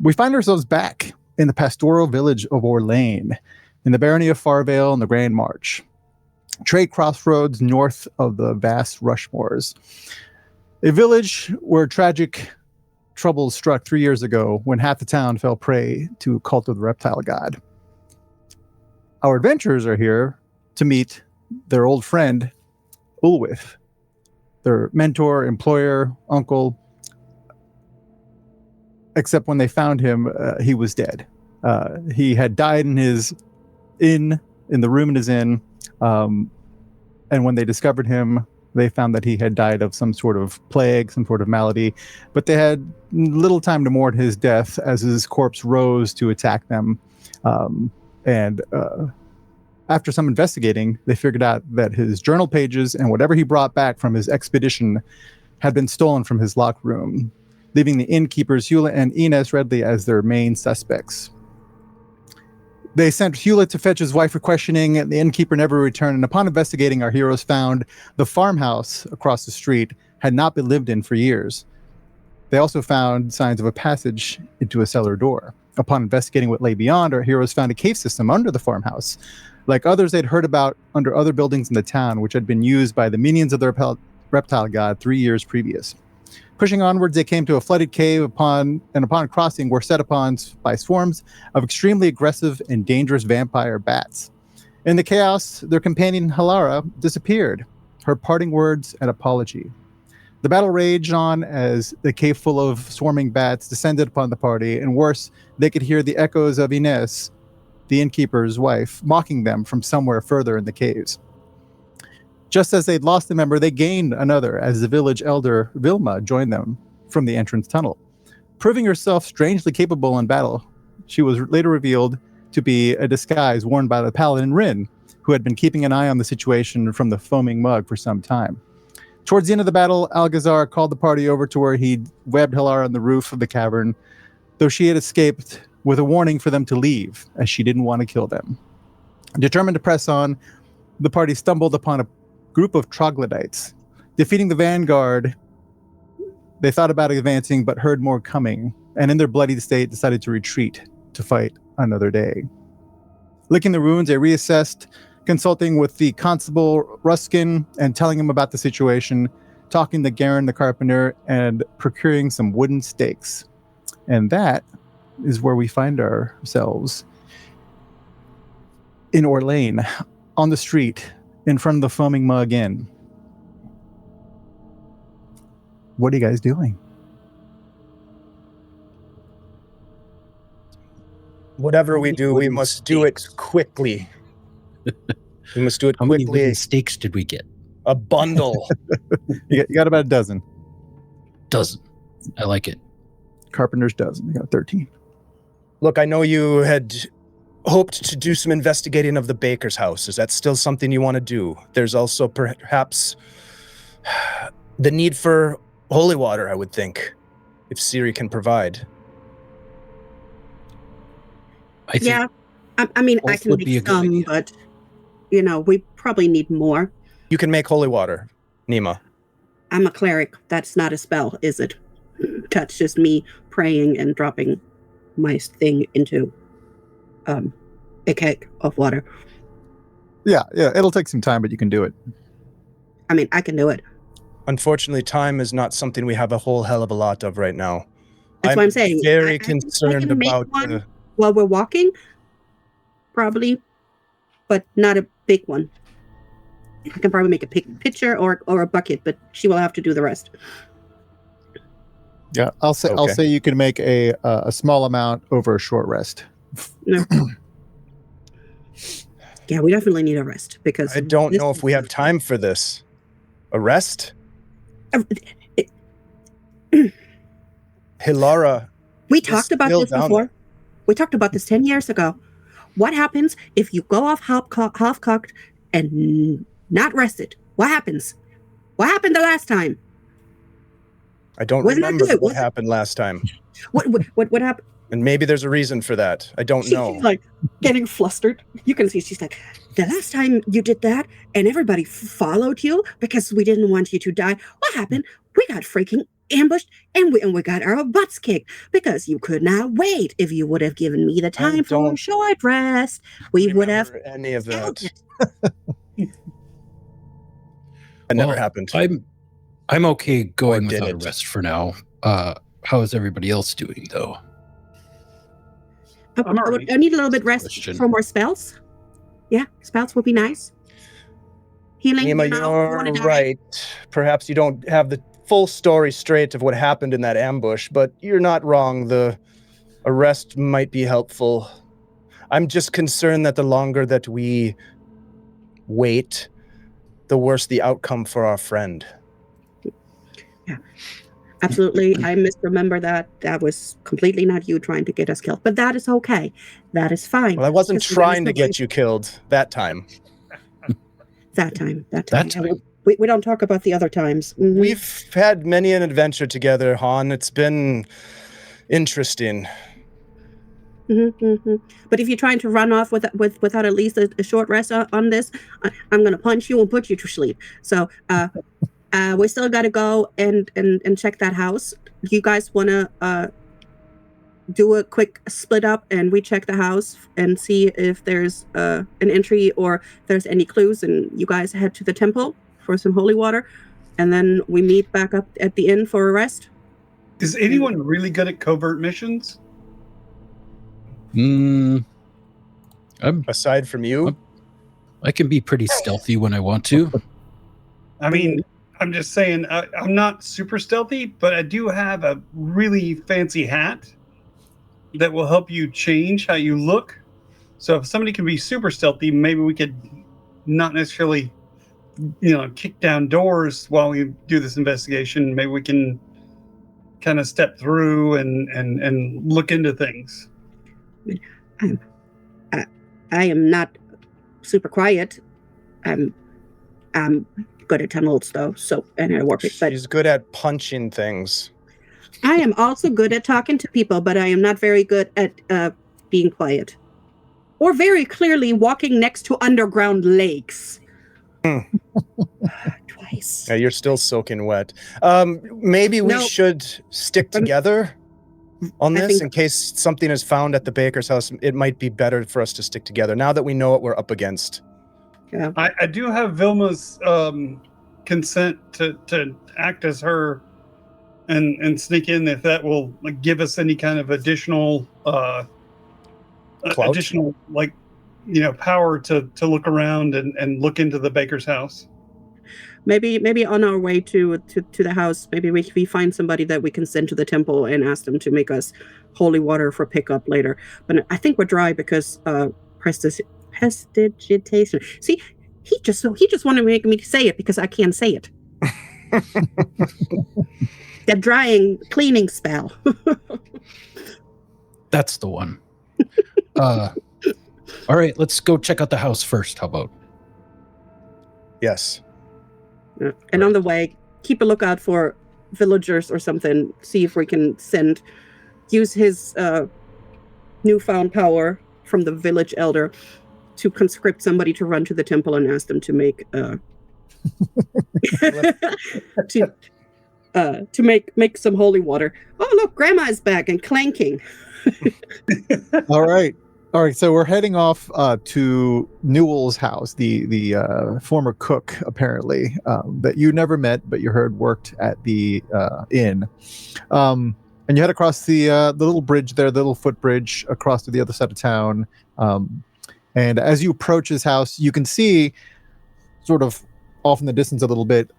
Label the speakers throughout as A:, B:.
A: We find ourselves back in the pastoral village of Orlane, in the barony of Farvale and the Gran March. Trade crossroads north of the vast Rushmores. A village where tragic troubles struck 3 years ago when half the town fell prey to a cult of the reptile god. Our adventurers are here to meet their old friend, Ulwith, their mentor, employer, uncle, except when they found him, he was dead. He had died in his inn, in the room in his inn, and when they discovered him, they found that he had died of some sort of plague, some sort of malady, but they had little time to mourn his death as his corpse rose to attack them. After some investigating, they figured out that his journal pages and whatever he brought back from his expedition had been stolen from his locked room, leaving the innkeepers Hewlett and Inez Redley as their main suspects. They sent Hewlett to fetch his wife for questioning, and the innkeeper never returned, and upon investigating, our heroes found the farmhouse across the street had not been lived in for years. They also found signs of a passage into a cellar door. Upon investigating what lay beyond, our heroes found a cave system under the farmhouse, like others they'd heard about under other buildings in the town, which had been used by the minions of the reptile god 3 years previous. Pushing onwards, they came to a flooded cave upon crossing were set upon by swarms of extremely aggressive and dangerous vampire bats. In the chaos, their companion Hilara disappeared, her parting words an apology. The battle raged on as the cave full of swarming bats descended upon the party, and worse, they could hear the echoes of Inez, the innkeeper's wife, mocking them from somewhere further in the caves. Just as they'd lost a member, they gained another as the village elder Vilma joined them from the entrance tunnel. Proving herself strangely capable in battle, she was later revealed to be a disguise worn by the paladin Rin, who had been keeping an eye on the situation from the foaming mug for some time. Towards the end of the battle, Algazar called the party over to where he'd webbed Hilara on the roof of the cavern, though she had escaped with a warning for them to leave, as she didn't want to kill them. Determined to press on, the party stumbled upon a group of troglodytes. Defeating the vanguard, they thought about advancing, but heard more coming, and in their bloody state decided to retreat to fight another day. Licking the wounds, they reassessed, consulting with the constable Ruskin and telling him about the situation, talking to Garen the carpenter, and procuring some wooden stakes. And that is where we find ourselves in Orlane, on the street, in front of the foaming mug inn. What are you guys doing?
B: Whatever we do, we must do it quickly. We must do it quickly.
C: How many steaks did we get?
B: A bundle.
A: You got about a dozen.
C: Dozen. I like it.
A: Carpenter's dozen. You got 13.
B: Look, I know you had hoped to do some investigating of the baker's house. Is that still something you want to do? There's also perhaps the need for holy water, I would think, if Siri can provide.
D: I mean, I can make some, but, we probably need more.
B: You can make holy water, Nima.
D: I'm a cleric. That's not a spell, is it? That's just me praying and dropping my thing into a keg of water.
A: Yeah, it'll take some time, but you can do it.
D: I mean, I can do it.
B: Unfortunately, time is not something we have a whole hell of a lot of right now.
D: That's what I'm saying.
B: Very concerned about
D: while we're walking, probably, but not a big one. I can probably make a pitcher or a bucket, but she will have to do the rest.
A: Yeah, I'll say you can make a small amount over a short rest.
D: No. Yeah, we definitely need a rest because
B: I don't know if we have time for this. A rest? Hilara.
D: We talked about this before. We talked about this 10 years ago. What happens if you go off half-cocked and not rested? What happens? What happened the last time?
B: I don't remember what happened last time.
D: What happened?
B: And maybe there's a reason for that. I don't know.
D: She's like getting flustered. You can see she's like, the last time you did that and everybody followed you because we didn't want you to die. What happened? We got freaking ambushed, and we got our butts kicked because you could not wait. If you would have given me the time for a short rest, we would have
B: any of that.
D: it.
B: It never happened.
C: I'm okay going
B: Or did
C: without a
B: it?
C: rest for now. How is everybody else doing, though?
E: I'm all right.
D: I need a little bit rest
C: Question.
D: for more spells. Yeah, spells would be nice. Healing.
B: Nima, you're right. Perhaps you don't have the full story straight of what happened in that ambush, but you're not wrong. The arrest might be helpful. I'm just concerned that the longer that we wait, the worse the outcome for our friend.
D: Yeah, absolutely. I misremember that. That was completely not you trying to get us killed, but that is okay. That is fine.
B: Well, I wasn't
D: Because
B: trying to get you killed that time.
D: That time.
C: That time.
D: We don't talk about the other times. Mhm.
B: We've had many an adventure together, Han. It's been interesting.
D: But if you're trying to run off without at least a short rest on this, I'm gonna punch you and put you to sleep. So we still got to go and check that house. You guys want to do a quick split up and we check the house and see if there's an entry or if there's any clues, and you guys head to the temple for some holy water, and then we meet back up at the inn for a rest.
E: Is anyone really good at covert missions?
B: Aside from you?
C: I can be pretty stealthy when I want to.
E: I mean, I'm just saying, I'm not super stealthy, but I do have a really fancy hat that will help you change how you look. So if somebody can be super stealthy, maybe we could not necessarily, kick down doors while we do this investigation. Maybe we can kind of step through and look into things.
D: I am not super quiet. I'm good at tunnels though, and I work it. But
B: She's good at punching things.
D: I am also good at talking to people, but I am not very good at being quiet. Or very clearly walking next to underground lakes. Twice.
B: Yeah, you're still soaking wet. Maybe we should stick together on this in case something is found at the baker's house. It might be better for us to stick together now that we know what we're up against.
D: Yeah.
E: I do have Vilma's consent to act as her and sneak in if that will give us any kind of additional power to look around and look into the baker's house.
D: Maybe on our way to the house, maybe we find somebody that we can send to the temple and ask them to make us holy water for pickup later. But I think we're dry because prestidigitation. See, he just wanted to make me say it because I can't say it. That cleaning spell.
C: That's the one. All right, let's go check out the house first. How about?
B: Yes.
D: And on the way, keep a lookout for villagers or something. See if we can use his newfound power from the village elder to conscript somebody to run to the temple and ask them to make to make some holy water. Oh, look, Grandma's back and clanking.
A: All right. So we're heading off to Newell's house, the former cook, apparently, that you never met, but you heard worked at the inn. And you head across the little bridge there, the little footbridge across to the other side of town. And as you approach his house, you can see, sort of off in the distance a little bit,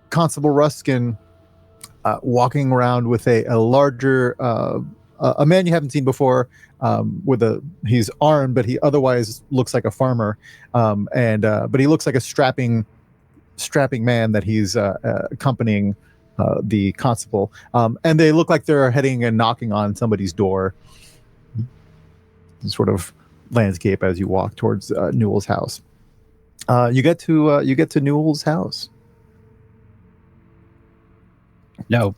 A: Constable Ruskin walking around with a larger, a man you haven't seen before, he's armed, but he otherwise looks like a farmer, but he looks like a strapping man that he's accompanying the constable, and they look like they're heading and knocking on somebody's door. Sort of landscape as you walk towards Newell's house. You get to Newell's house.
C: No,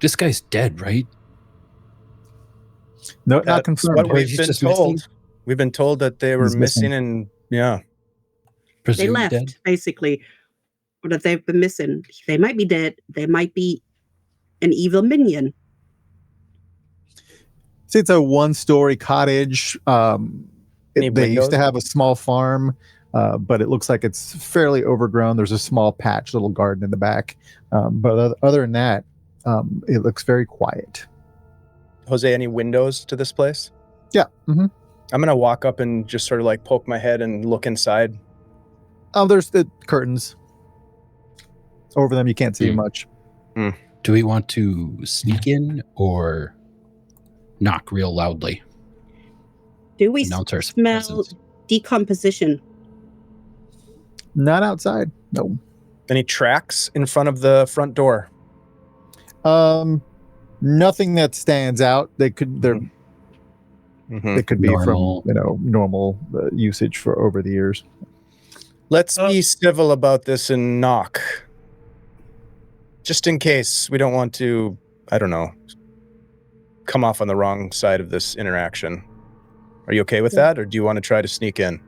C: this guy's dead, right?
A: No, not confirmed.
B: What we've been told. Missing? We've been told that they were missing, and yeah,
D: they left, basically. that they've been missing. They might be dead. They might be an evil minion.
A: See, it's a one-story cottage.
B: Any
A: They used to
B: windows?
A: have a small farm, but it looks like it's fairly overgrown. There's a small patch, little garden in the back. But other than that, it looks very quiet.
B: Jose, any windows to this place?
A: Yeah. Mm-hmm.
B: I'm going to walk up and just sort of like poke my head and look inside.
A: Oh, there's the curtains. Over them, you can't see
C: Hmm.
A: much.
C: Do we want to sneak in or knock real loudly?
D: Do we
C: Announce our
D: smell
C: presence?
D: decomposition?
A: Not outside. No.
B: Any tracks in front of the front door?
A: Nothing that stands out. They could
B: Mhm.
A: they could be
C: Normal.
A: from normal usage for over the years.
B: Let's be civil about this and knock. Just in case we don't want to, I don't know, come off on the wrong side of this interaction. Are you okay with that, or do you want to try to sneak in?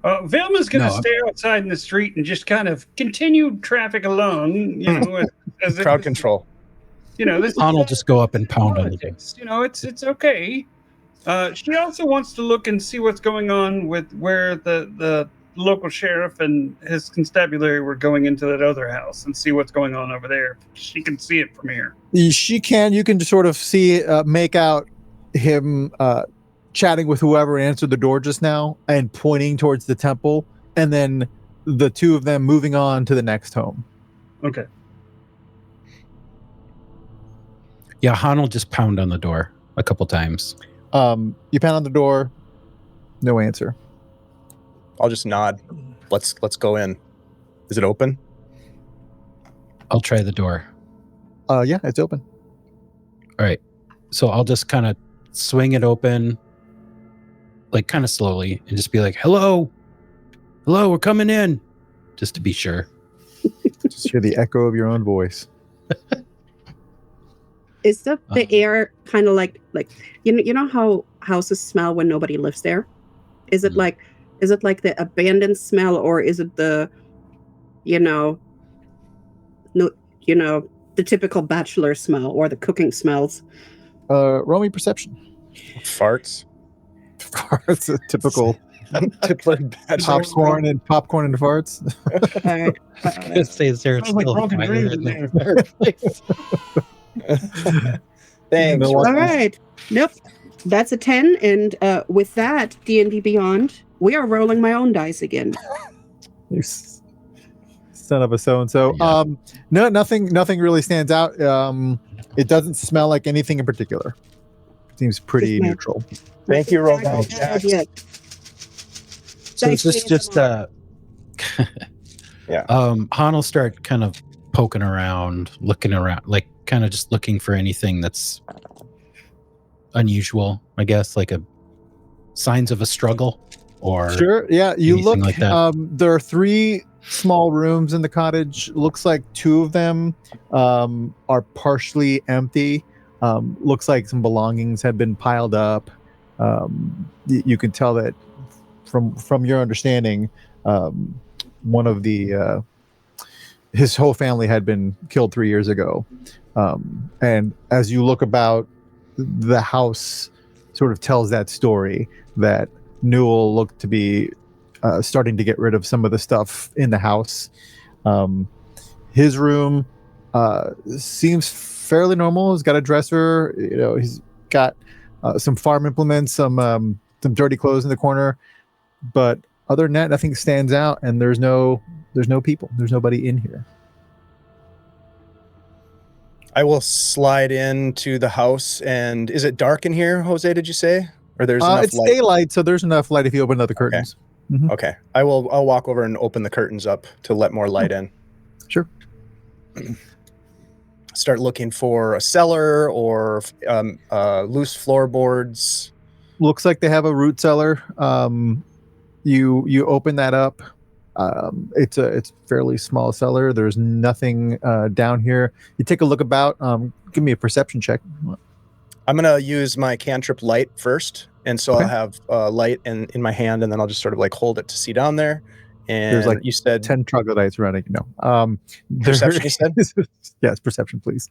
E: Velma's going to
C: No, I'm-
E: stay outside in the street and just kind of continue traffic along, you know, as if
B: Crowd
E: this-
B: control.
E: You know, this
C: Han will
E: is
C: just go up and pound on the door.
E: politics. You know, it's okay. She also wants to look and see what's going on with where the local sheriff and his constabulary were going into that other house and see what's going on over there. She can see it from here.
A: You can just sort of see, make out him chatting with whoever answered the door just now and pointing towards the temple, and then the two of them moving on to the next home.
E: Okay.
C: Yeah, Han will just pound on the door a couple times.
A: You pound on the door, no answer.
B: I'll just nod. Let's go in. Is it open?
C: I'll try the door.
A: Yeah, it's open.
C: All right. So I'll just kind of swing it open, like kind of slowly, and just be like, hello, we're coming in, just to be sure.
A: Just hear the echo of your own voice.
D: Is the air kind of like you know how houses smell when nobody lives there? Is it like the abandoned smell, or is it the the typical bachelor smell or the cooking smells?
A: Roll me perception.
B: Farts.
A: It's a typical popcorn and farts.
D: All right.
C: I was gonna say, is there
E: Sounds like
C: still
E: broken
C: fire
E: dreams
C: in
E: in
C: there?
B: Thanks.
D: All right. Nope. That's a 10, and with that, D&D Beyond, we are rolling my own dice again.
A: You son of a so-and-so.
C: Yeah.
A: No, nothing really stands out. It doesn't smell like anything in particular. Seems pretty
D: Just
A: neutral.
B: Thank you, Roll.
D: Bad idea.
C: So is this just
B: Yeah.
C: Han will start kind of poking around, looking around, like kind of just looking for anything that's unusual, I guess, like signs of a struggle or
A: Sure. Yeah, you
C: anything
A: look.
C: like that.
A: There are 3 small rooms in the cottage. Looks like 2 of them are partially empty. Looks like some belongings have been piled up. You can tell that from your understanding, one of the his whole family had been killed 3 years ago. And as you look about, the house sort of tells that story that Newell looked to be starting to get rid of some of the stuff in the house. His room seems fairly normal. He's got a dresser. He's got some farm implements, some dirty clothes in the corner. But other than that, nothing stands out, and there's no people. There's nobody in here.
B: I will slide into the house, and is it dark in here, Jose? Did you say, or there's enough
A: It's
B: light?
A: daylight, so there's enough light if you open up the curtains.
B: Okay, I'll walk over and open the curtains up to let more light in.
A: Sure.
B: Start looking for a cellar or loose floorboards.
A: Looks like they have a root cellar. You open that up. It's a fairly small cellar. There's nothing down here. You take a look about. Give me a perception check.
B: I'm gonna use my cantrip light first, and so
A: Okay.
B: I'll have light in my hand, and then I'll just sort of like hold it to see down there. And
A: There's like
B: you said
A: 10 troglodytes running. No.
B: Perception, you said?
A: Yes, perception, please.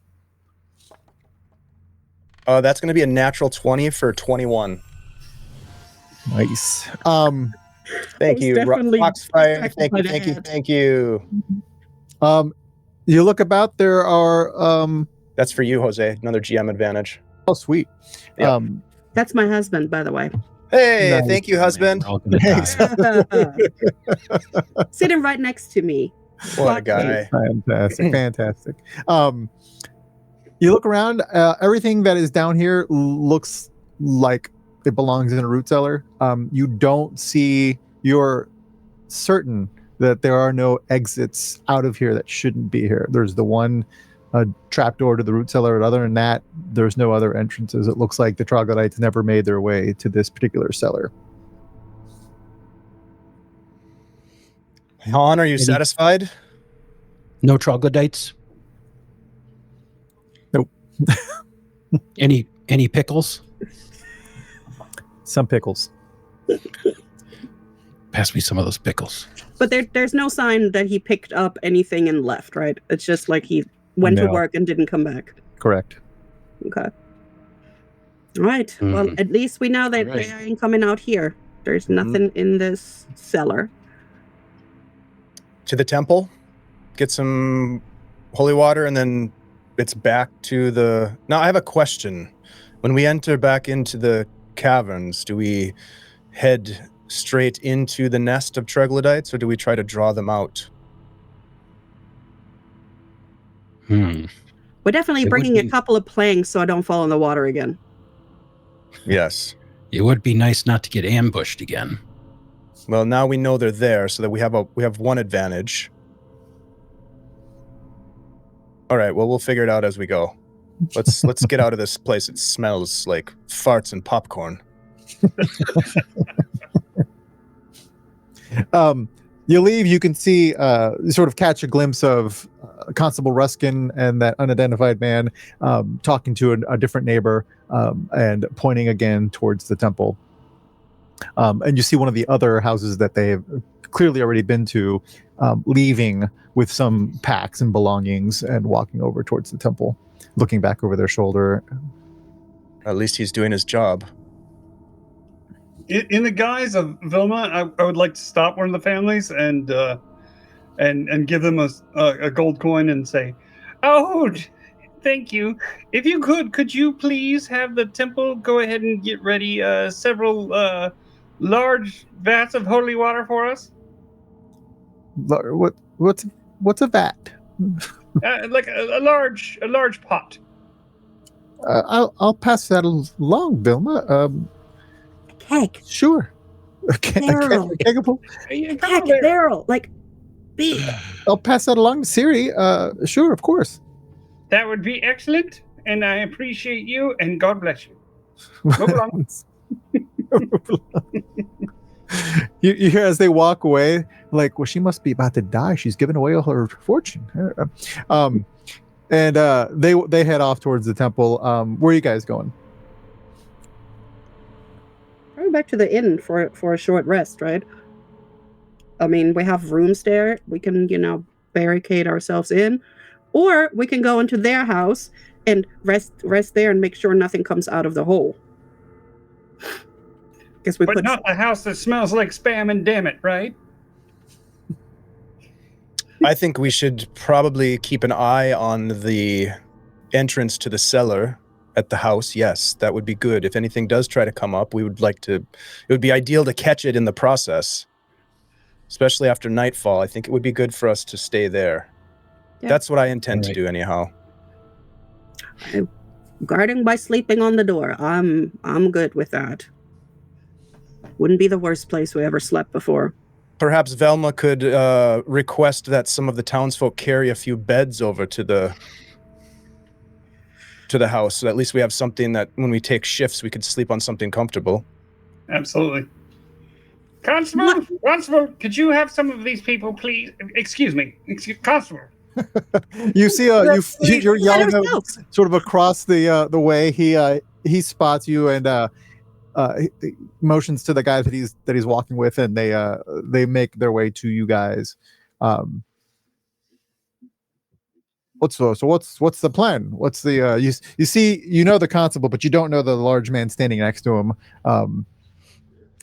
B: That's going to be a natural 20 for 21.
A: Nice.
B: Thank
D: was
B: you,
D: definitely
B: Foxfire.
D: distracted
B: Thank
D: by
B: you,
D: the
B: thank you,
D: hat.
B: thank you.
A: You look about. There are.
B: That's for you, Jose. Another GM advantage.
A: Oh, sweet.
B: Yep.
D: That's my husband, by the way.
B: Hey,
A: Nice.
B: thank you, husband.
C: We're all gonna die.
D: Sitting right next to me.
B: What a guy.
A: Fantastic, fantastic. You look around. Everything that is down here looks like it belongs in a root cellar. You don't see. You're certain that there are no exits out of here that shouldn't be here. There's the one trapdoor to the root cellar, but other than that, there's no other entrances. It looks like the troglodytes never made their way to this particular cellar.
B: Han, are you satisfied?
C: No troglodytes?
A: Nope.
C: Any pickles?
A: Some pickles.
C: Pass me some of those pickles.
D: But there's no sign that he picked up anything and left, right? It's just like he went to
A: No.
D: work and didn't come back.
A: Correct.
D: Okay. All right. Well,
C: Mhm.
D: at least we know that
C: All right.
D: they ain't coming out here. There's nothing in this cellar.
B: To the temple, get some holy water, and then it's back to the... Now, I have a question. When we enter back into the caverns, do we head straight into the nest of troglodytes, or do we try to draw them out?
D: We're definitely
C: It would
D: bringing a
C: be-
D: couple of planks so I don't fall in the water again.
B: Yes.
C: It would be nice not to get ambushed again.
B: Well, now we know they're there, so that we have one advantage. All right. Well, we'll figure it out as we go. Let's get out of this place. It smells like farts and popcorn.
A: You leave. You can see, sort of catch a glimpse of Constable Ruskin and that unidentified man talking to a different neighbor and pointing again towards the temple. And you see one of the other houses that they've clearly already been to, leaving with some packs and belongings and walking over towards the temple, looking back over their shoulder.
B: At least he's doing his job.
E: In the guise of Vilma, I would like to stop one of the families and give them a gold coin and say, "Oh, thank you. If you could you please have the temple go ahead and get ready several large vats of holy water for us?
A: What's a vat?
E: Like a large pot."
A: I'll pass that along, Vilma.
D: Keg.
A: Sure.
D: Barrel. Keg, barrel. Like, big.
A: I'll pass that along to Siri. Sure, of course.
E: That would be excellent, and I appreciate you, and God bless you. Move along.
A: You hear as they walk away, like, well, she must be about to die. She's giving away all her fortune. And they head off towards the temple. Where are you guys going?
D: Probably back to the inn for a short rest, right? I mean, we have rooms there. We can, barricade ourselves in. Or we can go into their house and rest there and make sure nothing comes out of the hole. Guess we
E: But
D: put
E: not the house that smells like spam and damn it, right?
B: I think we should probably keep an eye on the entrance to the cellar at the house. Yes, that would be good. If anything does try to come up, it would be ideal to catch it in the process, especially after nightfall. I think it would be good for us to stay there.
D: Yeah.
B: That's what I intend to
C: Right.
B: do anyhow.
D: guarding by sleeping on the door. I'm good with that. Wouldn't be the worst place we ever slept before.
B: Perhaps Velma could request that some of the townsfolk carry a few beds over to the house, so at least we have something that when we take shifts, we could sleep on something comfortable.
E: Absolutely. Constable, could you have some of these people, please? Excuse me. Constable.
A: You see, you're yelling
D: ourselves.
A: sort of across the way. He spots you and he motions to the guy that he's walking with, and they make their way to you guys. What's the plan? What's the you see, you know the constable, but you don't know the large man standing next to him.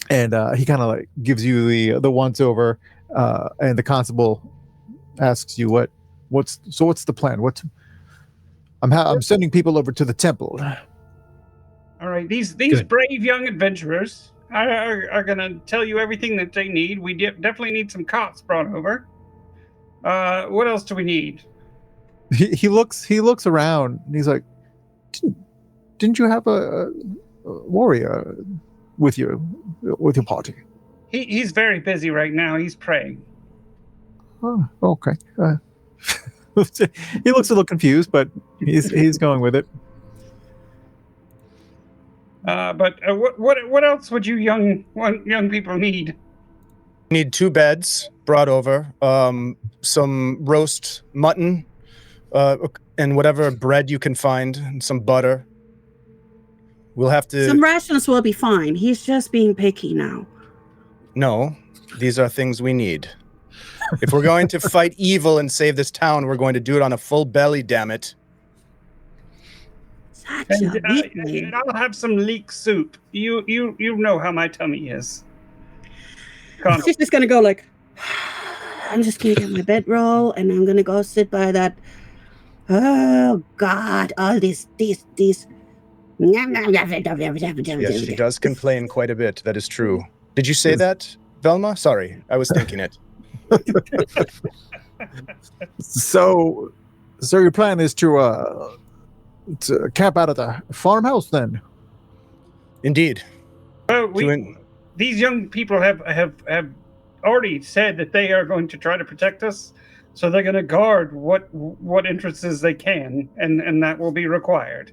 A: And he kind of like gives you the once over, and the constable asks you what's the plan? I'm sending people over to the temple.
E: All right, these
C: Good.
E: brave young adventurers are gonna tell you everything that they need. We definitely need some cots brought over. What else do we need?
A: He looks around and he's like, didn't you have a warrior with your party?
E: He's very busy right now. He's praying.
A: Oh, okay. He looks a little confused, but he's going with it.
E: But what else would you young people need?
B: Need 2 beds brought over, some roast mutton, and whatever bread you can find, and some butter. We'll have to...
D: Some rations will be fine. He's just being picky now.
B: No, these are things we need. If we're going to fight evil and save this town, we're going to do it on a full belly, damn it.
D: Such
E: And,
D: a weakling.
E: and I'll have some leek soup. You know how my tummy is. Come.
D: She's just gonna go like, I'm just gonna get my bedroll and I'm gonna go sit by that. Oh God, all these.
B: Yes, she does complain quite a bit. That is true. Did you say that, Velma? Sorry, I was thinking it.
A: So your plan is to camp out at the farmhouse then?
B: Indeed.
E: Well, these young people have already said that they are going to try to protect us, so they're going to guard what entrances they can, and that will be required.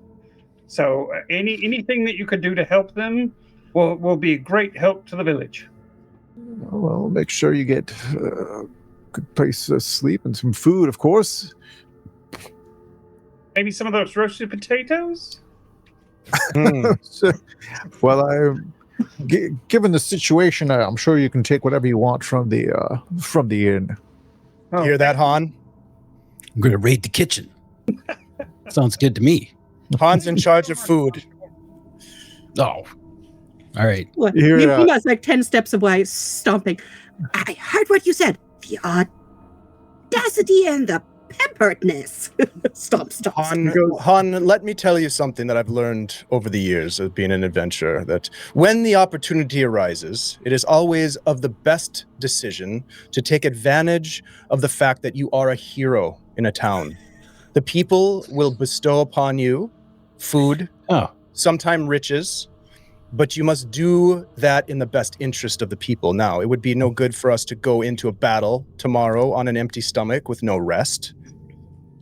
E: So anything that you could do to help them will be a great help to the village.
A: Well, make sure you get a good place to sleep and some food, of course.
E: Maybe some of those roasted potatoes?
A: Well, given the situation, I'm sure you can take whatever you want from the inn.
E: Oh,
B: Hear that, Han?
C: I'm going to raid the kitchen. Sounds good to me.
B: Han's in charge of food.
C: Oh, all right.
D: What?
A: Here,
D: Nima's like 10 steps away, stomping. I heard what you said. The audacity and the pamperedness. Stomp.
B: Han, let me tell you something that I've learned over the years of being an adventurer, that when the opportunity arises, it is always of the best decision to take advantage of the fact that you are a hero in a town. The people will bestow upon you food, sometime riches, but you must do that in the best interest of the people. Now, it would be no good for us to go into a battle tomorrow on an empty stomach with no rest.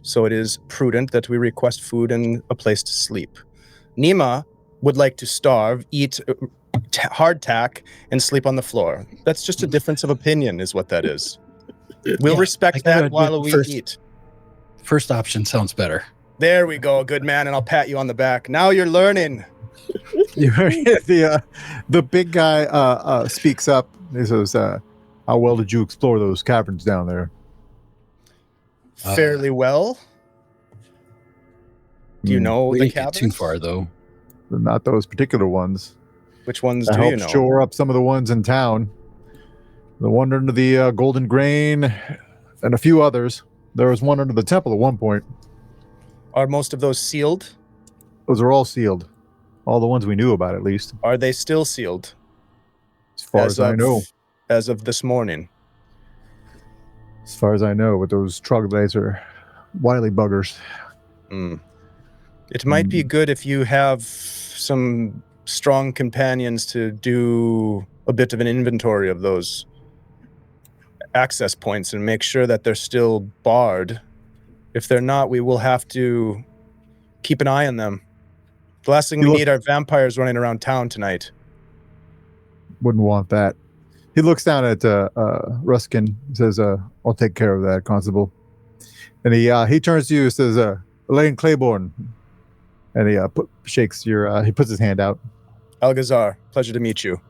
B: So it is prudent that we request food and a place to sleep. Nima would like to starve, eat hardtack, and sleep on the floor. That's just a difference of opinion is what that is. We'll respect that while we eat.
C: First option sounds better.
B: There we go, good man, and I'll pat you on the back. Now you're learning.
A: The big guy speaks up. He says, how well did you explore those caverns down there?
B: Fairly well. Do you know
C: We
B: the
C: didn't get
B: caverns?
C: too far, though.
A: Not those particular ones.
B: Which ones
A: I
B: do you
A: helped
B: know?
A: shore up some of the ones in town. The one under the Golden Grain and a few others. There was one under the temple at one point.
B: Are most of those sealed?
A: Those are all sealed. All the ones we knew about, at least.
B: Are they still sealed?
A: As far as I know.
B: As of this morning.
A: As far as I know, but those troglodytes are wily buggers.
B: It might be good if you have some strong companions to do a bit of an inventory of those access points and make sure that they're still barred. If they're not, we will have to keep an eye on them. The last thing we need are vampires running around town tonight.
A: Wouldn't want that. He looks down at Ruskin and says, I'll take care of that, Constable. And he turns to you and says, Elaine Claiborne. And he shakes he puts his hand out.
B: Algazar, pleasure to meet you.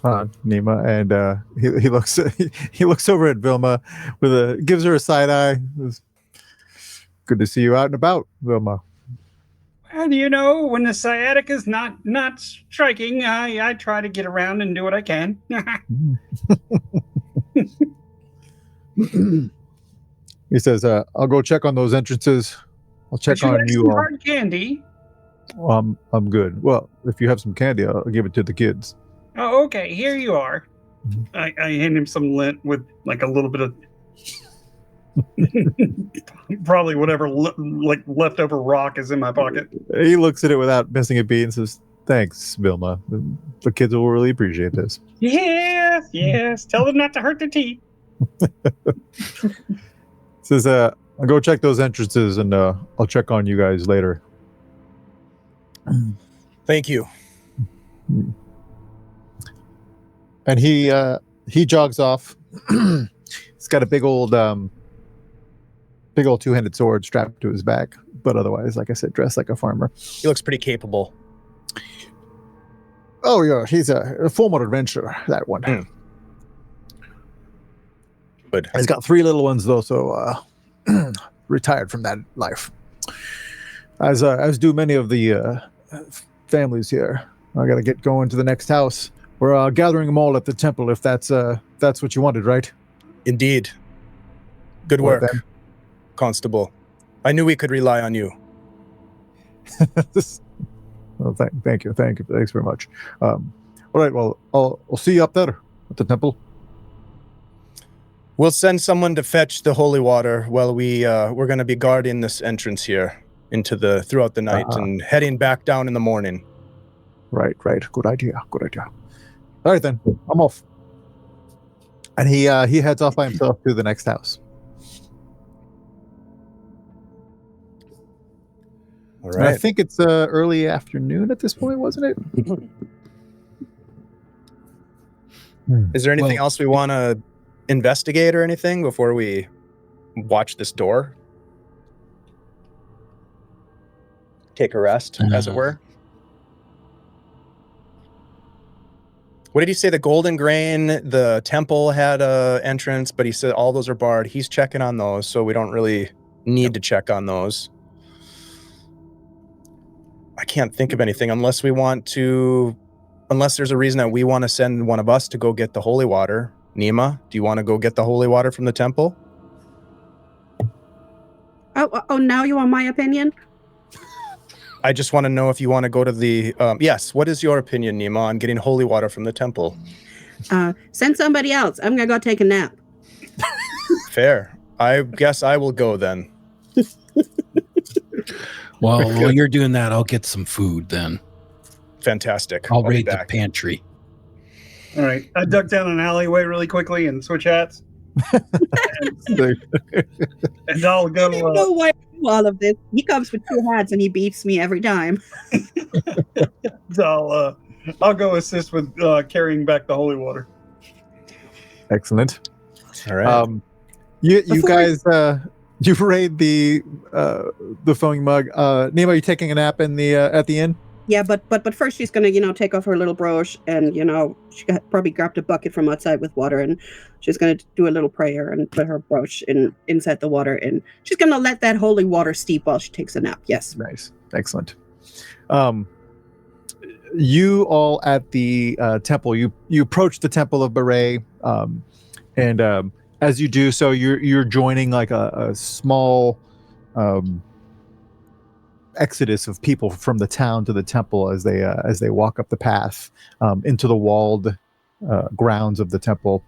A: Nima, and he looks he looks over at Vilma gives her a side eye. Good to see you out and about, Vilma.
E: How do you know when the sciatica is not striking? I try to get around and do what I can.
A: He says, "I'll go check on those entrances. I'll check on
E: like
A: you
E: some
A: all.
E: hard candy.
A: I'm good. Well, if you have some candy, I'll give it to the kids."
E: Oh, okay. Here you are. I hand him some lint with like a little bit of probably whatever leftover rock is in my pocket.
A: He looks at it without missing a beat and says, "Thanks, Vilma. The kids will really appreciate this."
E: Yes. Tell them not to hurt their teeth.
A: Says, "I'll go check those entrances and I'll check on you guys later."
B: Thank you.
A: And he jogs off. He's got a big old two-handed sword strapped to his back, but otherwise, like I said, dressed like a farmer.
B: He looks pretty capable.
A: Oh yeah, he's a former adventurer, that one.
B: Good.
A: He's got 3 little ones though, so retired from that life. As do many of the families here. I gotta get going to the next house. We're gathering them all at the temple, if that's what you wanted, right?
B: Indeed. Good
A: Well,
B: work, Constable. I knew we could rely on you.
A: Well, thank you. Thanks very much. All right, well, I'll see you up there at the temple.
B: We'll send someone to fetch the holy water while we're going to be guarding this entrance here throughout the night and heading back down in the morning.
A: Right. Good idea. All right, then. I'm off. And he heads off by himself to the next house.
B: All
A: And I think it's early afternoon at this point, wasn't it?
B: Is there anything else we want to investigate or anything before we watch this door? Take a rest, as it were. What did he say? The Golden Grain, the temple had a entrance, but he said all those are barred. He's checking on those, so we don't really need to check on those. I can't think of anything unless there's a reason that we want to send one of us to go get the holy water. Nima, do you want to go get the holy water from the temple?
D: Oh, now you want my opinion?
B: I just want to know if you want to go to the... yes, what is your opinion, Nima, on getting holy water from the temple?
D: Send somebody else. I'm going to go take a nap.
B: Fair. I guess I will go then.
C: Well, while you're doing that, I'll get some food then.
B: Fantastic.
C: I'll
B: be
C: raid the
B: back.
C: pantry.
E: All right. I duck down an alleyway really quickly and switch hats. And I'll go.
D: I don't even know why I do all of this. He comes with 2 hats and he beats me every time.
E: I'll go assist with carrying back the holy water.
A: Excellent.
B: All right.
A: You guys, you raid the foaming mug. Nima, are you taking a nap in the at the inn?
D: Yeah, but first she's gonna, take off her little brooch and, she probably grabbed a bucket from outside with water and she's gonna do a little prayer and put her brooch inside the water and she's gonna let that holy water steep while she takes a nap. Yes.
A: Nice. Excellent. You all at the temple, you approach the temple of Beret, and as you do so, you're joining like a small exodus of people from the town to the temple as they walk up the path into the walled grounds of the temple.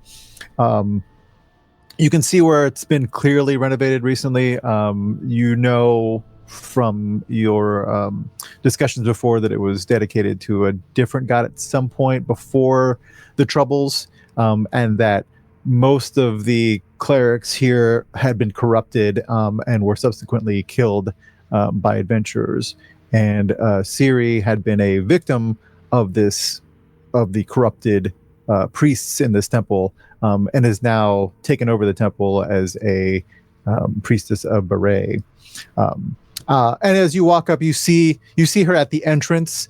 A: You can see where it's been clearly renovated recently. From your discussions before that it was dedicated to a different god at some point before the Troubles, and that most of the clerics here had been corrupted and were subsequently killed by adventurers. And Siri had been a victim of the corrupted priests in this temple, and has now taken over the temple as a priestess of Beret. And as you walk up, you see her at the entrance,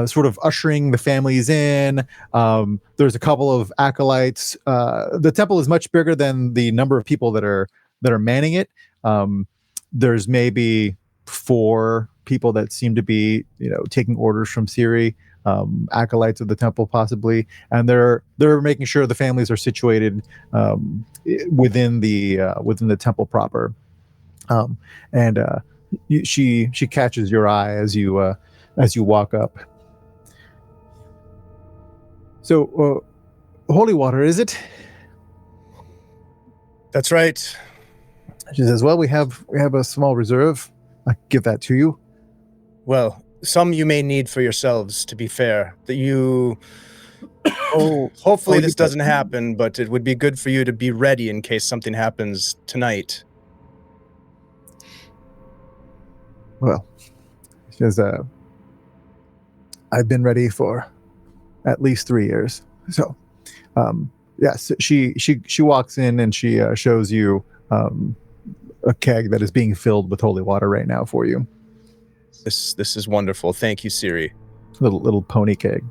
A: sort of ushering the families in. There's a couple of acolytes. The temple is much bigger than the number of people that are manning it. There's maybe 4 people that seem to be, taking orders from Siri, acolytes of the temple possibly, and they're making sure the families are situated within the temple proper. She catches your eye as you walk up. So, holy water, is it?
B: That's right.
A: She says, "Well, we have a small reserve. I give that to you."
B: Well, some you may need for yourselves, to be fair. That you... hopefully this doesn't happen, but it would be good for you to be ready in case something happens tonight.
A: Well, she says, I've been ready for at least 3 years. So, yes, she walks in and she shows you a keg that is being filled with holy water right now for you.
B: This is wonderful. Thank you, Siri.
A: Little pony keg.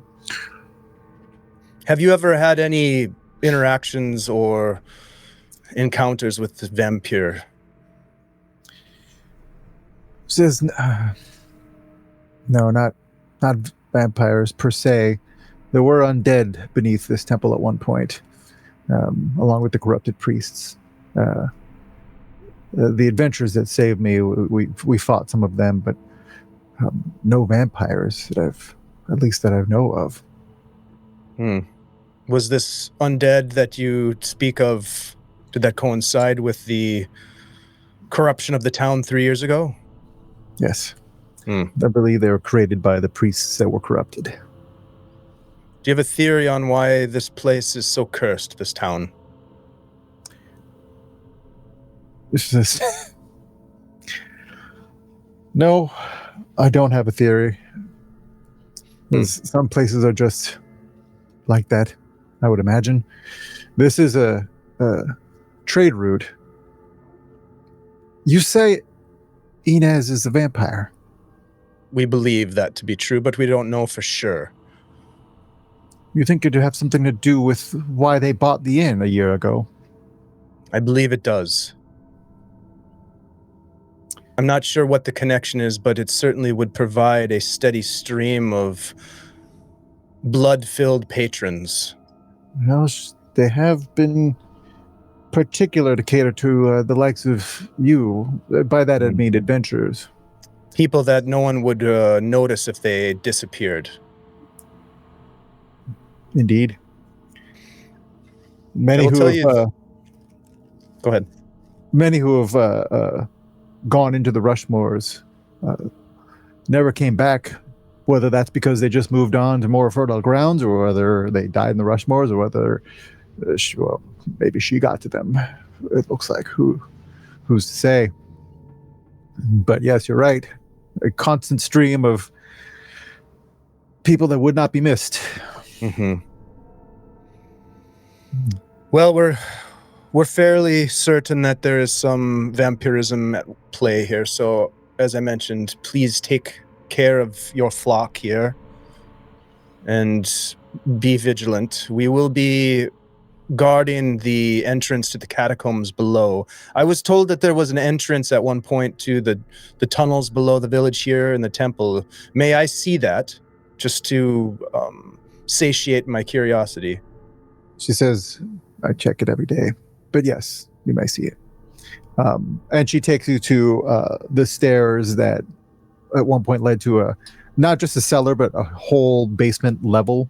B: Have you ever had any interactions or encounters with the vampire?
A: She says, no, not vampires per se. There were undead beneath this temple at one point, along with the corrupted priests. The adventurers that saved me, we fought some of them, but no vampires that I know of.
B: Was this undead that you speak of, did that coincide with the corruption of the town 3 years ago?
A: Yes. I believe they were created by the priests that were corrupted.
B: Do you have a theory on why this place is so cursed, this town?
A: No, I don't have a theory. Some places are just like that, I would imagine. This is a trade route. You say Inez is a vampire.
B: We believe that to be true, but we don't know for sure.
A: You think it would have something to do with why they bought the inn a year ago?
B: I believe it does. I'm not sure what the connection is, but it certainly would provide a steady stream of blood-filled patrons.
A: Well, they have been particular to cater to the likes of you. By that I mean adventurers.
B: People that no one would notice if they disappeared.
A: Indeed. Many who have...
B: Go ahead.
A: Many who have gone into the Rushmores never came back, whether that's because they just moved on to more fertile grounds, or whether they died in the Rushmores, or whether maybe she got to them. It looks like. Who's to say? But yes, you're right. A constant stream of people that would not be missed.
B: Mm-hmm. Well, we're fairly certain that there is some vampirism at play here. So, as I mentioned, please take care of your flock here and be vigilant. We will be guarding the entrance to the catacombs below. I was told that there was an entrance at one point to the tunnels below the village here in the temple. May I see that, just to satiate my curiosity?
A: She says, I check it every day. But yes, you may see it. And she takes you to the stairs that at one point led to not just a cellar, but a whole basement level.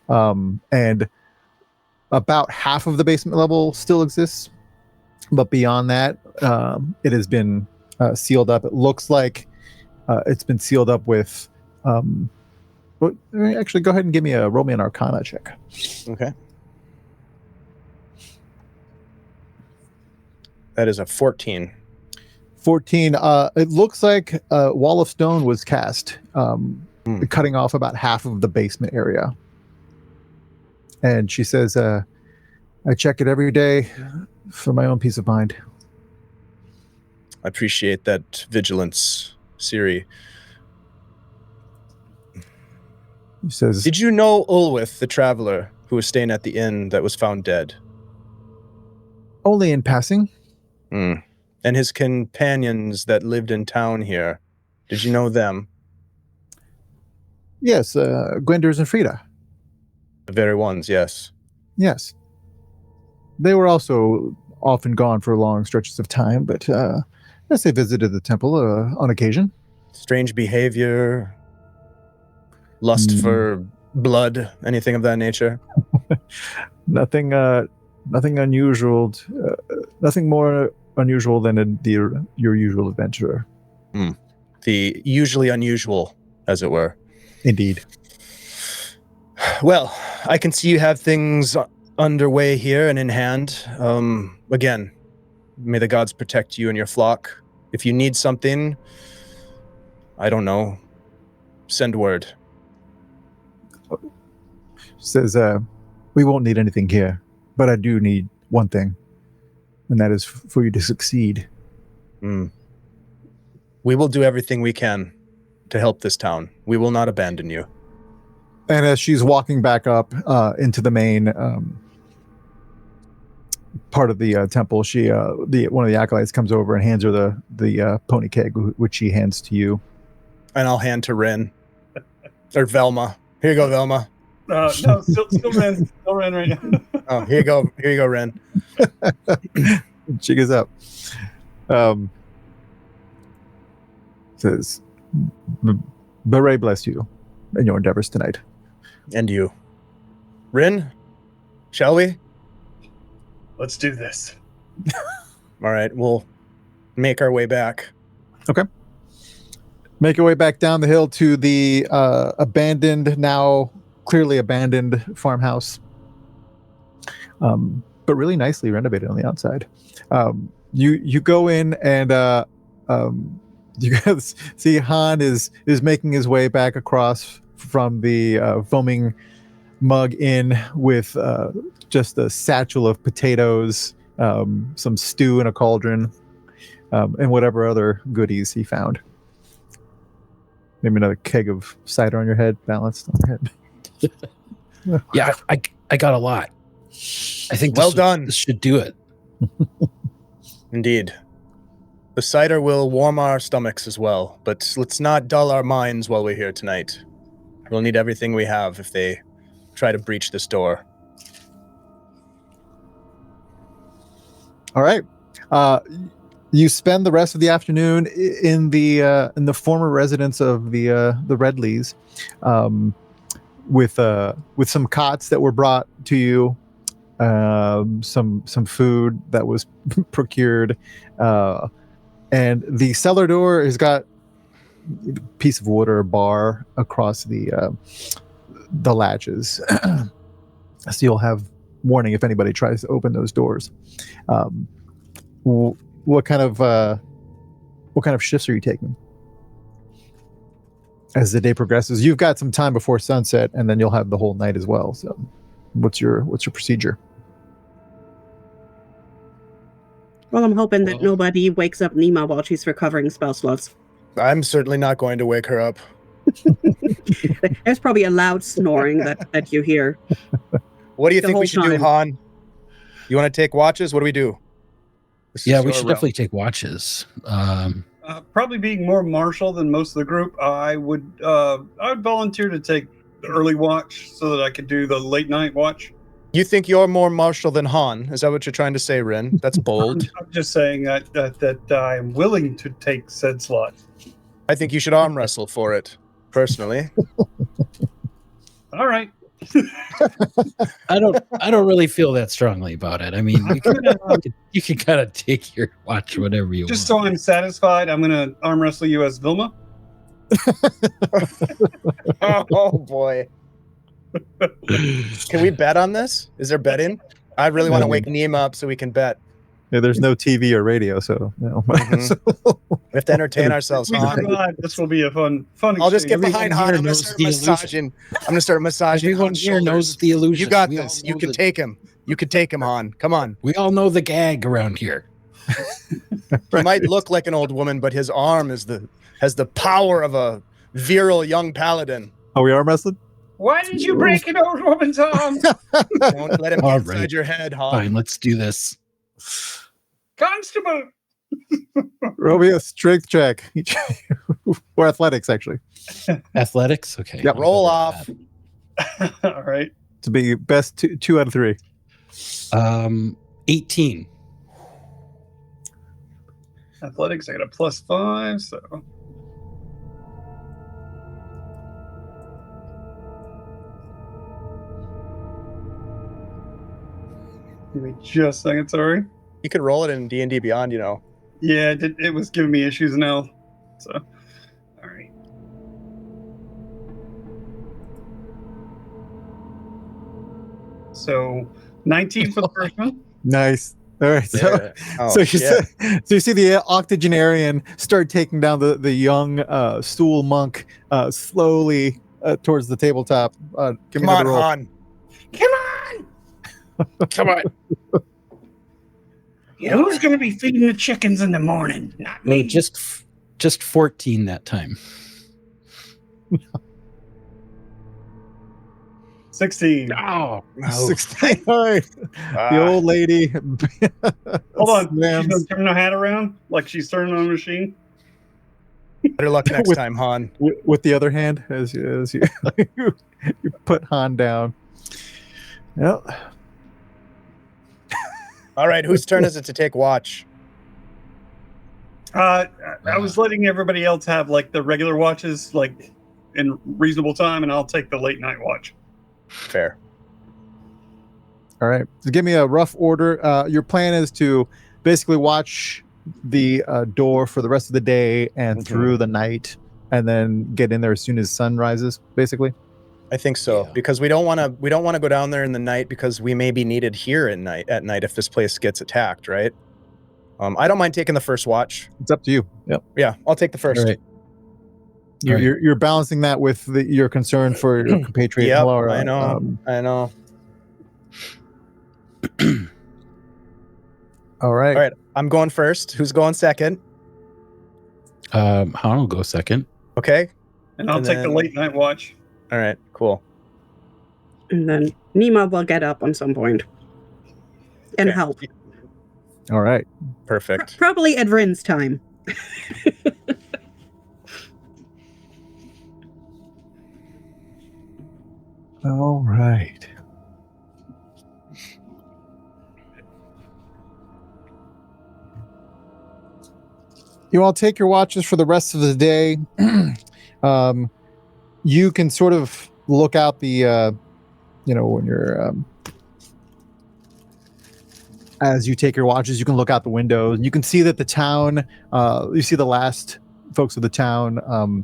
A: And about half of the basement level still exists. But beyond that, it has been sealed up. It looks like it's been sealed up with... actually, go ahead and roll me an Arcana check.
B: Okay. That is a 14.
A: 14. It looks like a wall of stone was cast, cutting off about half of the basement area. And she says, I check it every day for my own peace of mind.
B: I appreciate that vigilance. Siri.
A: He says,
B: Did you know Ulwith, the traveler, who was staying at the inn that was found dead?
A: only in passing.
B: And his companions that lived in town here. Did you know them?
A: Yes, Gwenders and Frida.
B: The very ones, yes.
A: Yes. They were also often gone for long stretches of time, but yes, they visited the temple on occasion.
B: Strange behavior, lust for blood, anything of that nature?
A: Nothing unusual. Nothing more unusual than your usual adventurer.
B: The usually unusual, as it were.
A: Indeed.
B: Well, I can see you have things underway here and in hand. Again, may the gods protect you and your flock. If you need something, I don't know, send word.
A: Says, we won't need anything here, but I do need one thing, and that is for you to succeed.
B: We will do everything we can to help this town. We will not abandon you.
A: And as she's walking back up into the main part of the temple, one of the acolytes comes over and hands her the pony keg, which she hands to you.
B: And I'll hand to Ren. Or Velma. Here you go, Velma.
E: No, still Ren. Still Ren right now.
B: Oh, here you go, Ren.
A: She goes up. Says, Beret bless you in your endeavors tonight.
B: And you. Rin, shall we?
E: Let's do this.
B: All right, we'll make our way back.
A: Okay. Make your way back down the hill to the now clearly abandoned farmhouse. But really nicely renovated on the outside. You go in and you guys see Han is making his way back across from the foaming mug inn with just a satchel of potatoes, some stew in a cauldron, and whatever other goodies he found. Maybe another keg of cider on your head, balanced on your head.
C: Yeah, I got a lot. I think
B: Well done.
C: This should do it.
B: Indeed. The cider will warm our stomachs as well, but let's not dull our minds while we're here tonight. We'll need everything we have if they try to breach this door.
A: All right. You spend the rest of the afternoon in the former residence of the Redleys, with some cots that were brought to you, some food that was procured, and the cellar door has got a piece of wood or a bar across the latches, so you'll have warning if anybody tries to open those doors. What kind of shifts are you taking as the day progresses? You've got some time before sunset, and then you'll have the whole night as well. So, what's your procedure?
D: Well, I'm hoping that nobody wakes up Nima while she's recovering spell slots.
B: I'm certainly not going to wake her up.
D: There's probably a loud snoring that you hear.
B: What do you
D: The
B: think
D: whole
B: we should do,
D: time.
B: Han? You want to take watches? What do we do? This
C: Yeah,
B: is
C: we
B: your
C: should
B: realm.
C: definitely take watches.
E: Probably being more martial than most of the group, I would volunteer to take the early watch so that I could do the late night watch.
B: You think you're more martial than Han? Is that what you're trying to say, Rin? That's bold.
E: I'm just saying that I am willing to take said slot.
B: I think you should arm wrestle for it, personally.
E: All right.
C: I don't really feel that strongly about it. I mean, you can kind of take your watch whatever you
E: Just
C: want.
E: so I'm satisfied, I'm going to arm wrestle you as Vilma.
B: Oh boy. Can we bet on this? Is there betting? I really want to wake Nima up so we can bet.
A: Yeah, there's no TV or radio, so no.
B: We have to entertain ourselves,
E: We
B: Han.
E: survive. This will be a fun
B: I'll just get
E: exchange.
B: behind
C: Everyone
B: Han.
C: here
B: I'm going to
C: knows
B: start
C: the illusion.
B: massaging. I'm going to start massaging
C: Everyone
B: Han's
C: here
B: shoulders.
C: knows the illusion.
B: You got
C: We all
B: this. You
C: know
B: can
C: the-
B: take him. You can take him, Han. Come on.
C: We all know the gag around here.
B: He might look like an old woman, but his arm has the power of a virile young paladin.
A: Are we arm wrestling?
E: Why did you break an old woman's arm?
B: Don't let him
C: All
B: get inside
C: right.
B: your head, Han.
C: Fine, let's do this.
E: Constable!
A: Roll me a strength check. Or athletics, actually.
C: Athletics? Okay.
A: Yep.
B: Roll off.
E: All right.
A: To be best two out of 3.
C: 18.
E: Athletics, I got a +5, so. Give me just a second, sorry.
B: You could roll it in D&D Beyond, you know.
E: Yeah, it was giving me issues now. So, all right. So, 19 for the first one.
A: Nice. All right. So,
B: Yeah. Oh,
A: so,
B: shit.
A: so you see the octogenarian start taking down the young stool monk slowly towards the tabletop. Give me
B: Come on,
A: another roll.
B: Han.
E: Come on!
C: Come on.
E: You know who's going to be feeding the chickens in the morning? Not
C: No,
E: me.
C: just 14 that time.
E: 16.
C: Oh,
B: No.
A: 16. All right.
B: Ah.
A: The old lady.
E: Hold on. She's
A: slams
E: going to turn her hat around like she's turning on a machine.
B: Better luck next
A: With-
B: time, Han.
A: with the other hand as you you put Han down. Yep.
B: All right, whose turn is it to take watch?
E: I was letting everybody else have like the regular watches, like in reasonable time, and I'll take the late night watch.
B: Fair.
A: All right. So give me a rough order. Your plan is to basically watch the door for the rest of the day and
B: Mhm.
A: through the night, and then get in there as soon as sun rises. Basically.
B: I think so
C: Yeah.
B: because we don't want to go down there in the night because we may be needed here at night if this place gets attacked, right? I don't mind taking the first watch.
A: It's up to you. Yep.
B: Yeah, I'll take the first.
C: all right.
A: You're balancing that with your concern for your compatriot.
B: Yep,
A: Laura.
B: I know. I know.
A: All right.
B: All right, I'm going first. Who's going second?
C: Han will go second.
B: Okay.
E: And I'll
B: And
E: take the
B: then-
E: late night watch.
B: All right. Cool.
D: And then Nima will get up on some point and
B: Okay.
D: help.
A: All right.
B: Perfect.
D: Probably at Vryn's time.
A: All right. You all take your watches for the rest of the day. You can sort of look out the, when you're, as you take your watches, you can look out the windows and you can see that the town, you see the last folks of the town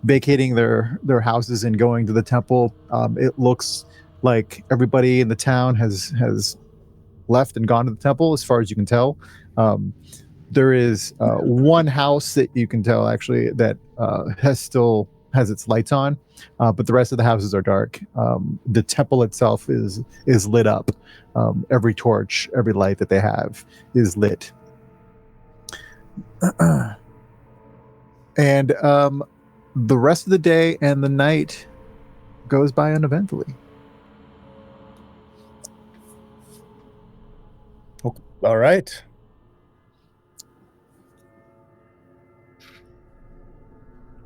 A: vacating their houses and going to the temple. It looks like everybody in the town has left and gone to the temple, as far as you can tell. There is one house that you can tell actually that has its lights on, but the rest of the houses are dark. The temple itself is lit up. Every torch, every light that they have is lit. And the rest of the day and the night goes by uneventfully.
B: All right.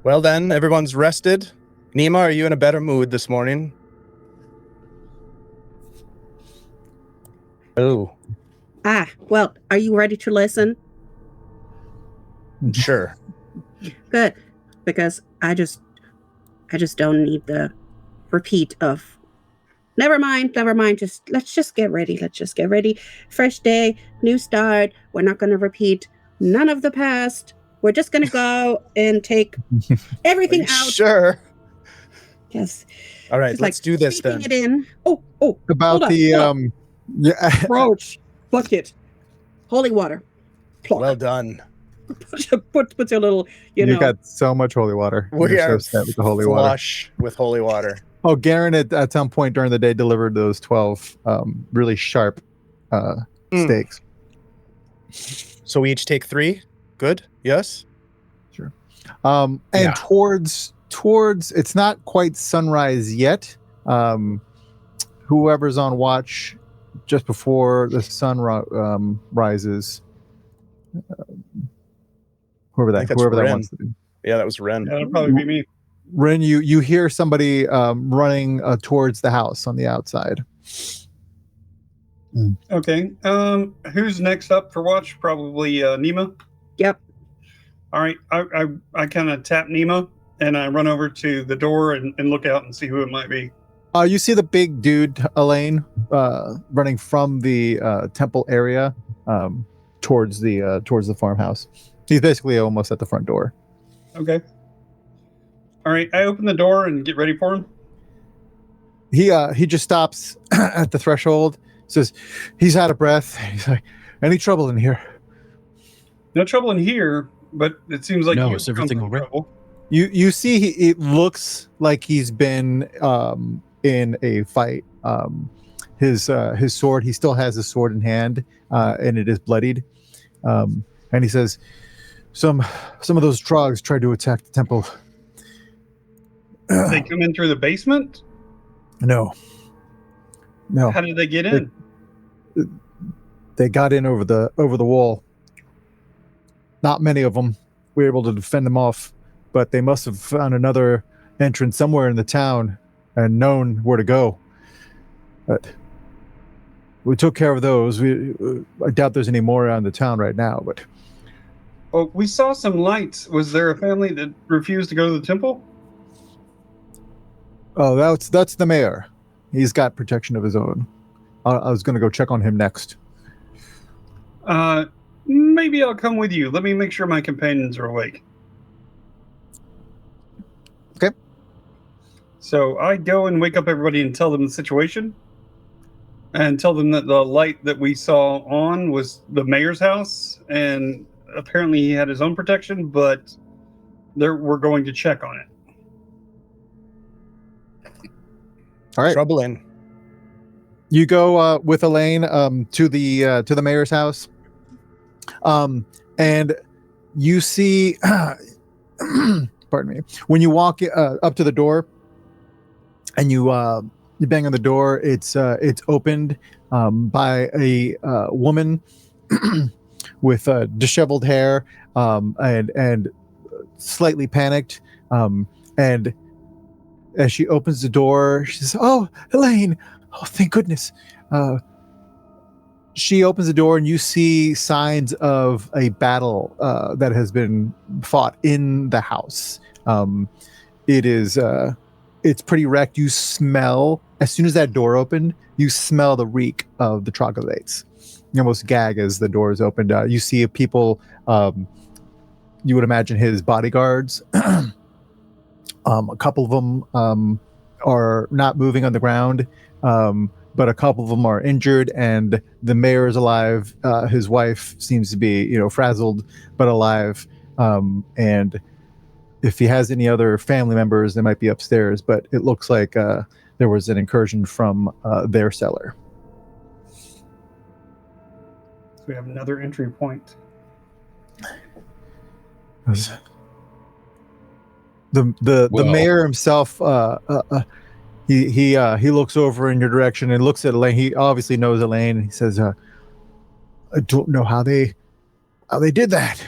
B: Well then, everyone's rested. Nima, are you in a better mood this morning? Oh,
D: Well, are you ready to listen?
B: sure.
D: Good. Because I just don't need the repeat of never mind. Let's just get ready. Fresh day, new start. We're not gonna repeat none of the past. We're just gonna go and take everything
B: Are you
D: out.
B: Sure.
D: Yes.
B: All right,
D: Just
B: let's do this
D: sweeping
B: then.
D: it in. Oh,
A: About
D: hold on,
A: the
D: hold on.
A: yeah.
D: Approach. Bucket. Holy water. Plop.
B: Well done.
D: Put your little,
A: You got so much holy water.
B: We
A: You're
B: are
A: so set with the holy water.
B: flush with holy water.
A: Oh, Garen at some point during the day delivered those 12 really sharp steaks.
B: So we each take 3. Good. Yes.
A: And
C: Yeah.
A: towards it's not quite sunrise yet. Whoever's on watch just before the sun rises, whoever
B: think
A: that
B: that's Ren.
A: wants to be.
B: Yeah, that was Ren.
E: That'll probably be me.
A: Ren, you hear somebody running towards the house on the outside.
E: Okay. Who's next up for watch? Probably Nima.
D: Yep.
E: All right. I kind of tap Nima and I run over to the door and look out and see who it might be.
A: You see the big dude, Orlane, running from the temple area towards the farmhouse. He's basically almost at the front door.
E: Okay. All right. I open the door and get ready for him.
A: He just stops at the threshold. Says he's out of breath. He's like, "Any trouble in here?"
E: No trouble in here, but it seems like
C: No,
E: you've
C: is everything
E: come
C: all
E: through
C: right?
E: trouble.
A: You see, it looks like he's been in a fight. His sword, he still has his sword in hand, and it is bloodied. And he says, some of those trogs tried to attack the temple.
E: They come in through the basement?
A: No.
E: How did they get in?
A: They got in over the wall. Not many of them. We were able to defend them off, but they must have found another entrance somewhere in the town and known where to go. But we took care of those. I doubt there's any more around the town right now, but
E: Oh, we saw some lights. Was there a family that refused to go to the temple?
A: oh, that's the mayor. He's got protection of his own. I was going to go check on him next.
E: Maybe I'll come with you. Let me make sure my companions are awake.
A: Okay.
E: So I go and wake up everybody and tell them the situation. And tell them that the light that we saw on was the mayor's house. And apparently he had his own protection, but we're going to check on it.
A: All right.
B: Trouble in.
A: You go with Orlane to the mayor's house, and you see, pardon me, when you walk up to the door, and you bang on the door, it's opened by a woman with disheveled hair and slightly panicked, and as she opens the door, she says, "Oh, Orlane! Oh, thank goodness." She opens the door and you see signs of a battle that has been fought in the house. It's pretty wrecked. You smell, as soon as that door opened, you smell the reek of the troglodytes. You almost gag as the door is opened. You see people, you would imagine his bodyguards. A couple of them are not moving on the ground, but a couple of them are injured, and the mayor is alive. His wife seems to be, frazzled but alive. And if he has any other family members, they might be upstairs. But it looks like there was an incursion from their cellar.
E: So we have another entry point.
A: The mayor himself, he looks over in your direction and looks at Orlane. He obviously knows Orlane, and he says, "I don't know how they did that."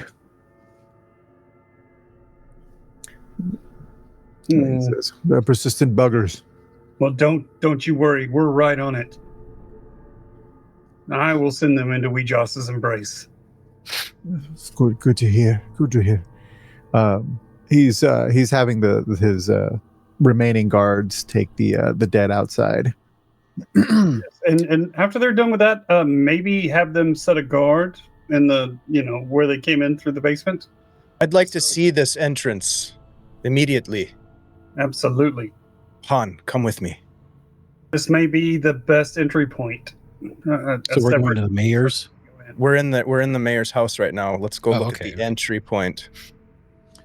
A: He says, "They're persistent buggers."
E: Well, don't you worry. We're right on it. I will send them into Weejos's embrace.
A: It's good to hear. Good to hear. He's having his remaining guards take the dead outside.
E: Yes. And after they're done with that, maybe have them set a guard in the where they came in through the basement.
B: I'd like to see this entrance immediately.
E: Absolutely.
B: Han, come with me.
E: This may be the best entry point.
C: So we're going to the mayor's.
B: We're in the mayor's house right now. Let's go look
C: okay.
B: at the entry point.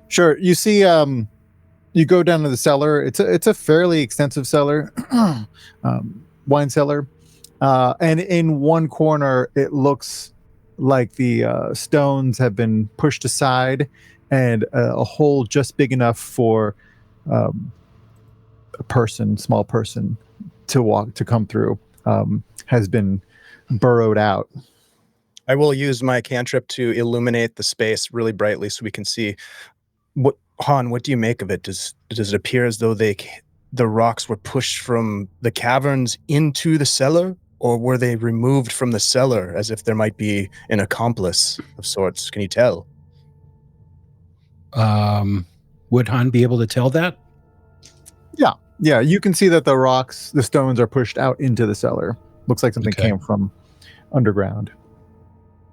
A: Sure. You see, you go down to the cellar. It's a fairly extensive cellar, wine cellar, and in one corner it looks like the stones have been pushed aside, and a hole just big enough for a small person, to come through has been burrowed out.
B: I will use my cantrip to illuminate the space really brightly so we can see. Han, what do you make of it? Does it appear as though the rocks were pushed from the caverns into the cellar, or were they removed from the cellar as if there might be an accomplice of sorts? Can you tell?
C: Would Han be able to tell that?
A: Yeah, you can see that the stones are pushed out into the cellar. Looks like something came from underground.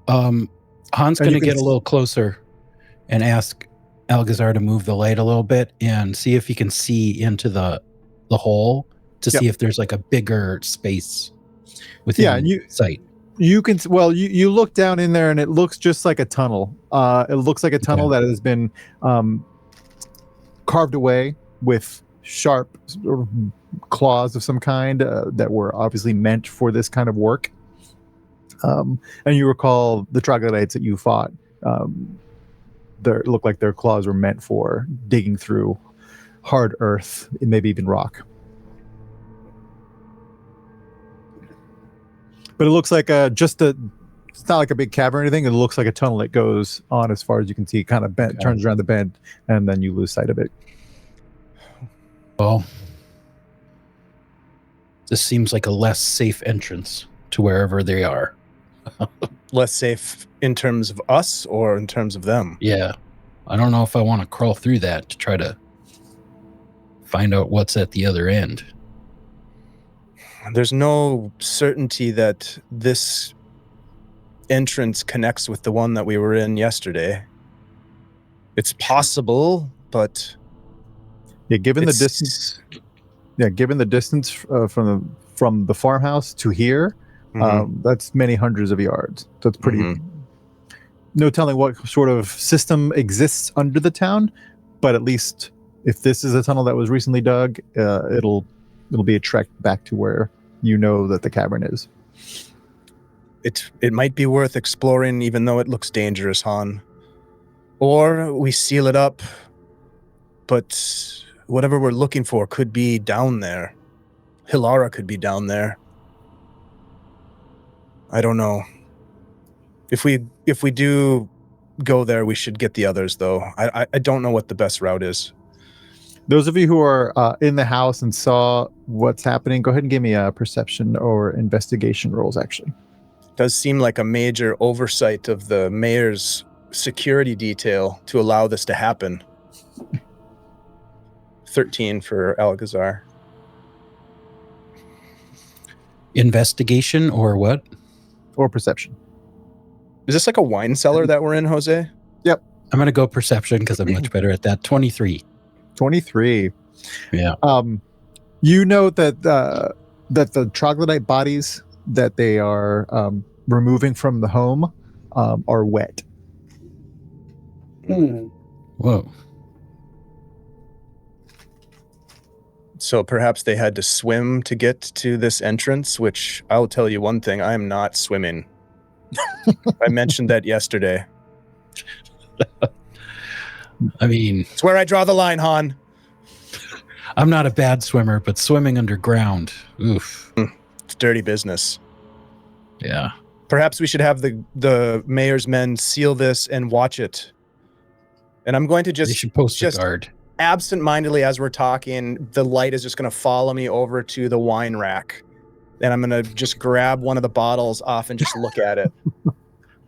C: Han's going to get a little closer and ask Algazar to move the light a little bit and see if he can see into the hole to see if there's like a bigger space within sight. You can,
A: you look down in there and it looks just like a tunnel. It looks like a tunnel that has been carved away with sharp claws of some kind that were obviously meant for this kind of work. And you recall the troglodytes that you fought. It looked like their claws were meant for digging through hard earth, maybe even rock. But it looks like it's not like a big cavern or anything. It looks like a tunnel that goes on as far as you can see, kind of turns around the bend, and then you lose sight of it.
C: Well, this seems like a less safe entrance to wherever they are.
B: Less safe in terms of us or in terms of them?
C: Yeah. I don't know if I want to crawl through that to try to find out what's at the other end.
B: There's no certainty that this entrance connects with the one that we were in yesterday. It's possible, but
A: given the distance from the farmhouse to here, that's many hundreds of yards. So it's pretty. No telling what sort of system exists under the town, but at least if this is a tunnel that was recently dug, it'll be a trek back to where you know that the cavern is.
B: It might be worth exploring, even though it looks dangerous, Han. Or we seal it up, but whatever we're looking for could be down there. Hilara could be down there. I don't know. If we do go there, we should get the others, though. I don't know what the best route is.
A: Those of you who are in the house and saw what's happening, go ahead and give me a perception or investigation rolls, actually.
B: Does seem like a major oversight of the mayor's security detail to allow this to happen. 13 for Algazar.
C: Investigation or what?
A: Or perception.
B: Is this like a wine cellar that we're in, Jose?
A: Yep.
C: I'm going to go perception because I'm much better at that. 23.
A: 23.
C: Yeah.
A: You know that the troglodyte bodies that they are removing from the home are wet.
C: Whoa.
B: So perhaps they had to swim to get to this entrance, which I'll tell you one thing, I am not swimming. I mentioned that yesterday.
C: I mean,
B: it's where I draw the line, Han.
C: I'm not a bad swimmer, but swimming underground, oof.
B: It's dirty business.
C: Yeah.
B: Perhaps we should have the mayor's men seal this and watch it. And I'm going to
C: They should post a guard.
B: Absent-mindedly, as we're talking, the light is just going to follow me over to the wine rack. And I'm going to just grab one of the bottles off and just look at it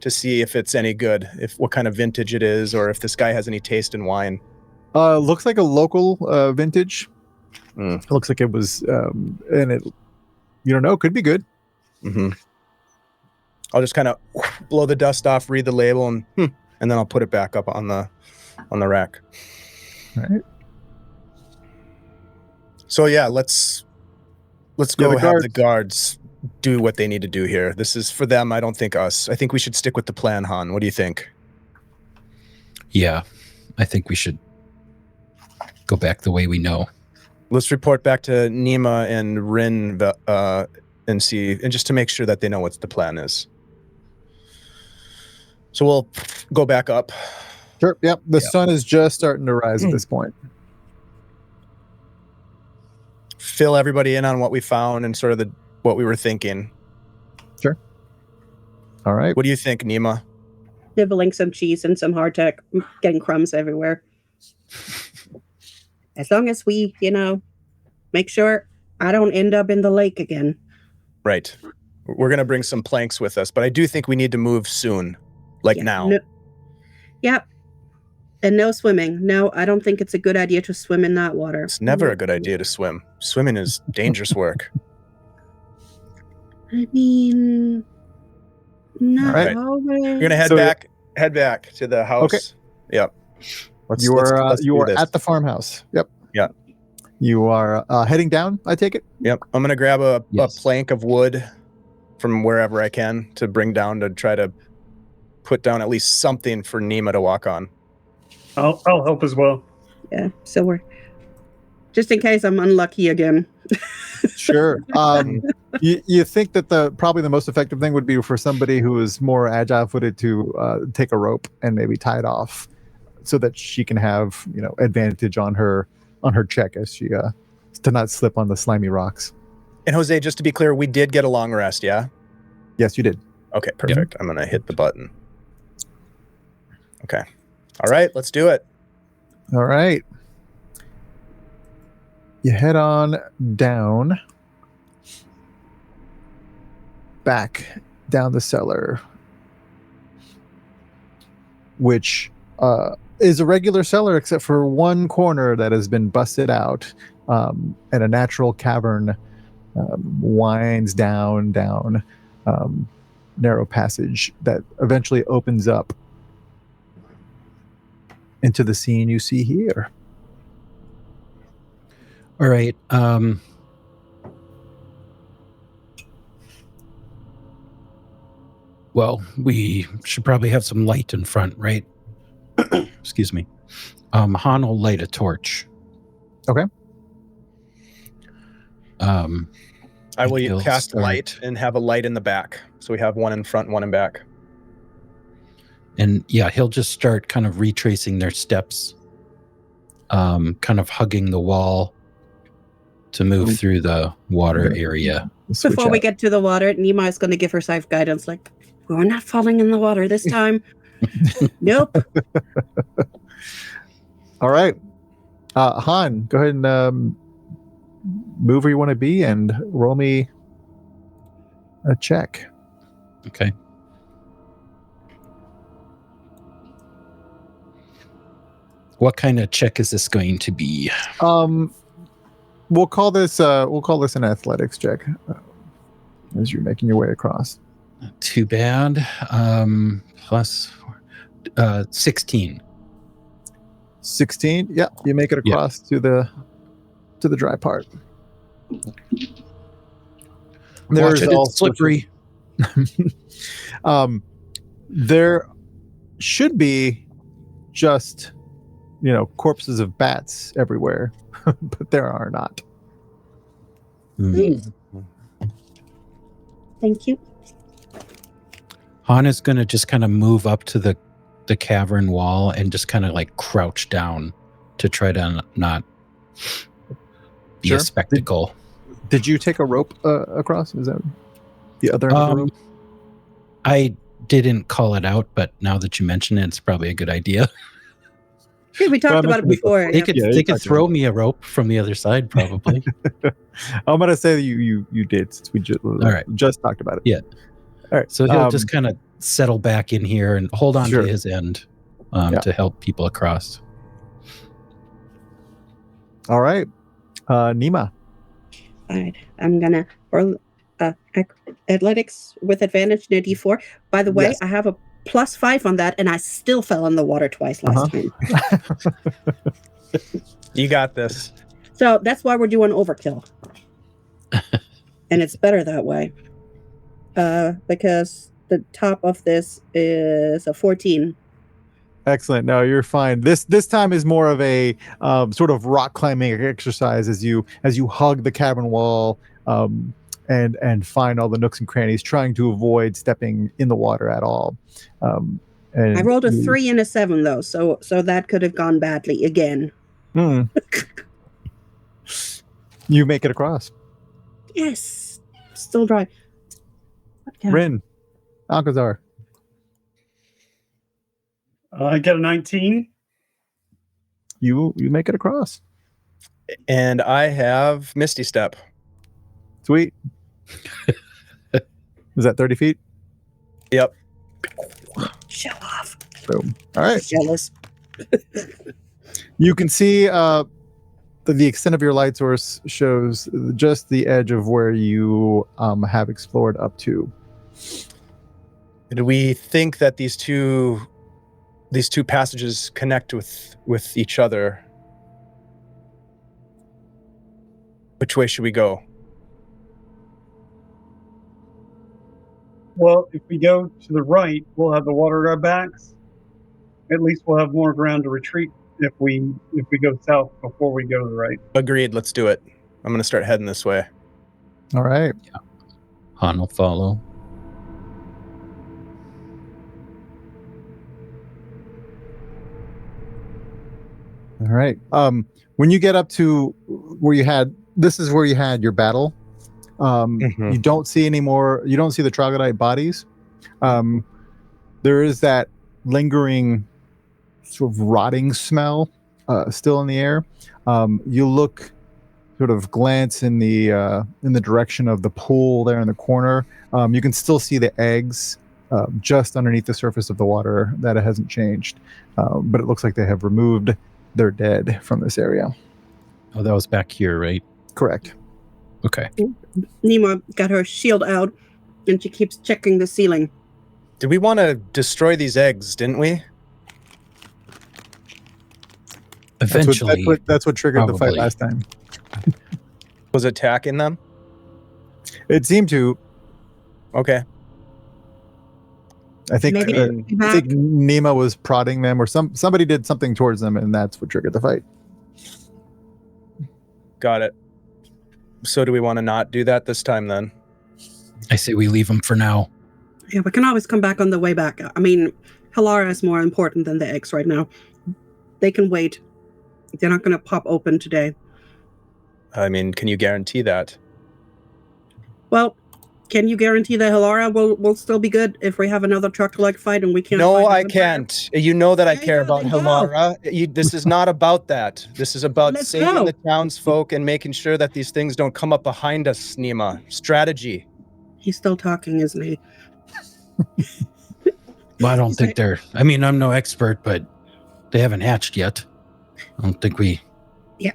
B: to see if it's any good, what kind of vintage it is, or if this guy has any taste in wine.
A: Looks like a local vintage. It looks like it was, and it, you don't know, could be good.
B: I'll just kind of blow the dust off, read the label, and then I'll put it back up on the rack.
A: All right.
B: So yeah, let's go have the guards do what they need to do here. This is for them, I don't think us. I think we should stick with the plan, Han. What do you think?
C: Yeah, I think we should go back the way we know.
B: Let's report back to Nima and Rin and see, and just to make sure that they know what the plan is. So we'll go back up.
A: Sure. Yep. The sun is just starting to rise at this point.
B: Fill everybody in on what we found and sort of what we were thinking.
A: Sure. All right.
B: What do you think, Nima?
D: Nibbling some cheese and some hardtack, getting crumbs everywhere. As long as we, make sure I don't end up in the lake again.
B: Right. We're going to bring some planks with us, but I do think we need to move soon, now.
D: No, yep. And no swimming. No, I don't think it's a good idea to swim in that water.
B: It's never a good idea to swim. Swimming is dangerous work.
D: I mean, not
A: All right.
D: always.
B: We're going to head back to the house.
A: Okay.
B: Yep.
A: You are
B: do this.
A: at the farmhouse. Yep.
B: Yeah.
A: You are heading down, I take it?
B: Yep. I'm going to grab a
C: Yes.
B: plank of wood from wherever I can to bring down to try to put down at least something for Nima to walk on.
E: I'll help as well.
D: Yeah, so we're just in case I'm unlucky again.
A: Sure. You think that probably the most effective thing would be for somebody who is more agile-footed to take a rope and maybe tie it off, so that she can have advantage on her check as she to not slip on the slimy rocks.
B: And Jose, just to be clear, we did get a long rest, yeah?
A: Yes, you did.
B: Okay, perfect. I'm going to hit the button. Okay. All right, let's do it.
A: All right. You head on down, back down the cellar, which is a regular cellar except for one corner that has been busted out, and a natural cavern winds down, narrow passage that eventually opens up into the scene you see here.
C: All right. Well, we should probably have some light in front, right? Excuse me. Han will light a torch.
A: Okay.
B: I will
C: He'll
B: cast
C: start.
B: light and have a light in the back. So we have one in front, one in back.
C: And yeah, he'll just start kind of retracing their steps, kind of hugging the wall to move through the water area.
A: Switch
D: Before we
A: out.
D: get to the water, Nima is going to give her safe guidance, like, we're not falling in the water this time. Nope.
A: All right. Han, go ahead and move where you want to be and roll me a check.
C: Okay. What kind of check is this going to be?
A: We'll call this an athletics check as you're making your way across.
C: Not too bad. Plus 16.
A: 16. Yeah, you make it across to the dry part.
C: Watch it,
A: all
C: it's slippery.
A: There should be just corpses of bats everywhere, but there are not.
D: Thank you.
C: Han is going to just kind of move up to the cavern wall and just kind of like crouch down to try to not be
A: Sure.
C: a spectacle.
A: Did you take a rope across? Is that the other end of the rope?
C: I didn't call it out, but now that you mention it, it's probably a good idea.
D: Yeah, we talked about it before.
C: They could
A: Yeah,
C: they
A: you
C: could
A: talked
C: throw me a rope from the other side, probably.
A: I'm gonna say that you did, since we just talked about it.
C: Yeah.
A: All right.
C: So he'll just kind of settle back in here and hold on
A: Sure.
C: to his end
A: Yeah.
C: to help people across.
A: All right. Nima.
D: All right. I'm going to roll athletics with advantage in a D4. By the way,
A: Yes.
D: I have a +5 on that, and I still fell in the water twice last time.
B: You got this.
D: So that's why we're doing overkill. And it's better that way. Because the top of this is a 14.
A: Excellent. No, you're fine. This time is more of a sort of rock climbing exercise as you hug the cavern wall and find all the nooks and crannies, trying to avoid stepping in the water at all. And
D: I rolled a 3 and a 7 though, so that could have gone badly again.
A: You make it across.
D: Yes, still dry.
A: Rin, Alcazar.
E: I get a 19.
A: You make it across.
B: And I have Misty Step.
A: Sweet. Is that 30 feet?
B: Yep.
D: Show off.
A: Boom. All right.
D: Jealous.
A: You can see the extent of your light source shows just the edge of where you have explored up to.
B: Do we think that these two passages connect with each other? Which way should we go?
E: Well, if we go to the right, we'll have the water at our backs. At least we'll have more ground to retreat if we go south before we go to the right.
B: Agreed. Let's do it. I'm going to start heading this way.
A: All right.
C: Han will follow.
A: All right. When you get up to where this is where you had your battle. You don't see any more. You don't see the troglodyte bodies. There is that lingering sort of rotting smell still in the air. You glance in the direction of the pool there in the corner. You can still see the eggs just underneath the surface of the water. That it hasn't changed, but it looks like they have removed their dead from this area.
C: Oh, that was back here, right?
A: Correct.
C: Okay.
D: Nima got her shield out, and she keeps checking the ceiling.
B: Did we want to destroy these eggs, didn't we?
C: Eventually.
A: That's what triggered the fight
C: probably.
A: last time.
B: Was attacking them?
A: It seemed to.
B: Okay.
A: I think
D: Maybe
A: Nima was prodding them, or somebody did something towards them, and that's what triggered the fight.
B: Got it. So do we want to not do that this time then?
C: I say we leave them for now.
D: Yeah, we can always come back on the way back. I mean, Halara is more important than the eggs right now. They can wait. They're not going to pop open today.
B: I mean, can you guarantee that?
D: Well, can you guarantee that Halara will still be good if we have another truck-like fight and we can't?
B: No,
D: find
B: I
D: another
B: can't. You know that I
D: There you
B: care
D: go,
B: about
D: then go.
B: Halara. This is not about that. This is about
D: Let's
B: saving
D: go.
B: the townsfolk and making sure that these things don't come up behind us, Nima. Strategy.
D: He's still talking, isn't he?
C: Well, I don't think they're... I mean, I'm no expert, but they haven't hatched yet. I don't think we...
D: Yeah.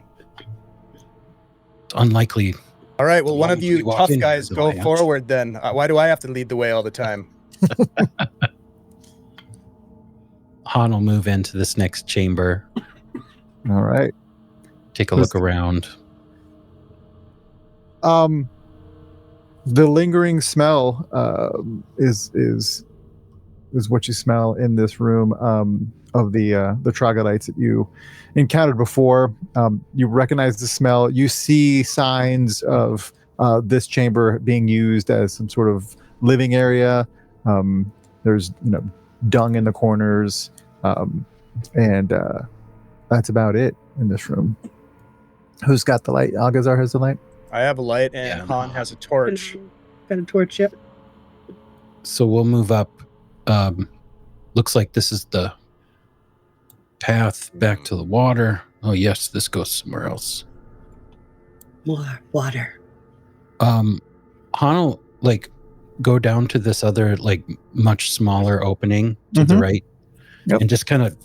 C: It's unlikely.
B: All right, well, one of
C: We
B: you
C: walk
B: tough
C: in
B: guys
C: here,
B: go
C: they'll
B: forward then. Why do I have to lead the way all the time?
C: Han will move into this next chamber.
A: All right.
C: Take a look around.
A: The lingering smell is what you smell in this room of the troglodytes that you encountered before. You recognize the smell. You see signs of this chamber being used as some sort of living area. There's dung in the corners, and that's about it in this room. Who's got the light? Algazar has the light.
B: I have a light and
C: Yeah.
B: Han has a torch.
D: Got a torch, yep.
C: So we'll move up. Looks like this is the path back to the water. Oh, yes, this goes somewhere else.
D: More water.
C: Han will, go down to this other, much smaller opening to the right.
A: Yep.
C: And just kind of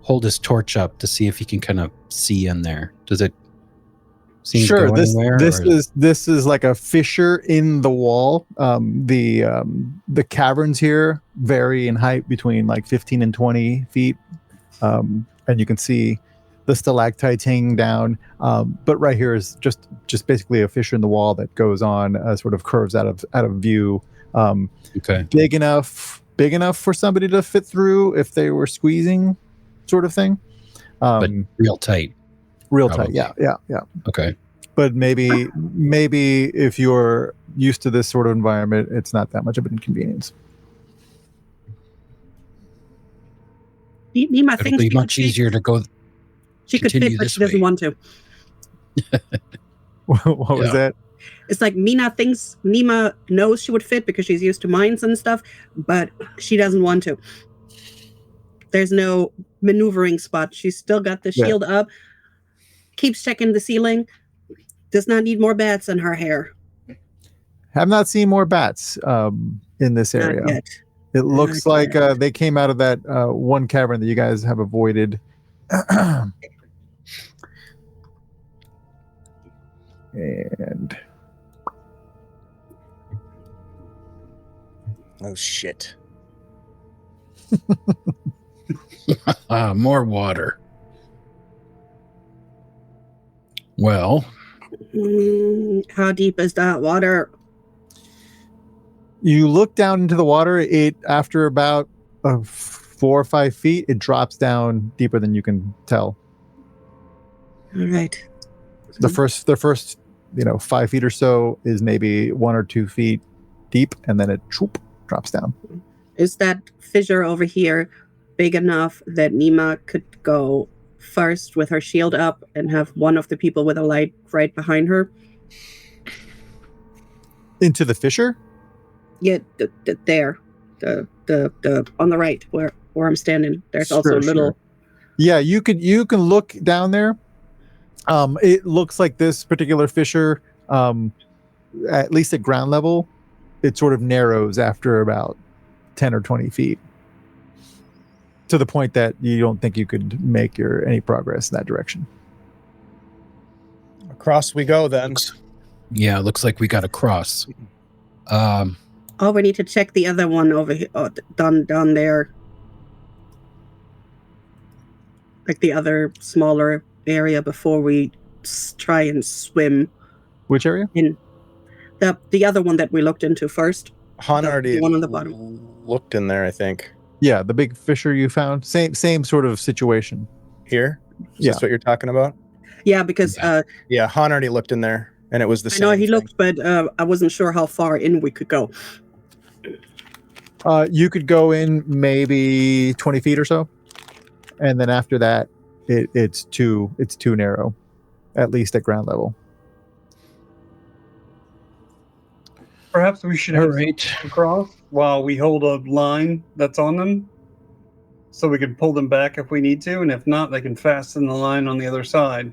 C: hold his torch up to see if he can kind of see in there. Does it seem to go anywhere?
A: This is like a fissure in the wall. The caverns here vary in height between 15 and 20 feet. And you can see the stalactites hanging down. But right here is just basically a fissure in the wall that goes on, sort of curves out of view.
C: Okay.
A: Big enough for somebody to fit through if they were squeezing, sort of thing.
C: But real tight.
A: Real
C: probably.
A: tight. Yeah.
C: Okay.
A: But maybe if you're used to this sort of environment, it's not that much of an inconvenience.
D: Nima
C: It'll
D: thinks
C: be
D: she
C: much
D: could
C: easier to go.
D: She could fit,
C: continue
D: but
C: this
D: she doesn't
C: way.
D: want to.
A: What was
C: Yeah.
A: that?
D: It's like Nima knows she would fit because she's used to mines and stuff, but she doesn't want to. There's no maneuvering spot. She's still got the shield up, keeps checking the ceiling, does not need more bats in her hair.
A: Have not seen more bats in this
D: Not
A: area.
D: yet.
A: It looks
D: Not
A: like
D: yet.
A: they came out of that one cavern that you guys have avoided. And
B: Oh shit.
C: More water. Well,
D: How deep is that water?
A: you look down into the water. It after about 4 or 5 feet, it drops down deeper than you can tell.
D: All right.
A: The first 5 feet or so is maybe 1 or 2 feet deep, and then it drops down.
D: Is that fissure over here big enough that Nima could go first with her shield up and have one of the people with a light right behind her?
A: Into the fissure?
D: Yeah, there. The on the right where I'm standing. There's also
A: Sure,
D: a little.
A: sure. Yeah, you can look down there. It looks like this particular fissure, at least at ground level, it sort of narrows after about 10 or 20 feet, to the point that you don't think you could make any progress in that direction.
B: Across we go then.
C: yeah, it looks like we got to cross.
D: Oh, we need to check the other one over here, down there. Like the other smaller area before we try and swim
A: Which area?
D: in. The other one that we looked into first.
B: Han
D: The
B: already
D: one on the bottom.
B: looked in there, I think.
A: Yeah, the big fissure you found. Same sort of situation.
B: Here? Is
A: Yeah.
B: this what you're talking about?
D: Yeah, because
B: Yeah, Han already looked in there, and it was the
D: I
B: same.
D: know he
B: thing.
D: looked, but I wasn't sure how far in we could go.
A: You could go in maybe 20 feet or so, and then after that, it's too narrow, at least at ground level.
E: Perhaps we should
C: All
E: have
C: right.
E: across while we hold a line that's on them, so we can pull them back if we need to, and if not, they can fasten the line on the other side.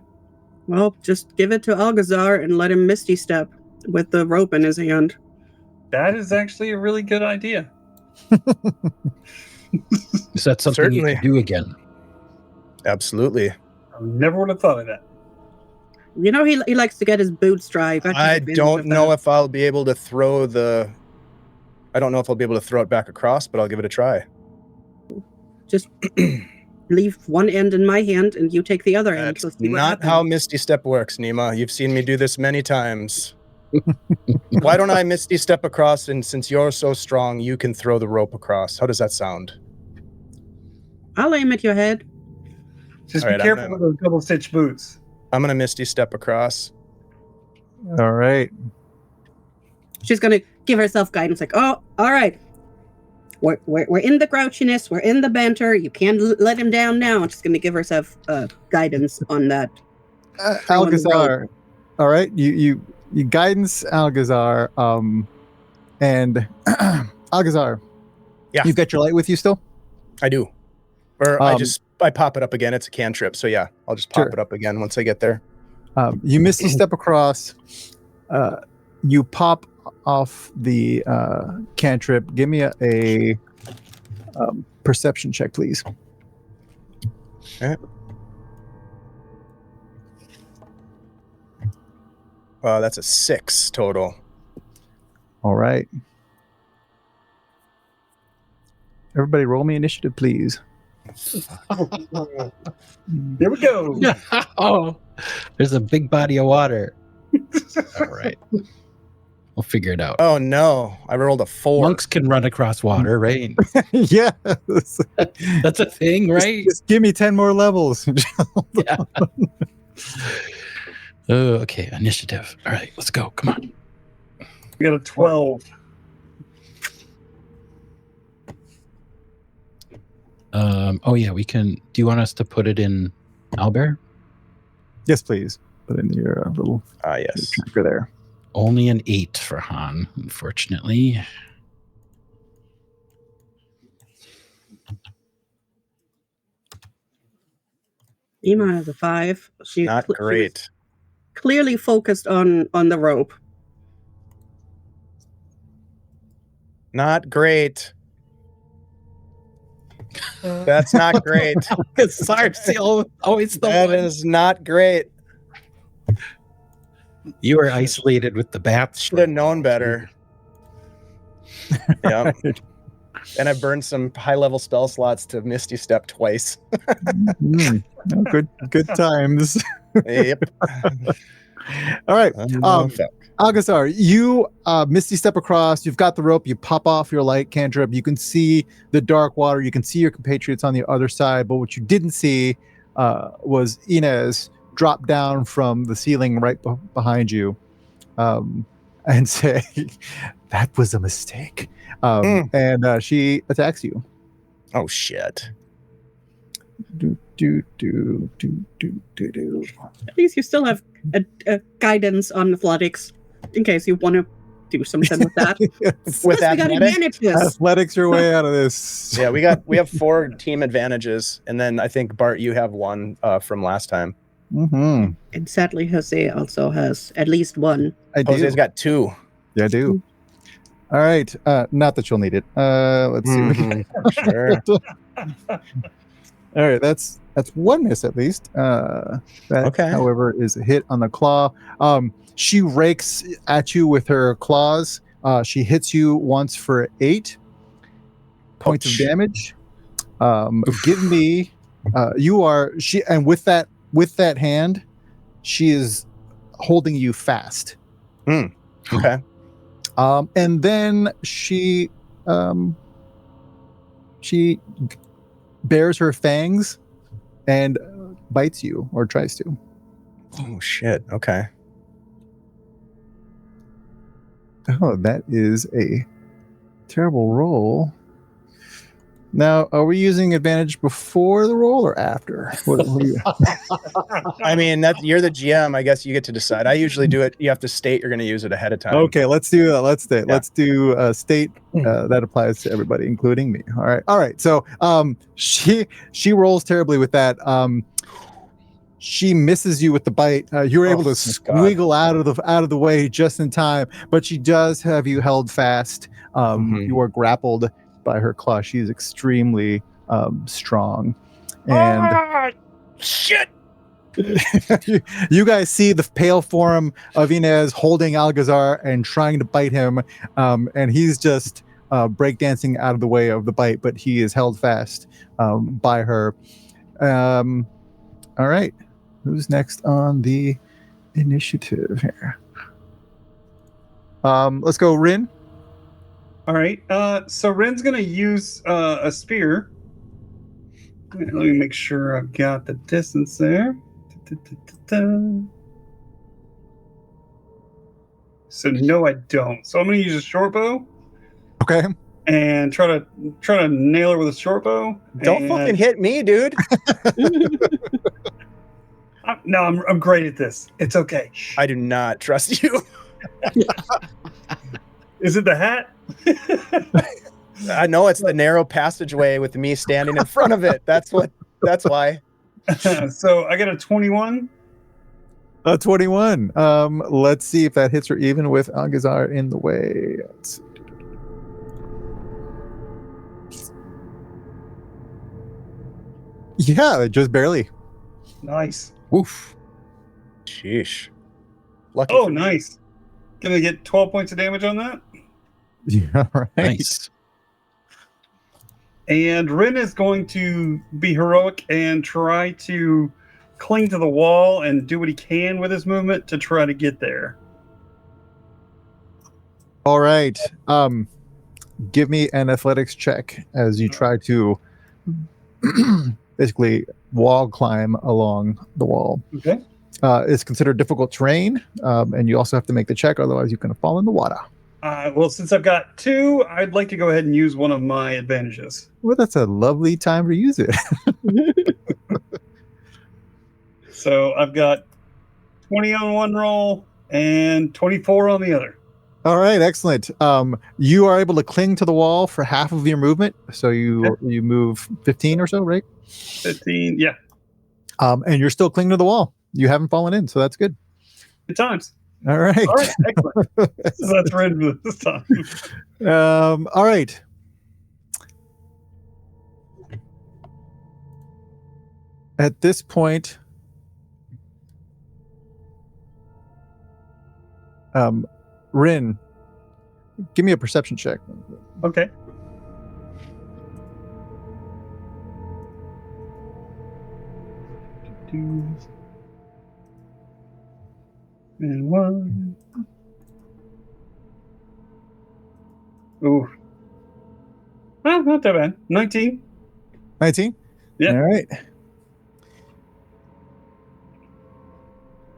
D: Well, just give it to Algazar and let him misty step with the rope in his hand.
E: That is actually a really good idea.
C: Is that something
B: Certainly.
C: you can do again?
B: Absolutely.
E: I never would have thought of that.
D: You know, he likes to get his boots dry.
B: I don't know if I'll be able to throw I don't know if I'll be able to throw it back across, but I'll give it a try.
D: Just leave one end in my hand and you take the other end.
B: That's
D: Let's see what
B: not
D: happens.
B: how Misty Step works, Nima. You've seen me do this many times. Why don't I Misty Step across, and since you're so strong, you can throw the rope across? How does that sound?
D: I'll aim at your head.
E: Just
B: All
E: be
B: right,
E: careful with those double stitch boots.
B: I'm going to Misty Step across.
A: All right.
D: She's gonna give herself guidance, like, "Oh, all right, we're in the grouchiness, we're in the banter. You can't let him down now." She's gonna give herself guidance on that. Throwing the
A: Algazar. All right. You guidance Algazar. And Algazar.
B: Yeah.
A: You've got your light with you still?
B: I do. Or I pop it up again. It's a cantrip. So yeah, I'll just pop
A: Sure.
B: it up again once I get there.
A: You misty step across. You pop off the cantrip. Give me a perception check, please.
B: Okay. That's a 6 total.
A: All right. Everybody roll me initiative, please.
E: Here we go.
C: Oh, there's a big body of water. All right. We'll figure it out.
B: Oh no, I rolled a 4.
C: Monks can run across water, right?
A: Yeah.
C: That's a thing, right?
A: Just give me 10 more levels.
C: Yeah. Oh, okay. Initiative. All right, let's go. Come on.
E: We got a 12.
C: Oh yeah, we can. Do you want us to put it in Albert?
A: Yes, please. Put in your little
B: Yes.
A: tracker there.
C: Only an 8 for Han, unfortunately.
D: Ema has a 5. She
B: Not
D: she was
B: great.
D: clearly focused on the rope.
B: Not great. That's not great.
C: Sarsi always the
B: That
C: one.
B: is not great.
C: You are isolated with the bats.
B: Should have known better. Yeah. And I burned some high-level spell slots to Misty Step twice.
A: Oh, good times.
B: Yep.
A: All right.
B: Fuck.
A: Algazar, you misty step across. You've got the rope. You pop off your light cantrip. You can see the dark water. You can see your compatriots on the other side. But what you didn't see was Inez drop down from the ceiling right behind you and say, "That was a mistake." And she attacks you.
B: Oh shit.
A: Do.
D: At least you still have a guidance on athletics in case you want to do something with that.
A: Yes.
B: With
D: Plus, we got
B: athletics?
D: advantages.
A: Athletics your way out of this.
B: Yeah, we have 4 team advantages, and then I think Bart, you have 1 from last time.
A: Mm-hmm.
D: And sadly, Jose also has at least 1.
A: I do.
B: Jose's got 2.
A: Yeah, I do. All right. Not that you'll need it. Let's see.
B: Mhm, sure.
A: All right. That's 1 miss at least. That,
B: Okay.
A: however, is a hit on the claw. She rakes at you with her claws. She hits you once for 8 points
B: Ouch.
A: of damage. Give me. And with that hand, she is holding you fast.
B: Okay.
A: And then she bares her fangs and bites you, or tries to.
B: Oh shit. Okay.
A: Oh, that is a terrible roll. Now, are we using advantage before the roll or after? What are you-
B: I mean, you're the GM. I guess you get to decide. I usually do it. You have to state you're going to use it ahead of time.
A: Okay, let's do that. Let's do state
B: Hmm.
A: that applies to everybody, including me. All right. So she rolls terribly with that. She misses you with the bite. You're able to
B: my
A: squiggle out of the way just in time, but she does have you held fast.
B: Mhm.
A: You are grappled by her claw. She is extremely strong, and
B: Shit.
A: you guys see the pale form of Inez holding Algazar and trying to bite him, and he's just breakdancing out of the way of the bite, but he is held fast by her. All right, who's next on the initiative here? Let's go, Rin.
E: All right. So Ren's gonna use a spear. Let me make sure I've got the distance there. So no, I don't. So I'm gonna use a short bow
A: Okay.
E: and try to nail her with a short bow.
B: Don't fucking hit me, dude.
E: No, I'm great at this. It's okay.
B: I do not trust you.
E: Is it the hat?
B: I know it's the narrow passageway with me standing in front of it. That's why.
E: So I got a 21.
A: 21. Let's see if that hits her even with Algazar in the way. Let's see. Yeah, just barely.
E: Nice.
C: Oof.
B: Sheesh. Lucky.
E: Oh,
B: for me.
E: nice. Gonna get 12 points of damage on that.
A: Yeah, right.
C: Nice.
E: And Rin is going to be heroic and try to cling to the wall and do what he can with his movement to try to get there.
A: All right. Give me an athletics check as you try to basically wall climb along the wall.
E: Okay.
A: It's considered difficult terrain, and you also have to make the check, otherwise you're going to fall in the water.
E: Well, since I've got 2, I'd like to go ahead and use one of my advantages.
A: Well, that's a lovely time to use it.
E: So I've got 20 on one roll and 24 on the other.
A: All right, excellent. You are able to cling to the wall for half of your movement, so you move 15 or so, right?
E: 15, yeah.
A: And you're still clinging to the wall. You haven't fallen in, so that's good.
E: Good times.
A: All right.
E: All right, excellent. So that's red this time.
A: All right. At this point, Rin, give me a perception check.
E: Okay. And 1. Ooh. Not that bad. 19.
A: 19?
E: Yeah.
A: All right.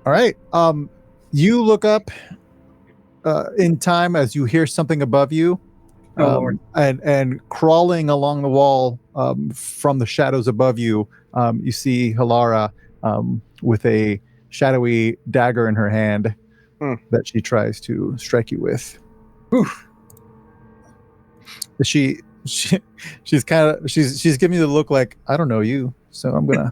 A: All right. You look up in time as you hear something above you,
E: Lord.
A: and crawling along the wall from the shadows above you, you see Halara with a shadowy dagger in her hand that she tries to strike you with. Oof. She's giving you the look like, I don't know you, so I'm gonna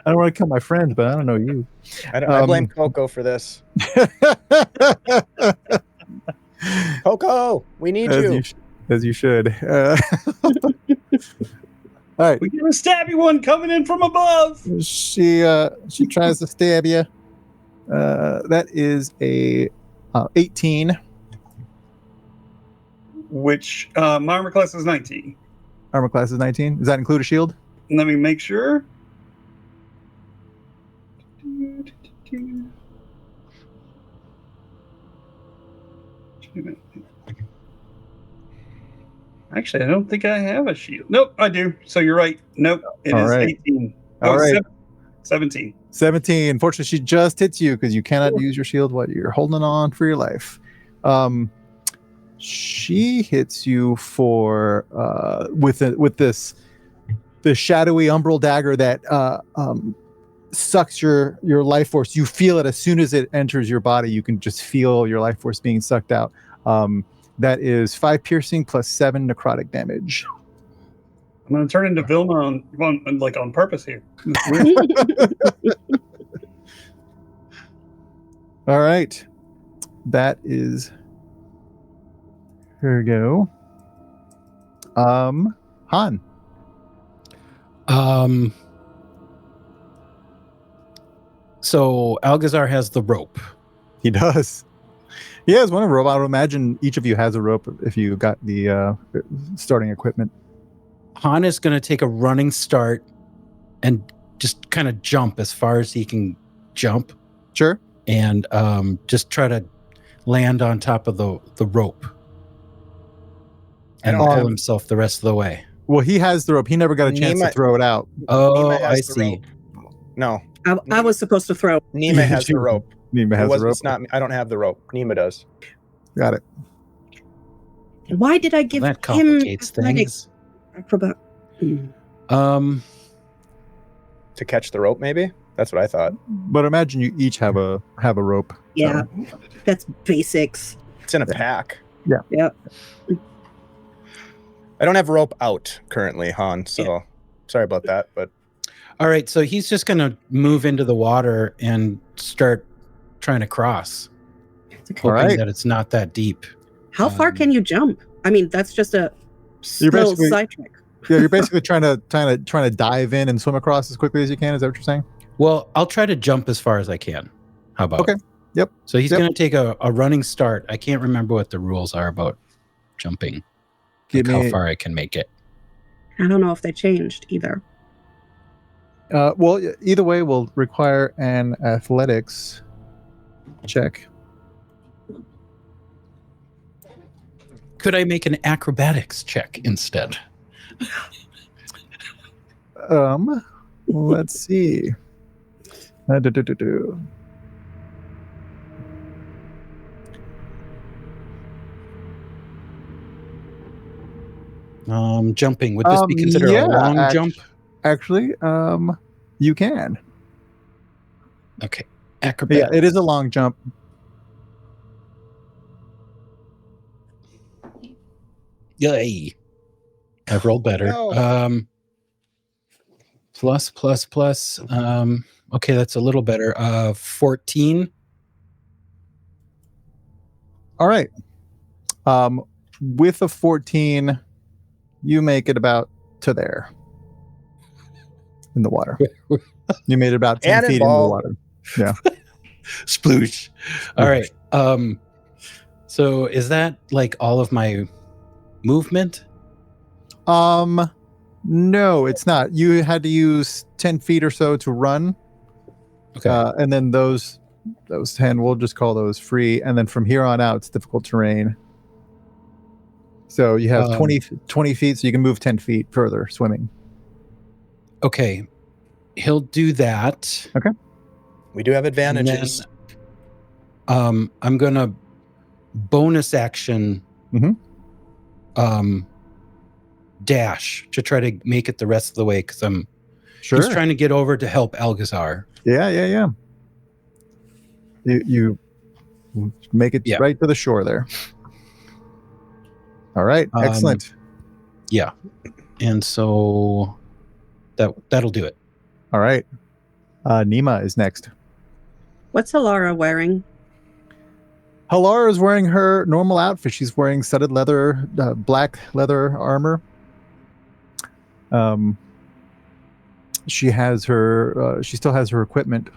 A: I don't want to kill my friend, but I don't know you.
B: I blame Coco for this. Coco, we need you.
A: As you should. All right.
E: We get a stabby one coming in from above.
A: She tries to stab you. That is a 18.
E: Which my armor class is 19.
A: Armor class is 19. Does that include a shield?
E: Let me make sure. Actually, I don't think I have a shield. Nope, I do. So you're right. Nope, it
A: All
E: is
A: right.
E: 18.
A: All right.
E: 17.
A: 17. Unfortunately, she just hits you because you cannot use your shield while you're holding on for your life. She hits you for with this shadowy umbral dagger that sucks your life force. You feel it as soon as it enters your body. You can just feel your life force being sucked out. That is 5 piercing plus 7 necrotic damage.
E: I'm going to turn into Vilma on purpose here.
A: All right. That is her go. Han.
C: So Algazar has the rope.
A: He does. He has one rope. I would imagine each of you has a rope if you got the starting equipment.
C: Han is going to take a running start and just kind of jump as far as he can jump.
A: Sure.
C: And just try to land on top of the rope and pull himself the rest of the way.
A: Well, he has the rope. He never got a chance to throw it out.
C: Oh, I see.
B: No.
D: I was supposed to throw.
B: Nima has the rope.
A: Nima has the rope.
B: It's not me. I don't have the rope. Nima does.
A: Got it.
D: Why did I give
C: That
D: him
C: complicates things.
D: acrobat?
B: To catch the rope, maybe? That's what I thought.
A: But imagine you each have a rope.
D: Yeah, that's basics.
B: It's in a pack.
D: Yeah.
B: I don't have rope out currently, Han, so sorry about that. But
C: all right, so he's just going to move into the water and start trying to cross. Hoping that it's not that deep.
D: How far can you jump? I mean, that's just a little sidetrack.
A: Yeah, you're basically trying to dive in and swim across as quickly as you can. Is that what you're saying?
C: Well, I'll try to jump as far as I can. How about?
A: Okay. Yep.
C: So he's going to take a running start. I can't remember what the rules are about jumping. How far I can make it.
D: I don't know if they changed either.
A: Well, either way will require an athletics check.
C: Could I make an acrobatics check instead?
A: Let's see.
C: Jumping. Would this be considered a long jump?
A: Actually, you can.
C: Okay. Acrobatics.
A: Yeah, it is a long jump.
C: Yay. I've rolled better.
B: No.
C: Plus. Okay, that's a little better. 14.
A: All right. With a 14, you make it about to there in the water. You made it about 10 feet in the water. Yeah.
C: Sploosh. All right. So is that like all of my movement?
A: No, it's not. You had to use 10 feet or so to run.
C: Okay.
A: And then those 10, we'll just call those free. And then from here on out, it's difficult terrain. So you have 20 feet, so you can move 10 feet further swimming.
C: Okay. He'll do that.
A: Okay.
B: We do have advantages.
C: Then, I'm going to bonus action dash to try to make it the rest of the way because I'm just trying to get over to help Algazar.
A: Yeah. You make it right to the shore there. All right, excellent.
C: Yeah, and so that'll do it.
A: All right, Nima is next.
D: What's Halara wearing?
A: Halara is wearing her normal outfit. She's wearing studded leather, black leather armor. She has her. She still has her equipment.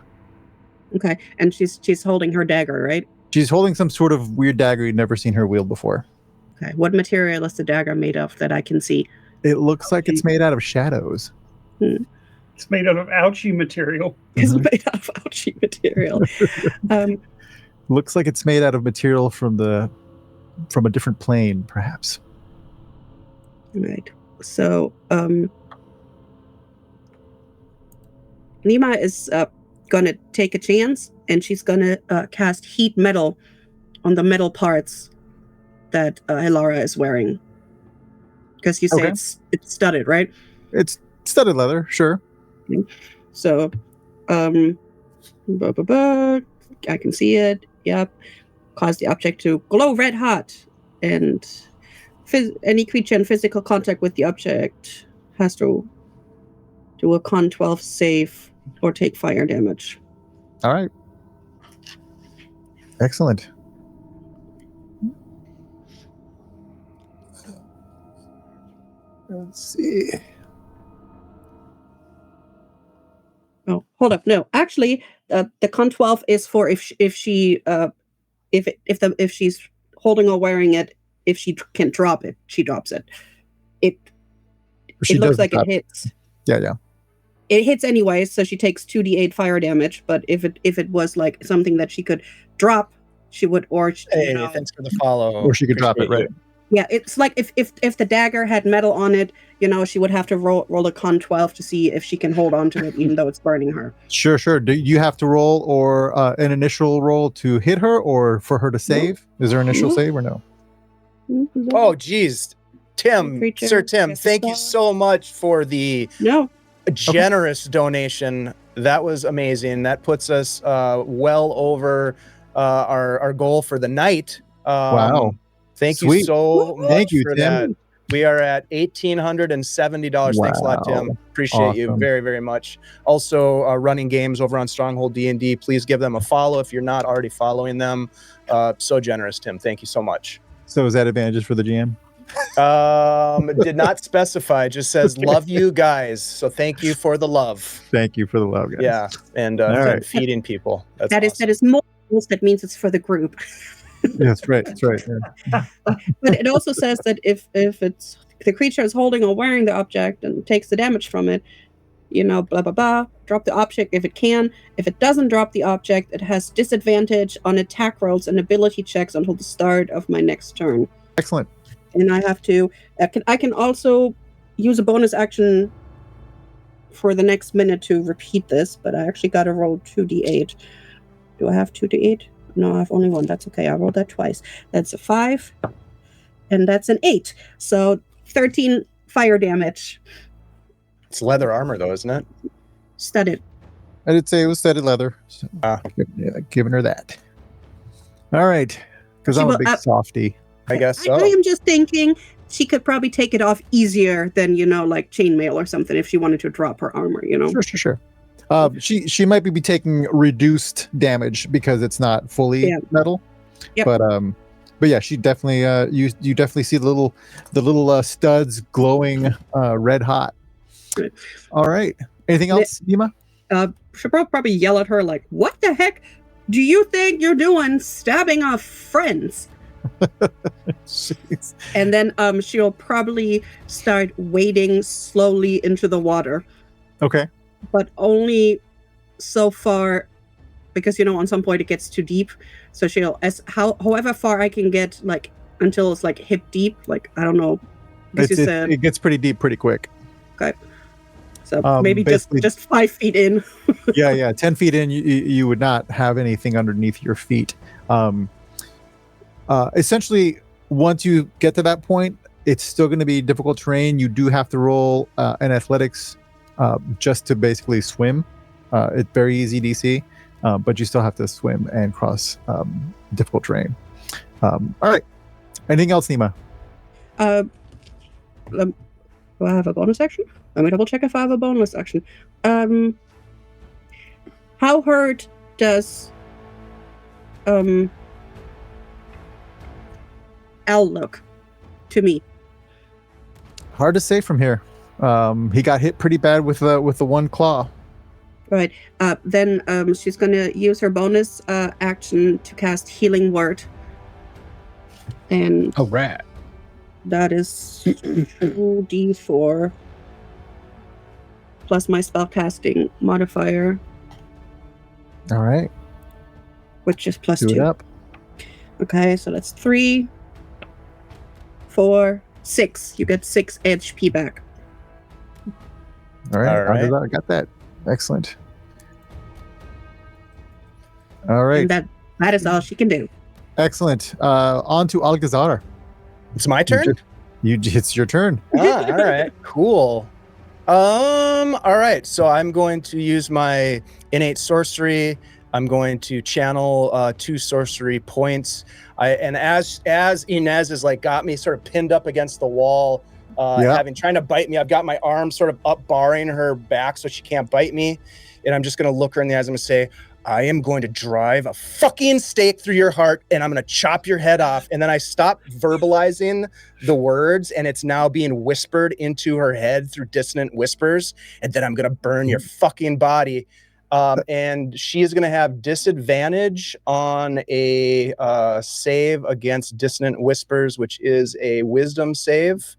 D: Okay, and she's holding her dagger, right?
A: She's holding some sort of weird dagger you've never seen her wield before.
D: Okay, what material is the dagger made of that I can see?
A: It looks like it's made out of shadows.
E: It's made out of ouchie material.
D: It's made out of ouchie material.
A: Looks like it's made out of material from a different plane, perhaps.
D: Right. So, Nima is gonna take a chance, and she's gonna cast heat metal on the metal parts that Halara is wearing. Because you say it's studded, right?
A: It's studded leather, sure.
D: So, I can see it. Yep. Cause the object to glow red hot, and any creature in physical contact with the object has to do a con 12 save or take fire damage.
A: All right. Excellent. Let's see.
D: Oh, hold up. No, actually, the con 12 is for if she's holding or wearing it. If she can drop it, she drops it. It looks like it hits.
A: Yeah.
D: It hits anyways, so she takes 2d8 fire damage. But if it was like something that she could drop, she would. Or
B: thanks for the follow.
A: Or she could drop it, right?
D: Yeah, it's like if the dagger had metal on it, she would have to roll a con 12 to see if she can hold on to it, even though it's burning her.
A: Sure. Do you have to roll or an initial roll to hit her, or for her to save? Is there an initial save or no?
B: Oh, geez. Sir Tim, thank you so much for the generous donation. That was amazing. That puts us well over our goal for the night.
A: Wow.
B: Thank you so much
A: Thank you,
B: for
A: Tim.
B: that. We are at $1,870.
A: Wow.
B: Thanks a lot, Tim. Appreciate you very, very much. Also, running games over on Stronghold D&D. Please give them a follow if you're not already following them. So generous, Tim. Thank you so much.
A: So is that advantages for the GM?
B: It did not specify. It just says, love you guys. So thank you for the love.
A: Thank you for the love, guys.
B: Yeah. And feeding people. That's
D: that
B: awesome.
D: is more. That means it's for the group.
A: That's right. Yeah.
D: But it also says that if it's the creature is holding or wearing the object and takes the damage from it, blah blah blah, drop the object if it can. If it doesn't drop the object, it has disadvantage on attack rolls and ability checks until the start of my next turn.
A: Excellent.
D: And I can also use a bonus action for the next minute to repeat this, but I actually got to roll 2d8. Do I have 2d8? No, I have only one. That's okay. I rolled that twice. That's a 5, and that's an 8. So 13 fire damage.
B: It's leather armor, though, isn't it?
D: Studded.
A: I did say it was studded leather. So giving her that. All right. Because I'm a big softy.
B: I guess so.
D: I am just thinking she could probably take it off easier than, like chainmail or something if she wanted to drop her armor,
A: Sure. She might be taking reduced damage because it's not fully metal.
D: Yep.
A: But yeah, she definitely you definitely see the little studs glowing red hot.
D: Good.
A: All right. Anything else, Nima?
D: She'll probably yell at her like, "What the heck do you think you're doing, stabbing our friends?"
A: Jeez.
D: And then she'll probably start wading slowly into the water.
A: Okay.
D: But only so far, because on some point it gets too deep. So she'll however far I can get, like until it's like hip deep. Like I don't know.
A: It gets pretty deep pretty quick.
D: Okay. So maybe just 5 feet in.
A: yeah. 10 feet in, you would not have anything underneath your feet. Essentially, once you get to that point, it's still going to be difficult terrain. You do have to roll an athletics just to basically swim. It's very easy DC, but you still have to swim and cross difficult terrain. All right. Anything else, Nima?
D: Do I have a bonus action? Let me double check if I have a bonus action. How hurt does Al look to me?
A: Hard to say from here. He got hit pretty bad with the one claw.
D: Right. Then she's gonna use her bonus action to cast Healing Word. And
C: Oh, rat.
D: that is 2d4 plus my spellcasting modifier,
A: All right.
D: which is plus
A: Do
D: 2.
A: it up.
D: Okay, so that's 3, 4, 6. You get 6 HP back.
A: All right.
B: All right.
A: I got that. Excellent. All right.
D: And that is all she can do.
A: Excellent. On to Algazar.
B: It's my turn?
A: It's your turn.
B: All right. Cool. All right. So I'm going to use my innate sorcery. I'm going to channel 2 sorcery points. And as Inez is like got me sort of pinned up against the wall, trying to bite me, I've got my arm sort of up barring her back so she can't bite me. And I'm just going to look her in the eyes. I'm going to say, I am going to drive a fucking stake through your heart and I'm going to chop your head off. And then I stop verbalizing the words and it's now being whispered into her head through dissonant whispers. And then I'm going to burn your fucking body. And she is going to have disadvantage on a save against dissonant whispers, which is a wisdom save.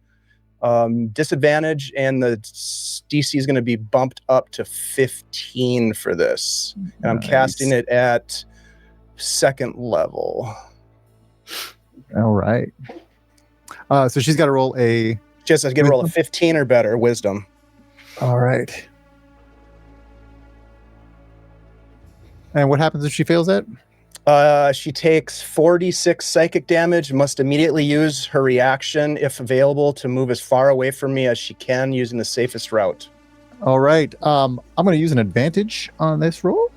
B: Disadvantage, and the DC is going to be bumped up to 15 for this. And I'm casting it at 2nd level.
A: All right. So she's got to roll a...
B: Just to get a roll of 15 or better, wisdom.
A: All right. And what happens if she fails that?
B: She takes 46 psychic damage, must immediately use her reaction, if available, to move as far away from me as she can using the safest route.
A: All right. I'm going to use an advantage on this roll.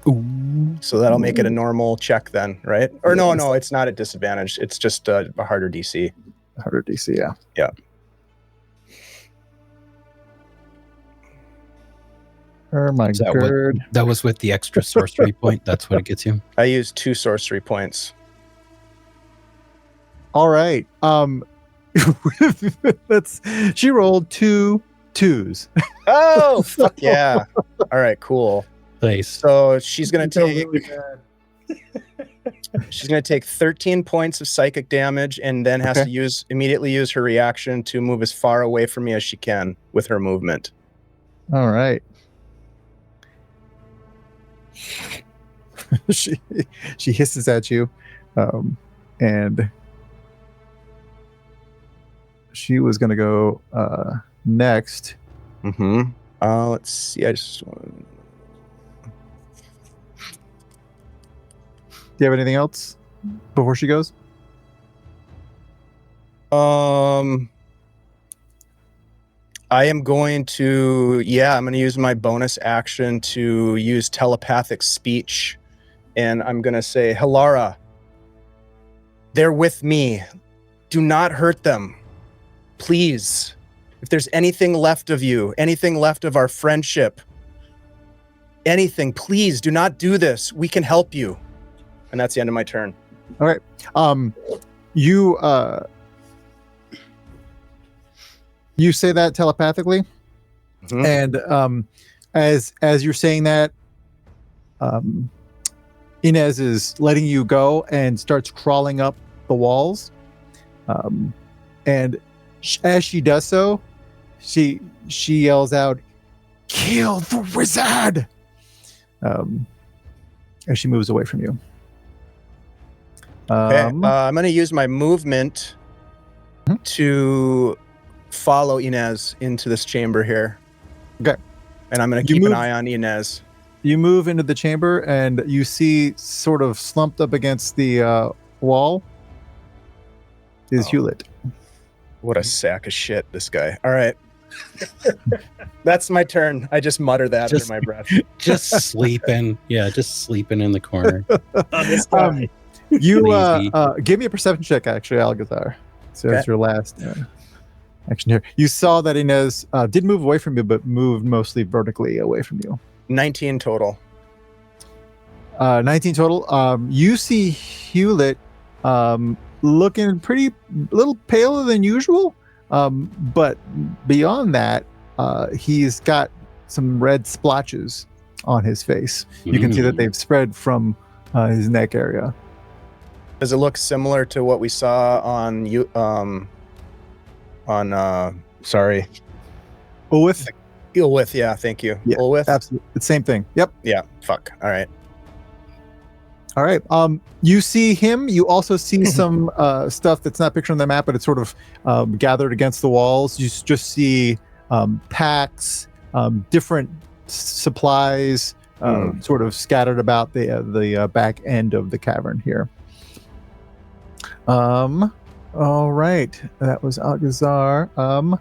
B: Ooh. So that'll make it a normal check then, right? Or no, it's not a disadvantage. It's just a harder DC.
A: Harder DC, yeah.
B: Yeah.
A: Oh my god.
C: That was with the extra sorcery point. That's what it gets you.
B: I used 2 sorcery points.
A: All right. She rolled 2 2s.
B: Oh, fuck yeah. All right, cool.
C: Nice.
B: So she's going to take 13 points of psychic damage and then has to immediately use her reaction to move as far away from me as she can with her movement.
A: All right. she hisses at you, and she was going to go next.
B: Mm-hmm. Let's see. I just want.
A: Do you have anything else before she goes?
B: I am going to, I'm going to use my bonus action to use telepathic speech. And I'm going to say, Hilara, they're with me. Do not hurt them. Please. If there's anything left of you, anything left of our friendship, anything, please do not do this. We can help you. And that's the end of my turn.
A: All right. You say that telepathically, and as you're saying that, Inez is letting you go and starts crawling up the walls, and as she does so, she yells out, "Kill the wizard!" As she moves away from you.
B: Okay. I'm going to use my movement to follow Inez into this chamber here.
A: Okay.
B: And I'm going to keep an eye on Inez.
A: You move into the chamber and you see, sort of slumped up against the wall, is Hewlett.
B: What a sack of shit, this guy. All right. That's my turn. I just mutter that under my breath.
C: Just sleeping. Yeah, just sleeping in the corner.
E: This guy.
A: You give me a perception check, actually, Algazar. So it's your last action here. You saw that Inez did move away from you, but moved mostly vertically away from you.
B: 19 total.
A: 19 total. You see Hewlett looking a little paler than usual, but beyond that, he's got some red splotches on his face. You can see that they've spread from his neck area.
B: Does it look similar to what we saw on sorry,
A: Ulwith?
B: Ulwith, yeah, thank you.
A: Yeah,
B: Ulwith?
A: Absolutely. It's same thing. Yep.
B: Yeah, fuck. All right.
A: All right. You see him. You also see some stuff that's not pictured on the map, but it's sort of gathered against the walls. You just see packs, different supplies, sort of scattered about the back end of the cavern here. All right. That was Algazar.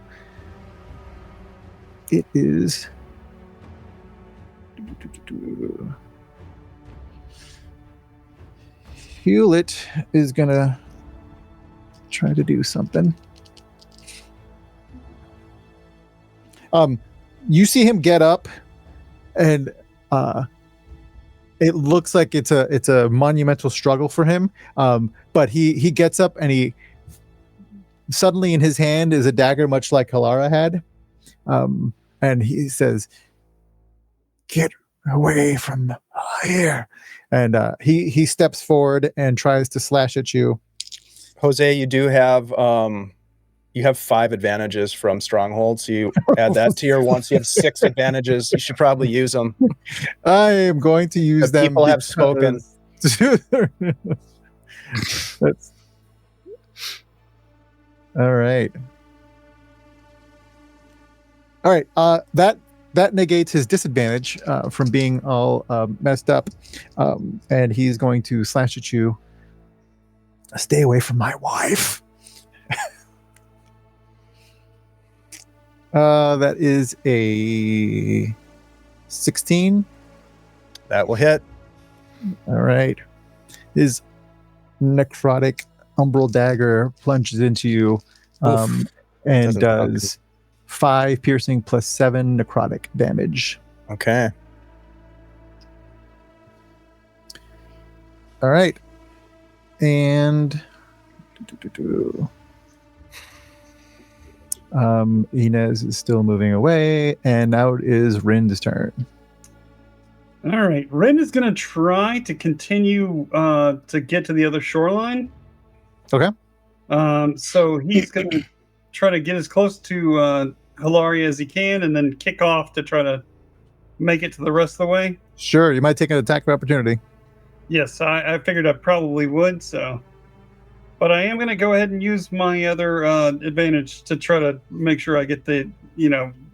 A: It is. Hewlett is gonna try to do something. You see him get up, and it looks like it's a monumental struggle for him. But he gets up, and he suddenly in his hand is a dagger, much like Hilara had. And he says, "Get away from here." And he steps forward and tries to slash at you.
B: Jose, you do have 5 advantages from Stronghold, so you add that to your 1, so you have 6 advantages. You should probably use them.
A: I am going to use them.
B: People have spoken.
A: That's all right. All right. That negates his disadvantage from being all messed up, and he's going to slash at you. Stay away from my wife. That is a 16.
B: That will hit.
A: All right. His necrotic umbral dagger plunges into you, and does 5 piercing plus 7 necrotic damage.
B: Okay.
A: All right. And Inez is still moving away, and now it is Rin's turn.
E: All right. Rin is going to try to continue to get to the other shoreline.
A: Okay.
E: So he's going to try to get as close to Hilaria as he can, and then kick off to try to make it to the rest of the way.
A: Sure, you might take an attack of opportunity.
E: Yes, I figured I probably would. So, but I am going to go ahead and use my other advantage to try to make sure I get the,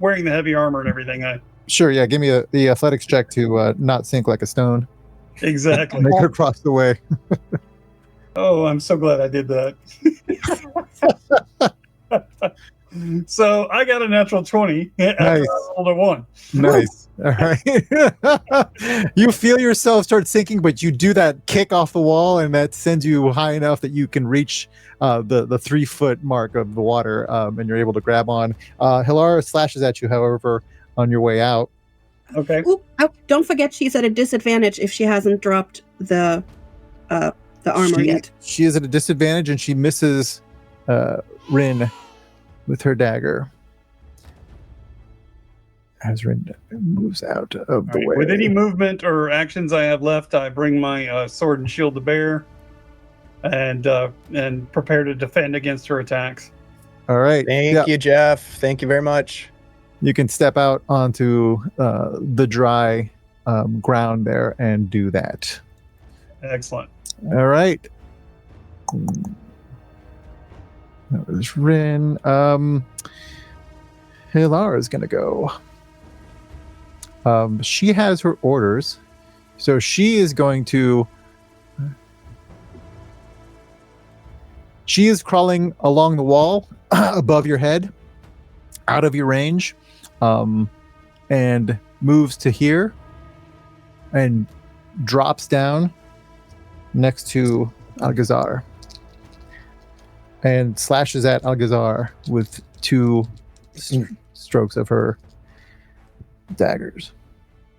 E: wearing the heavy armor and everything.
A: Sure, yeah. Give me the athletics check to not sink like a stone.
E: Exactly.
A: Make her cross the way.
E: Oh, I'm so glad I did that. So I got a natural 20 after I rolled a 1.
A: Nice. All right. You feel yourself start sinking, but you do that kick off the wall, and that sends you high enough that you can reach the 3-foot mark of the water, and you're able to grab on. Hilara slashes at you, however, on your way out.
E: Okay.
D: Ooh, don't forget she's at a disadvantage if she hasn't dropped the armor yet.
A: She is at a disadvantage, and she misses Rin with her dagger. As Rin moves out of the way.
E: With any movement or actions I have left, I bring my sword and shield to bear, and prepare to defend against her attacks.
A: All right.
B: Thank you, Jeff. Thank you very much.
A: You can step out onto the dry ground there and do that.
E: Excellent.
A: All right. That was Rin. Hilara's going to go. She has her orders. So she is going to... She is crawling along the wall above your head, out of your range, and moves to here and drops down next to Algazar and slashes at Algazar with 2 strokes of her daggers.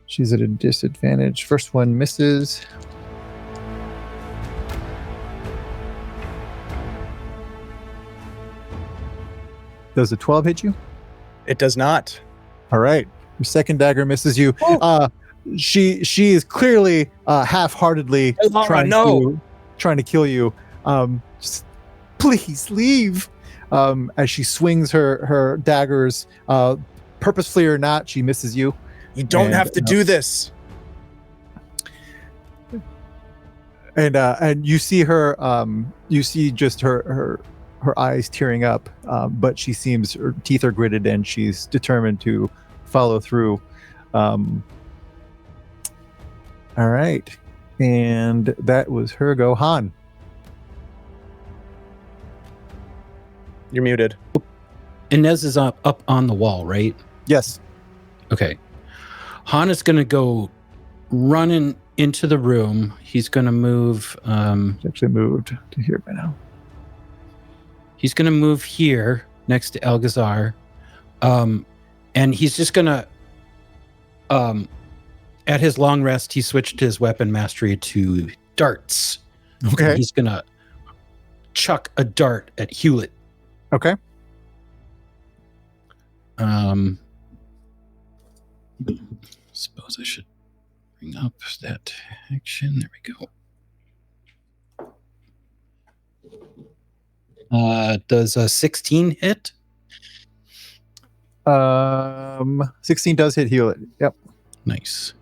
A: She's at a disadvantage. First one misses. Does a 12 hit you?
B: It does not.
A: All right. Your second dagger misses you. She is clearly half-heartedly trying to kill you. Just, please leave. As she swings her daggers, purposefully or not, she misses you.
B: You don't have to do this.
A: And you see her. You see just her eyes tearing up, but she seems, her teeth are gritted, and she's determined to follow through. All right, and that was her go. Han.
B: You're muted.
C: Inez is up on the wall, right?
A: Yes.
C: Okay. Han is going to go running into the room. He's going to move.
A: She actually moved to here by now.
C: He's going to move here next to Algazar. And he's just going to, at his long rest, he switched his weapon mastery to darts.
A: Okay.
C: And he's going to chuck a dart at Hewlett.
A: Okay.
C: Suppose I should bring up that action. There we go. Does a 16 hit?
A: 16 does hit Hewlett. Yep.
C: Nice.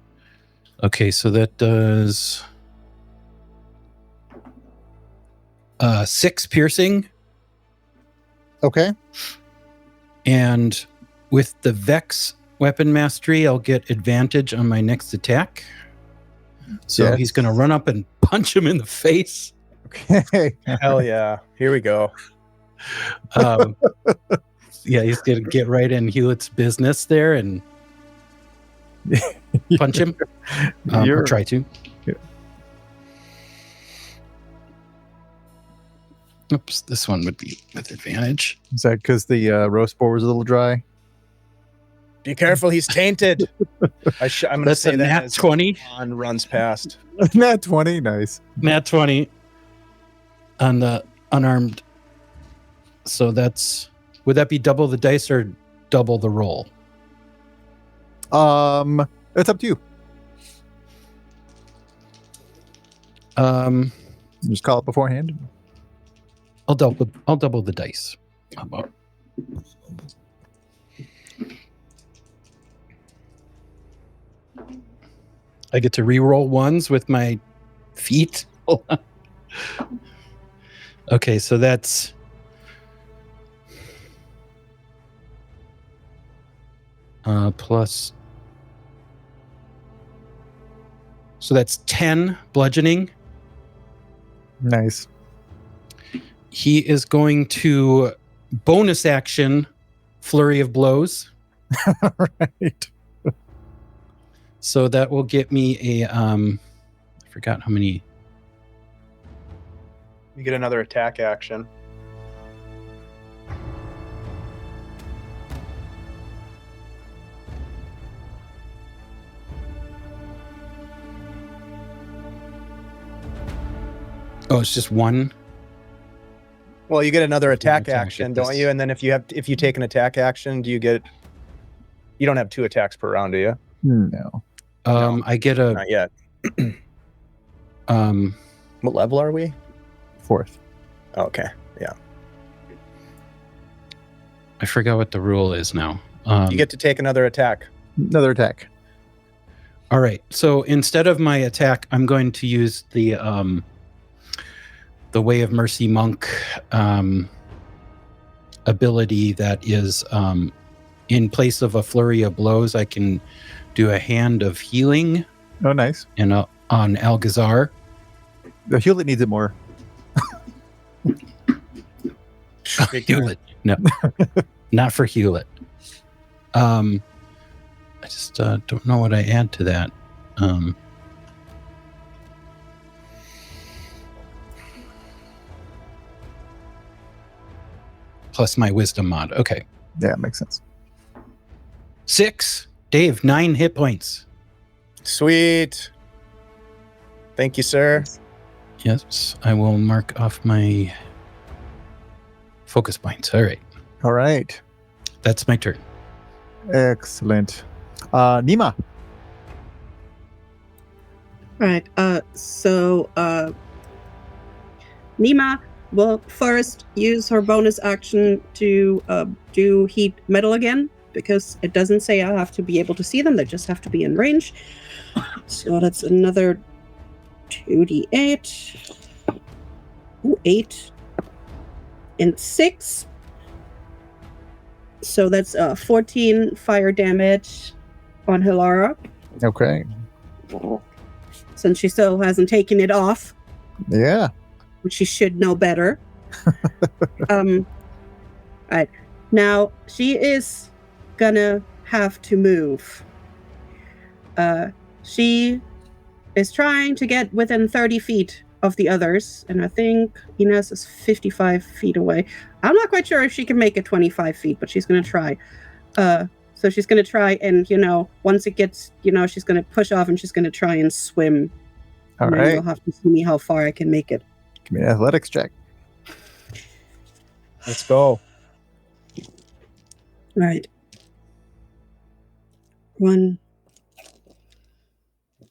C: Okay, so that does 6 piercing.
A: Okay.
C: And with the Vex weapon mastery, I'll get advantage on my next attack. So he's going to run up and punch him in the face.
A: Okay.
B: Hell yeah. Here we go.
C: Yeah, he's going to get right in Hewlett's business there and punch him. Or try to.
A: Yeah.
C: Oops, this one would be with advantage.
A: Is that because the roast boar was a little dry?
B: Be careful, he's tainted. I'm going to say
C: a
B: that
C: nat 20.
B: On runs past.
A: Nat 20, nice.
C: Nat 20 on the unarmed. So that's, would that be double the dice or double the roll?
A: It's up to you. Just call it beforehand.
C: I'll double the dice. How about? I get to re-roll ones with my feet. Okay, so that's plus. So that's 10 bludgeoning.
A: Nice.
C: He is going to bonus action flurry of blows.
A: Right.
C: So that will get me a I forgot how many.
B: You get another attack action.
C: Oh, it's just one.
B: Well, you get another attack
C: attack
B: action,
C: at
B: don't
C: this.
B: you? And then if you take an attack action, do you get? You don't have 2 attacks per round, do you?
A: No.
C: I get a
B: Not yet.
C: um.
B: What level are we?
A: 4th.
B: Okay. Yeah.
C: I forgot what the rule is now.
B: You get to take another attack.
A: Another attack.
C: All right. So instead of my attack, I'm going to use the Way of Mercy monk ability that is in place of a flurry of blows. I can do a hand of healing
A: Oh, nice.
C: and on Algazar.
A: The Hewlett needs it more.
C: Hewlett. No, not for Hewlett. I just don't know what I add to that. Plus my wisdom mod. Okay.
A: Yeah, makes sense.
C: 6. Dave, 9 hit points.
B: Sweet. Thank you, sir.
C: Yes, I will mark off my focus points. All right.
A: All right.
C: That's my turn.
A: Excellent. Nima.
D: Right. So Nima will first use her bonus action to do heat metal again, because it doesn't say I have to be able to see them, they just have to be in range. So that's another 2d8. Ooh, 8 and 6. So that's 14 fire damage on Hilara,
A: Okay.
D: since she still hasn't taken it off,
A: Yeah.
D: which she should know better. Right. Now she is gonna have to move. She is trying to get within 30 feet of the others, and I think Ines is 55 feet away. I'm not quite sure if she can make it 25 feet, but she's gonna try. So she's gonna try, and once it gets, she's gonna push off, and she's gonna try and swim.
A: All
D: And then
A: right.
D: you'll have to see me how far I can make it.
A: Give me an athletics check.
B: Let's go.
D: Right. 1.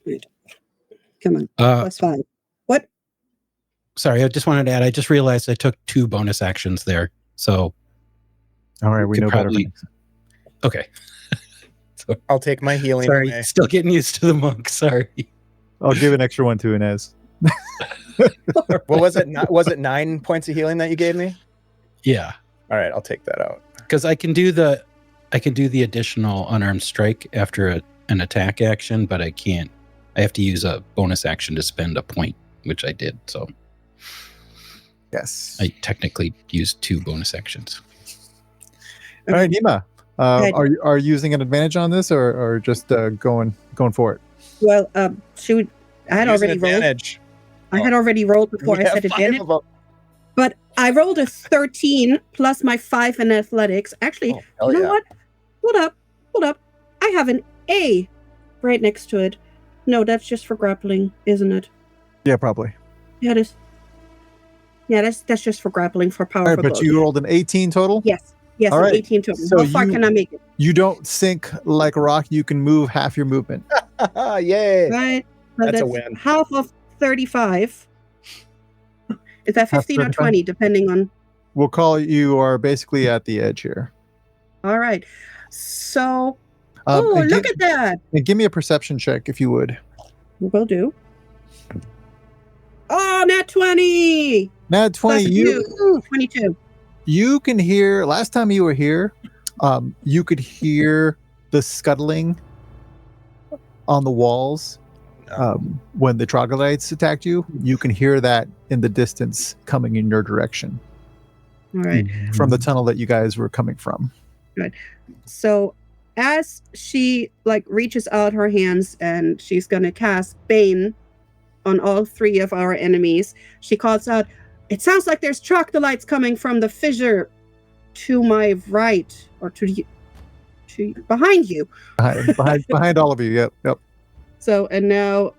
D: Wait. Come on. +5. What?
C: Sorry, I just wanted to add, I just realized I took 2 bonus actions there. So,
A: All right. We
C: could
A: know
C: probably-
A: better.
C: okay.
B: I'll take my healing
C: Sorry,
B: away.
C: still getting used to the monk. Sorry.
A: I'll give an extra one to Inez.
B: What was it? Was it 9 points of healing that you gave me?
C: Yeah.
B: All right, I'll take that out.
C: Because I can do the additional unarmed strike after an attack action, but I can't. I have to use a bonus action to spend a point, which I did. So
A: Yes.
C: I technically used 2 bonus actions.
A: All right, Nima.
D: Good.
A: Are you using an advantage on this, or just going for it?
D: Well, I had
B: Use an
D: already rolled.
B: advantage.
D: I had already rolled before
B: We
D: I
B: have
D: said
B: 5
D: advantage.
B: of them.
D: But I rolled a 13 plus my 5 in athletics. Actually,
B: Oh, hell
D: you know
B: yeah.
D: what? Hold up. I have an A right next to it. No, that's just for grappling, isn't it?
A: Yeah, probably.
D: Yeah, it is. Yeah, that's just for grappling for
A: All
D: powerful
A: right, but
D: blows.
A: you rolled an 18 total.
D: Yes,
A: All
D: an
A: right.
D: 18 total.
A: So
D: How far can I make it?
A: You don't sink like a rock. You can move half your movement.
B: Yay.
D: Right. So
B: That's a win.
D: Half of 35. Is that
A: Half
D: 15 or
A: 35?
D: 20, depending on...
A: We'll call you are basically at the edge here.
D: All right. So...
A: And
D: look at that.
A: And give me a perception check if you would.
D: Will do. Oh, nat 20!
A: Nat 20.
D: Plus 22.
A: You can hear. Last time you were here, you could hear the scuttling on the walls. When the troglodytes attacked you, you can hear that in the distance coming in your direction
D: All right.
A: from the tunnel that you guys were coming from.
D: So as she like reaches out her hands and she's gonna cast Bane on all 3 of our enemies, she calls out, "It sounds like there's troglodytes coming from the fissure to my right, or to behind you."
A: Behind all of you. Yep.
D: So, and now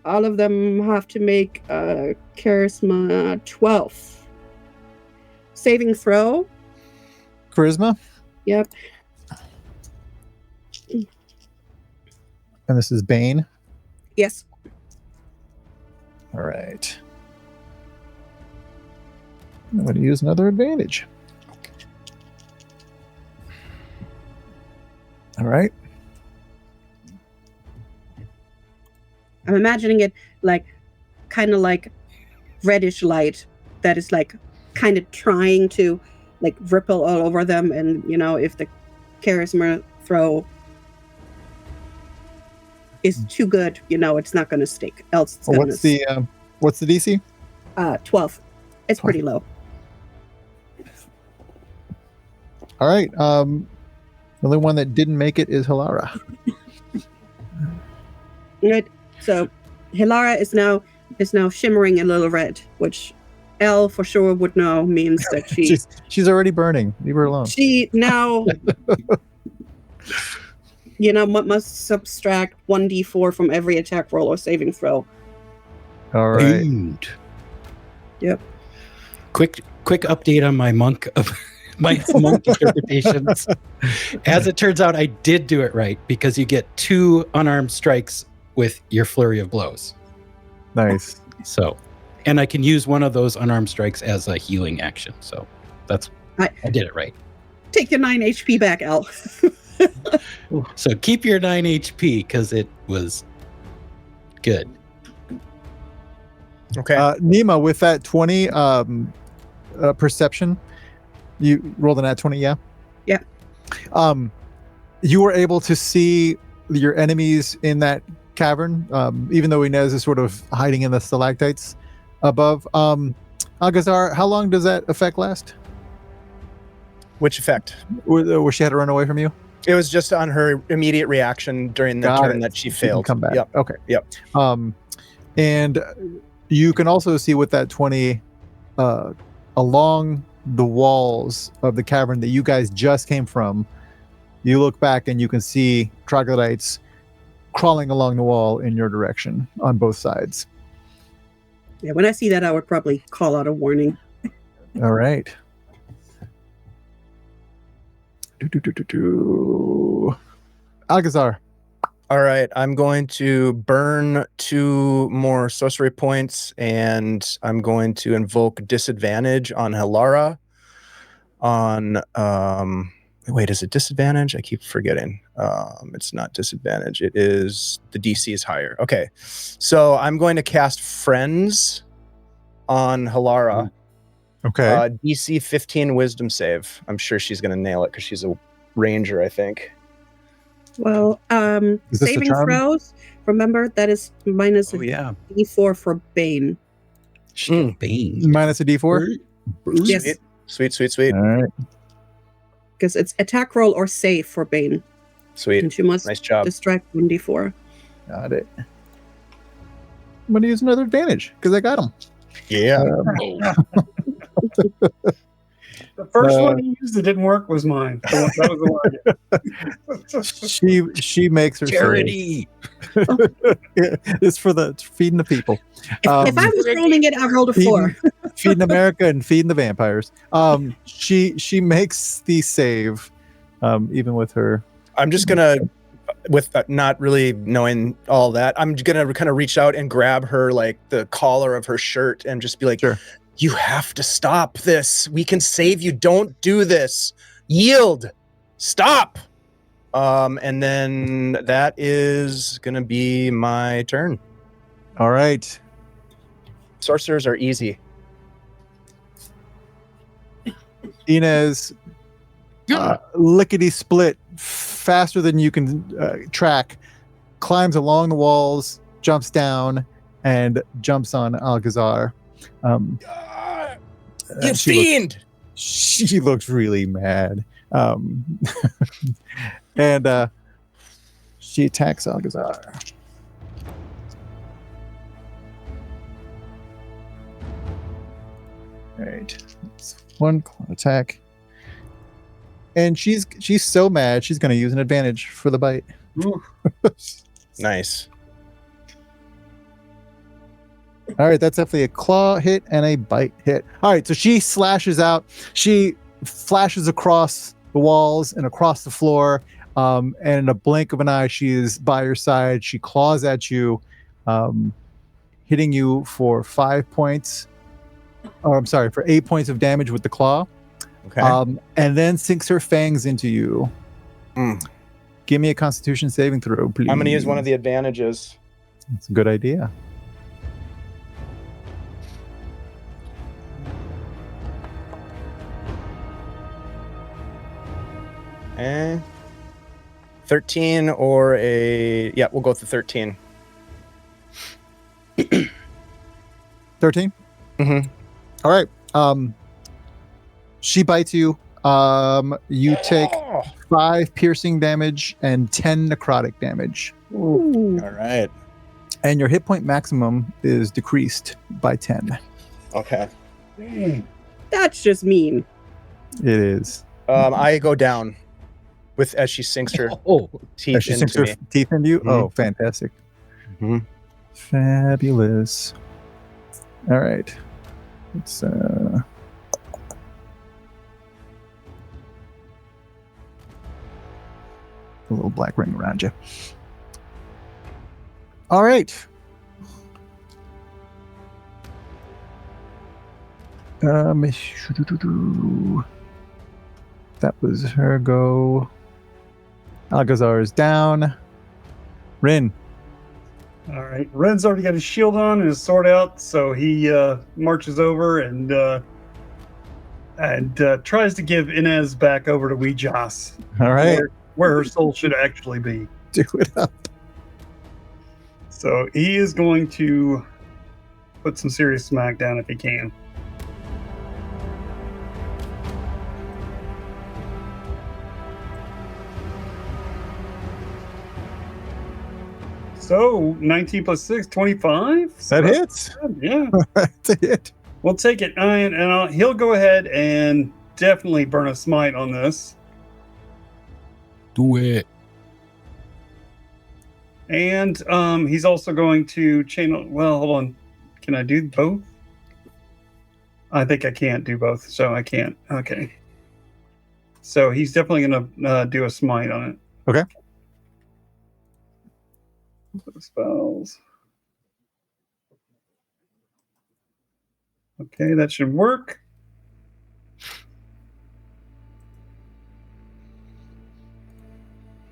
D: all of them have to make a charisma 12 saving throw.
A: Charisma.
D: Yep.
A: And this is Bane.
D: Yes.
A: All right. I'm going to use another advantage. All right.
D: I'm imagining it like kind of like reddish light that is like kind of trying to like ripple all over them, and if the charisma throw is too good, it's not going to stick. Else it's
A: What's the DC?
D: 12. It's pretty low.
A: All right. The only one that didn't make it is Hilara.
D: Right. So Hilara is now shimmering a little red, which Elle for sure would know means that
A: she's already burning. Leave her alone.
D: She now must subtract 1d4 from every attack roll or saving throw.
A: All right.
C: Dude.
D: Yep.
C: Quick update on my monk interpretations. As it turns out, I did do it right, because you get 2 unarmed strikes with your flurry of blows.
A: Nice.
C: So, and I can use one of those unarmed strikes as a healing action. So I did it right.
D: Take your 9 HP back, Elle.
C: So keep your 9 HP because it was good.
B: Okay.
A: Nima, with that 20 perception, you rolled an at 20, yeah?
D: Yeah.
A: You were able to see your enemies in that cavern, even though Inez is sort of hiding in the stalactites above. Algazar, how long does that effect last?
B: Which effect?
A: Where she had to run away from you?
B: It was just on her immediate reaction during the turn that she failed.
A: Come back.
B: Yep.
A: Okay.
B: Yep.
A: And you can also see with that 20 along the walls of the cavern that you guys just came from. You look back and you can see troglodytes crawling along the wall in your direction on both sides.
D: Yeah, when I see that, I would probably call out a warning.
A: All right. Algazar.
B: All right, I'm going to burn 2 more sorcery points, and I'm going to invoke disadvantage on Hilara. Wait, is it disadvantage? I keep forgetting. It's not disadvantage. It is the DC is higher. Okay, so I'm going to cast Friends on Hilara.
A: Okay.
B: DC 15 Wisdom save. I'm sure she's going to nail it because she's a ranger, I think.
D: Well,
A: Is this a
D: saving
A: charm?
D: throws, remember, that is minus a
C: yeah.
D: d4 for Bane.
C: Bane.
A: Minus a d4?
D: Yes,
B: Sweet.
A: All right.
D: because it's attack roll or save for Bane.
B: Sweet.
D: And she must
B: Nice job.
D: distract 1d4.
A: Got it. I'm going to use another advantage because I got him.
B: Yeah.
E: The first one you used that didn't work was mine. That was the one.
A: She makes her
C: Charity.
A: It's for feeding the people.
D: If I was rolling it, I rolled a 4.
A: Feeding America and feeding the vampires. She makes the save, even with her.
B: I'm just gonna, with not really knowing all that, I'm gonna kind of reach out and grab her, like the collar of her shirt, and just be like,
A: Sure.
B: "You have to stop this. We can save you. Don't do this. Yield. Stop." And then that is gonna be my turn.
A: All right.
B: Sorcerers are easy.
A: Inez, lickety split, faster than you can track, climbs along the walls, jumps down, and jumps on Algazar.
B: You fiend!
A: She looks really mad. And she attacks Algazar. All right, that's one claw attack, and she's so mad she's going to use an advantage for the bite.
B: Nice.
A: All right, that's definitely a claw hit and a bite hit. All right, so she slashes out. She flashes across the walls and across the floor, and in a blink of an eye, she is by your side. She claws at you, hitting you for 5 points. Or I'm sorry, for 8 points of damage with the claw.
B: Okay.
A: And then sinks her fangs into you. Give me a Constitution saving throw, please.
B: I'm going to use one of the advantages.
A: It's a good idea.
B: Eh. 13 or a... Yeah, we'll go with the 13.
A: 13?
B: Mm-hmm.
A: All right. She bites you. You take 5 piercing damage and 10 necrotic damage.
D: Ooh.
B: All right.
A: And your hit point maximum is decreased by 10.
B: Okay.
D: That's just mean.
A: It is.
B: I go down with as she sinks her teeth
A: She sinks
B: into
A: her
B: me.
A: teeth into you?
B: Mhm.
A: Oh, fantastic.
B: Mhm.
A: Fabulous. All right. Let's a little black ring around you. All right. That was her go. Algazar is down. Rin.
E: All right. Ren's already got his shield on and his sword out, so he marches over and tries to give Inez back over to Weejas.
A: All right.
E: Where her soul should actually be.
A: Do it up.
E: So he is going to put some serious smack down if he can. So 19 plus 6, 25. So
A: That
E: that's
A: hits.
E: good, yeah.
A: That's a hit.
E: We'll take it. He'll go ahead and definitely burn a smite on this.
C: Do it.
E: And he's also going to channel. Well, hold on. Can I do both? I think I can't do both, so I can't. Okay. So he's definitely going to do a smite on it.
A: Okay.
E: Spells. Okay, that should work.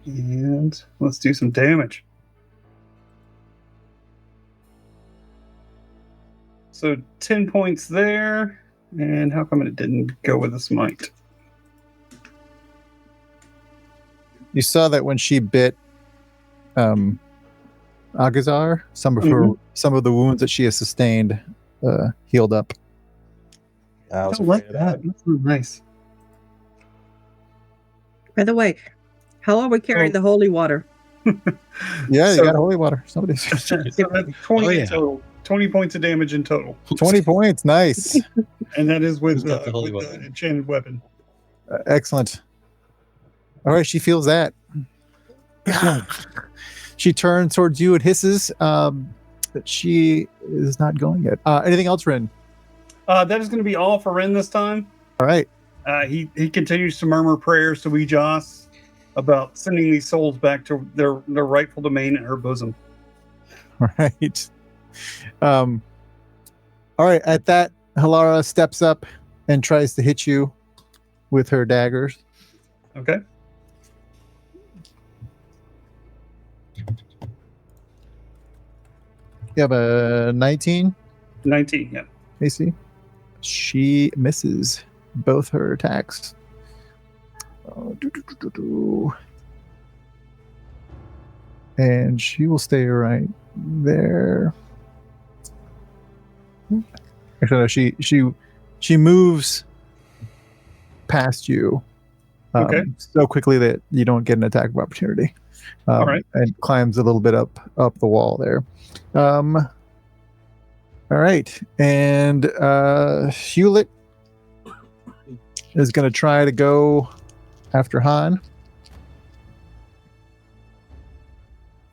E: And let's do some damage. So 10 points there. And how come it didn't go with a smite?
A: You saw that when she bit Algazar, some of the wounds that she has sustained healed up.
B: I was
E: I like
B: afraid of
E: that. That's nice.
D: By the way, how are we carrying the holy water?
A: Yeah, you
E: So-
A: got holy water. Somebody
E: So that's 20
C: Oh, yeah.
E: total. 20 points of damage in total.
A: 20 points. Nice.
E: And that is with,
C: Who's got the holy
E: with the
C: weapon?
E: enchanted weapon.
A: Excellent. All right, she feels that. She turns towards you and hisses, but she is not going yet. Anything else, Rin?
E: That is going to be all for Ren this time.
A: All right.
E: He continues to murmur prayers to Weejas about sending these souls back to their rightful domain in her bosom.
A: All right. All right. At that, Halara steps up and tries to hit you with her daggers.
E: Okay.
A: You have a 19
E: 19, yeah.
A: AC. She misses both her attacks. And she will stay right there. Actually, no, she moves past you so quickly that you don't get an attack of opportunity.
E: All right.
A: And climbs a little bit up the wall there. All right, and Hewlett is going to try to go after Han.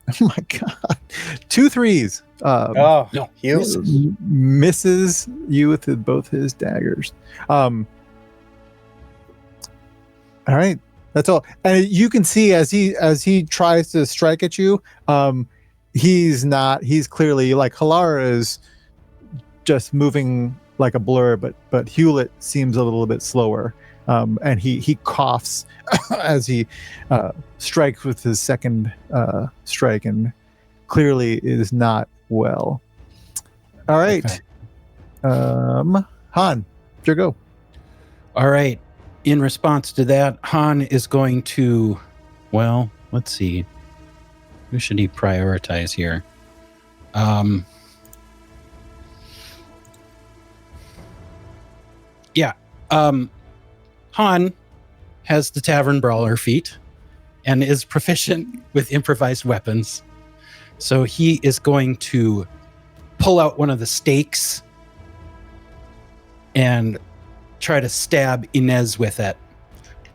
A: Oh my god! 2 3s.
B: No,
A: Misses you with both his daggers. All right, that's all. And you can see as he tries to strike at you, he's clearly like Halara is just moving like a blur, but Hewlett seems a little bit slower. And he coughs as he strikes with his second strike, and clearly is not well. All right, okay. Han, your go.
C: All right. In response to that, Han is going to, well, let's see. Who should he prioritize here? Han has the Tavern Brawler feat and is proficient with improvised weapons. So he is going to pull out one of the stakes and try to stab Inez with it.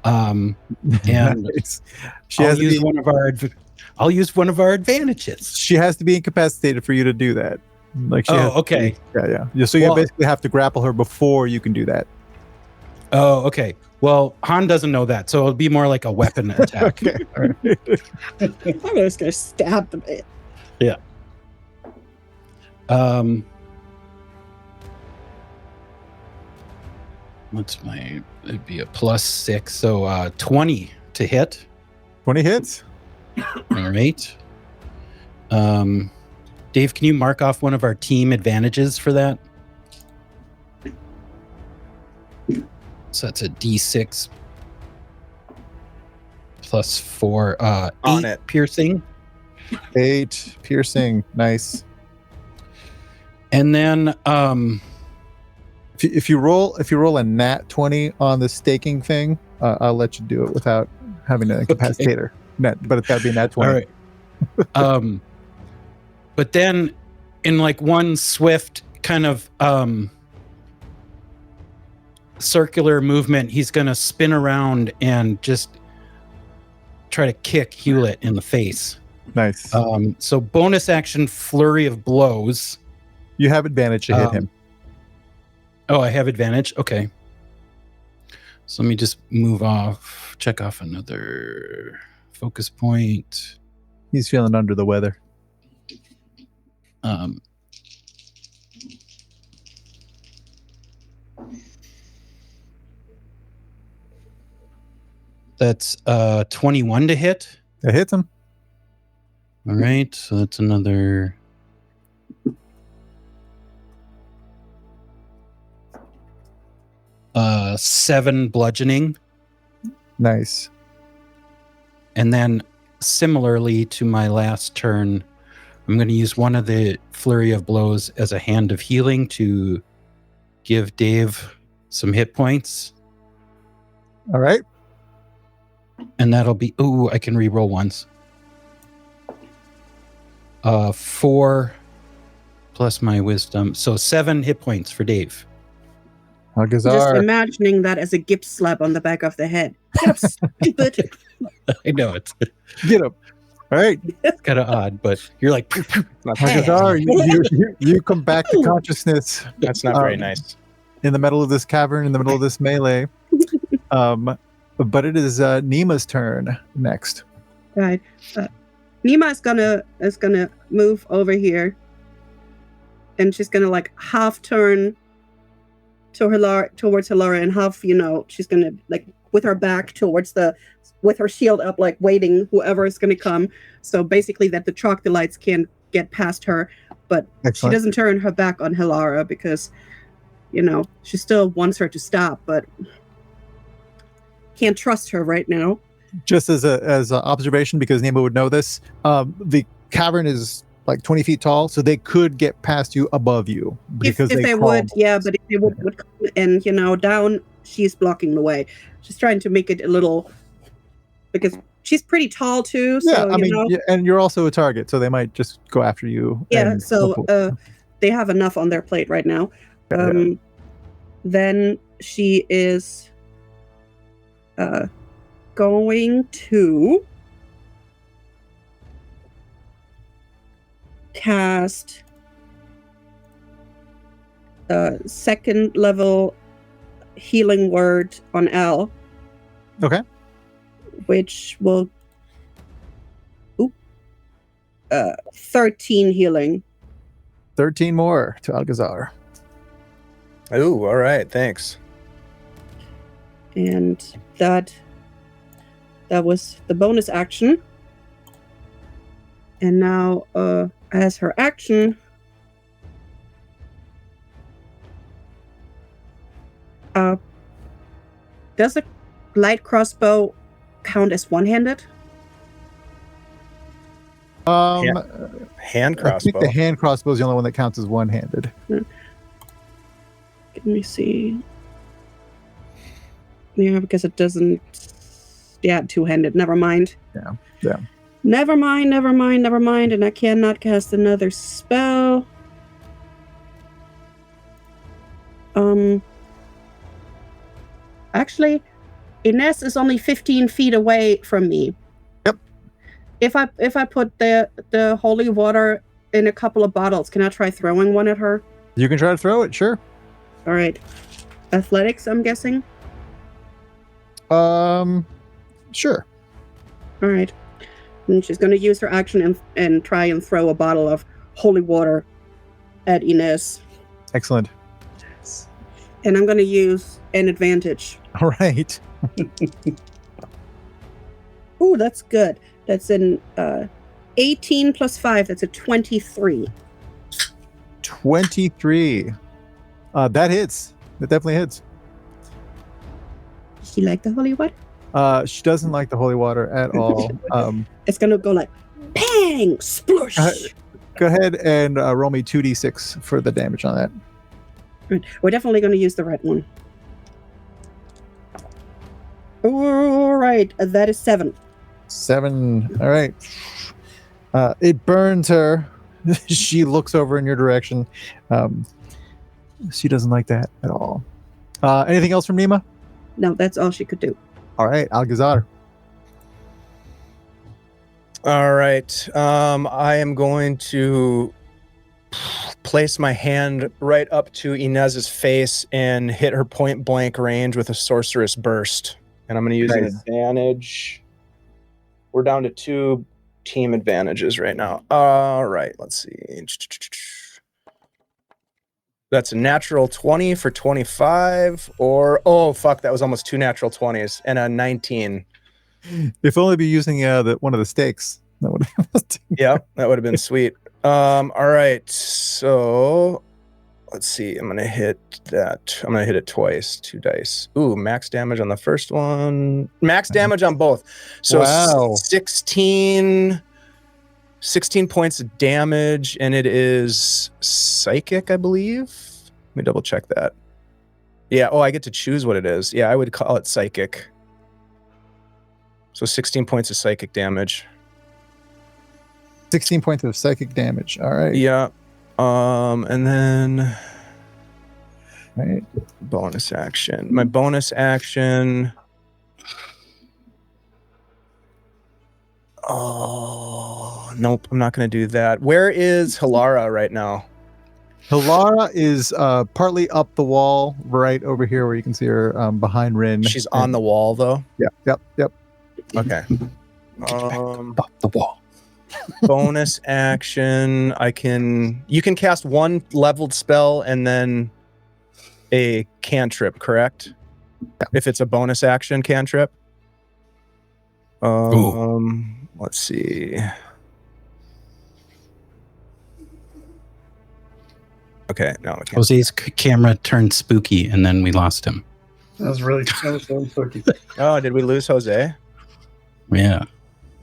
C: And
A: Nice.
C: I'll use one of our advantages.
A: She has to be incapacitated for you to do that. Like she has to
C: okay.
A: Yeah. So you basically have to grapple her before you can do that.
C: Oh, okay. Well, Han doesn't know that, so it'll be more like a weapon attack.
A: Okay. All right.
D: I'm just gonna stab them.
C: Yeah. It'd be a +6, so 20 to hit.
A: 20 hits.
C: All right. Dave, can you mark off one of our team advantages for that? So that's a D6 +4.
B: On
C: 8
B: it.
C: piercing.
A: 8 piercing. Nice.
C: And then
A: If you roll a nat 20 on the staking thing, I'll let you do it without having to incapacitate her. But it's got to be a nat 20.
C: all right. But then in like one swift kind of circular movement, he's going to spin around and just try to kick Hewlett in the face.
A: Nice.
C: So bonus action flurry of blows.
A: You have advantage to hit him.
C: Oh, I have advantage? Okay. So let me just check off another focus point.
A: He's feeling under the weather.
C: That's 21 to hit.
A: It hits him.
C: All right, so that's another 7 bludgeoning.
A: Nice.
C: And then similarly to my last turn, I'm going to use one of the flurry of blows as a hand of healing to give Dave some hit points.
A: All right.
C: And that'll be, I can re-roll once. 4 plus my wisdom. So 7 hit points for Dave.
D: Just imagining that as a gift slap on the back of the head. Get up, stupid.
C: I know it's
A: Get up. All right.
C: kind of odd, but you're like,
A: Hagazar, you come back to consciousness.
B: That's not very nice.
A: In the middle of this cavern, in the middle of this melee. But it is Nima's turn next.
D: Right. Nima is gonna move over here, and she's gonna like half turn towards Halara, and half, she's gonna like with her back with her shield up, like waiting whoever is gonna come. So basically, that the troglodytes can't get past her, but
A: Excellent.
D: She doesn't turn her back on Halara because, she still wants her to stop, but can't trust her right now.
A: Just as an observation, because Nima would know this, the cavern is like 20 feet tall, so they could get past you above you.
D: If they would, yeah, but if they would come and, down she's blocking the way. She's trying to make it a little, because she's pretty tall too. So,
A: Yeah, I mean,
D: know.
A: yeah, and you're also a target, so they might just go after you.
D: Yeah,
A: and
D: so
A: hopefully-
D: they have enough on their plate right now.
A: Yeah.
D: Then she is going to cast second level healing word on L.
A: Okay.
D: Which will 13 healing.
A: 13 more to Algazar.
B: Ooh, all right, thanks.
D: And that was the bonus action. And now as her action, does a light crossbow count as one-handed?
B: Hand
A: I
B: crossbow.
A: think the hand crossbow is the only one that counts as one-handed.
D: Let me see. Yeah, because it doesn't. Yeah, two-handed. Never mind.
A: Yeah.
D: Never mind. And I cannot cast another spell. Actually, Ines is only 15 feet away from me.
A: Yep.
D: If I put the holy water in a couple of bottles, can I try throwing one at her?
A: You can try to throw it, sure.
D: All right. Athletics, I'm guessing.
A: Sure.
D: All right. And she's going to use her action and try and throw a bottle of holy water at Ines.
A: Excellent.
D: And I'm going to use an advantage.
A: All right.
D: Ooh, that's good. That's an 18 plus 5. That's a 23.
A: 23. That hits. That definitely hits.
D: She like the holy water?
A: She doesn't like the holy water at all.
D: It's going to go like, bang, splush.
A: Go ahead and roll me 2d6 for the damage on that.
D: Right. We're definitely going to use the red one. All right. That is 7.
A: 7. All right. It burns her. She looks over in your direction. She doesn't like that at all. Anything else from Nima?
D: No, that's all she could do.
A: All right, Algazar.
B: All right. I am going to place my hand right up to Inez's face and hit her point blank range with a sorceress burst. And I'm going to use an advantage. We're down to 2 team advantages right now. All right, let's see. That's a natural 20 for 25, or oh fuck, that was almost 2 natural 20s and a 19.
A: If only be using one of the stakes. That would
B: Yeah, that would have been sweet. All right, so let's see. I'm gonna hit that. I'm gonna hit it twice, 2 dice. Ooh, max damage on the first one. Max damage on both. So
A: Wow.
B: 16 points of damage, and it is psychic, I believe. Let me double check that. Yeah, I get to choose what it is. Yeah, I would call it psychic. So 16 points of psychic damage.
A: 16 points of psychic damage. All right.
B: Yeah. And then
A: Right.
B: bonus action. My bonus action. Oh, nope. I'm not going to do that. Where is Hilara right now?
A: Hilara is partly up the wall, right over here where you can see her behind Rin.
B: She's on the wall, though.
A: Yep.
B: Okay.
C: Up the wall.
B: Bonus action. You can cast 1 leveled spell and then a cantrip, correct? If it's a bonus action cantrip. Let's see. Okay, no, I can't.
C: Jose's camera turned spooky, and then we lost him.
E: That was really spooky.
B: Oh, did we lose Jose?
C: Yeah.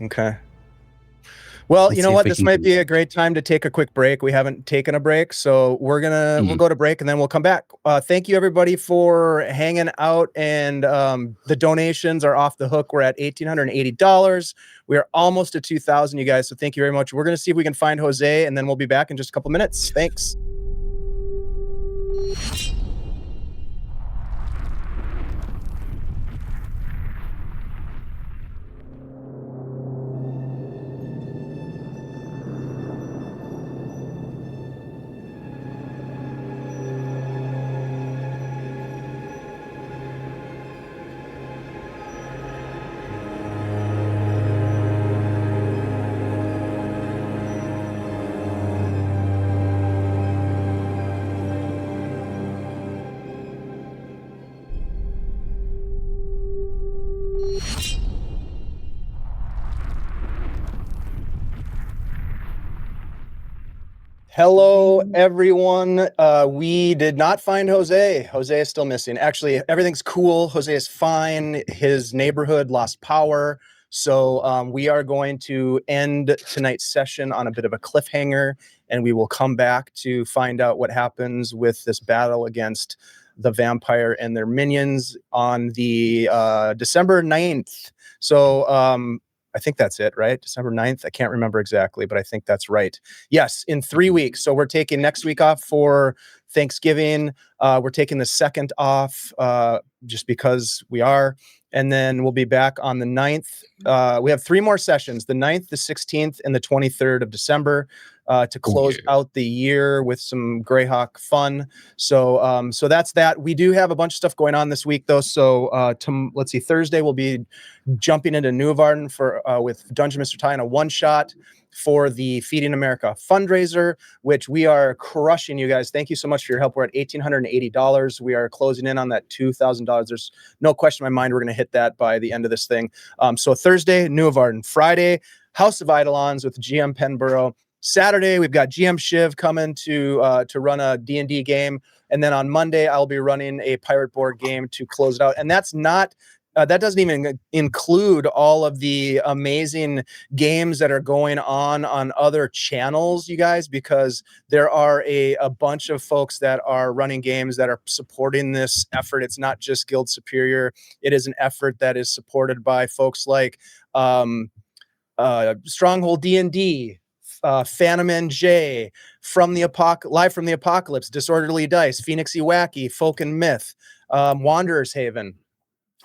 B: Okay. Well,
C: Let's
B: you know
C: see if
B: what?
C: we
B: This
C: can
B: might
C: do
B: be a great time to take a quick break. We haven't taken a break, so we'll go to break and then we'll come back. Thank you everybody for hanging out, and the donations are off the hook. We're at $1,880. We are almost at 2,000, you guys. So thank you very much. We're gonna see if we can find Jose, and then we'll be back in just a couple minutes. Thanks. Hello, everyone. We did not find Jose. Jose is still missing. Actually, everything's cool. Jose is fine. His neighborhood lost power. So we are going to end tonight's session on a bit of a cliffhanger, and we will come back to find out what happens with this battle against the vampire and their minions on the December 9th. So I think that's it, right? December 9th. I can't remember exactly, but I think that's right. Yes, in 3 weeks. So we're taking next week off for Thanksgiving. We're taking the 2nd off just because we are. And then we'll be back on the 9th. We have 3 more sessions, the 9th, the 16th, and the 23rd of December to close out the year with some Greyhawk fun. So so that's that. We do have a bunch of stuff going on this week, though. So let's see, Thursday we'll be jumping into Newvarden for with Dungeon Mr. Ty in a one-shot for the Feeding America fundraiser, which we are crushing, you guys. Thank you so much for your help. We're at $1,880. We are closing in on that $2,000. There's no question in my mind we're going to hit that by the end of this thing. So Thursday, Newvarden. Friday, House of Eidolons with GM Penborough. Saturday, we've got GM Shiv coming to run a D&D game. And then on Monday, I'll be running a pirate board game to close it out. And that's not... that doesn't even include all of the amazing games that are going on other channels, you guys, because there are a bunch of folks that are running games that are supporting this effort. It's not just Guild Superior. It is an effort that is supported by folks like Stronghold D&D, Phantom NJ, Live from the Apocalypse, Disorderly Dice, Phoenixy Wacky, Folk and Myth, Wanderer's Haven.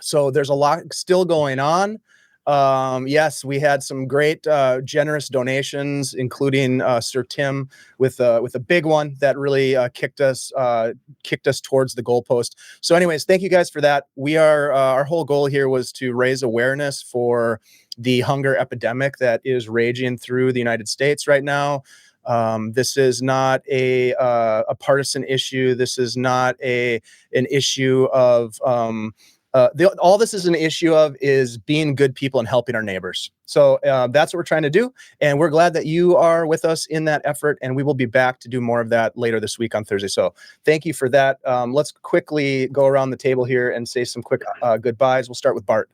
B: So there's a lot still going on. Yes, we had some great generous donations, including Sir Tim with a big one that really kicked us towards the goalpost. So anyways, thank you guys for that. We are our whole goal here was to raise awareness for the hunger epidemic that is raging through the United States right now. This is not a partisan issue. This is not an issue of all this is an issue of is being good people and helping our neighbors. So that's what we're trying to do. And we're glad that you are with us in that effort. And we will be back to do more of that later this week on Thursday. So thank you for that. Let's quickly go around the table here and say some quick goodbyes. We'll start with Bart.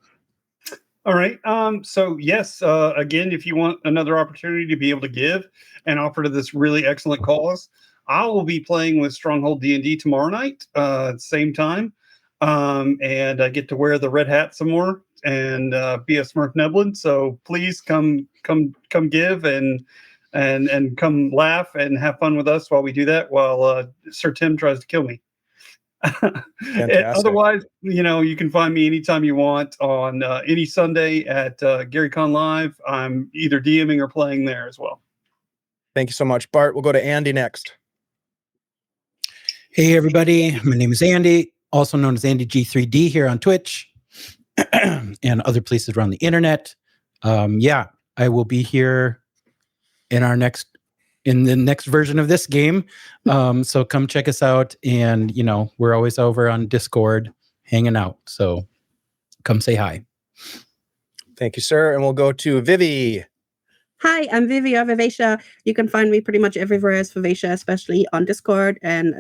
E: All right. So yes, again, if you want another opportunity to be able to give and offer to this really excellent cause, I will be playing with Stronghold D&D tomorrow night, same time. And I get to wear the red hat some more and be a Smurf Neblin. So please come give and come laugh and have fun with us while we do that. While Sir Tim tries to kill me. Otherwise, you can find me anytime you want on any Sunday at GaryCon Live. I'm either DMing or playing there as well.
B: Thank you so much, Bart. We'll go to Andy next.
C: Hey, everybody. My name is Andy, also known as Andy G3D here on Twitch and other places around the internet. Yeah, I will be here in the next version of this game. So come check us out. And, we're always over on Discord hanging out. So come say hi.
B: Thank you, sir. And we'll go to Vivi.
D: Hi, I'm Vivi of Vivacia. You can find me pretty much everywhere as Vivacia, especially on Discord and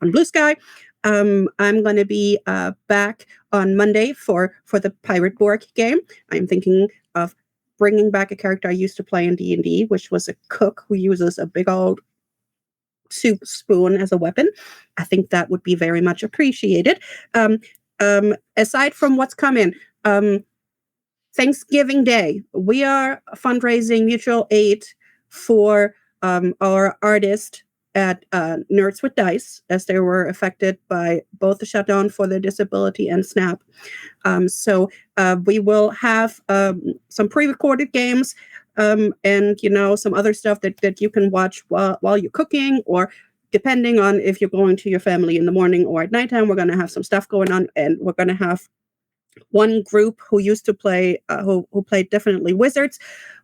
D: on Blue Sky. I'm going to be back on Monday for the Pirate Board game. I'm thinking of bringing back a character I used to play in D&D, which was a cook who uses a big old soup spoon as a weapon. I think that would be very much appreciated. Aside from what's coming, Thanksgiving Day, we are fundraising mutual aid for our artist at Nerds with Dice, as they were affected by both the shutdown for their disability and SNAP. So we will have some pre-recorded games and some other stuff that you can watch while you're cooking, or depending on if you're going to your family in the morning or at nighttime. We're going to have some stuff going on, and we're going to have one group who used to play, who played definitely wizards,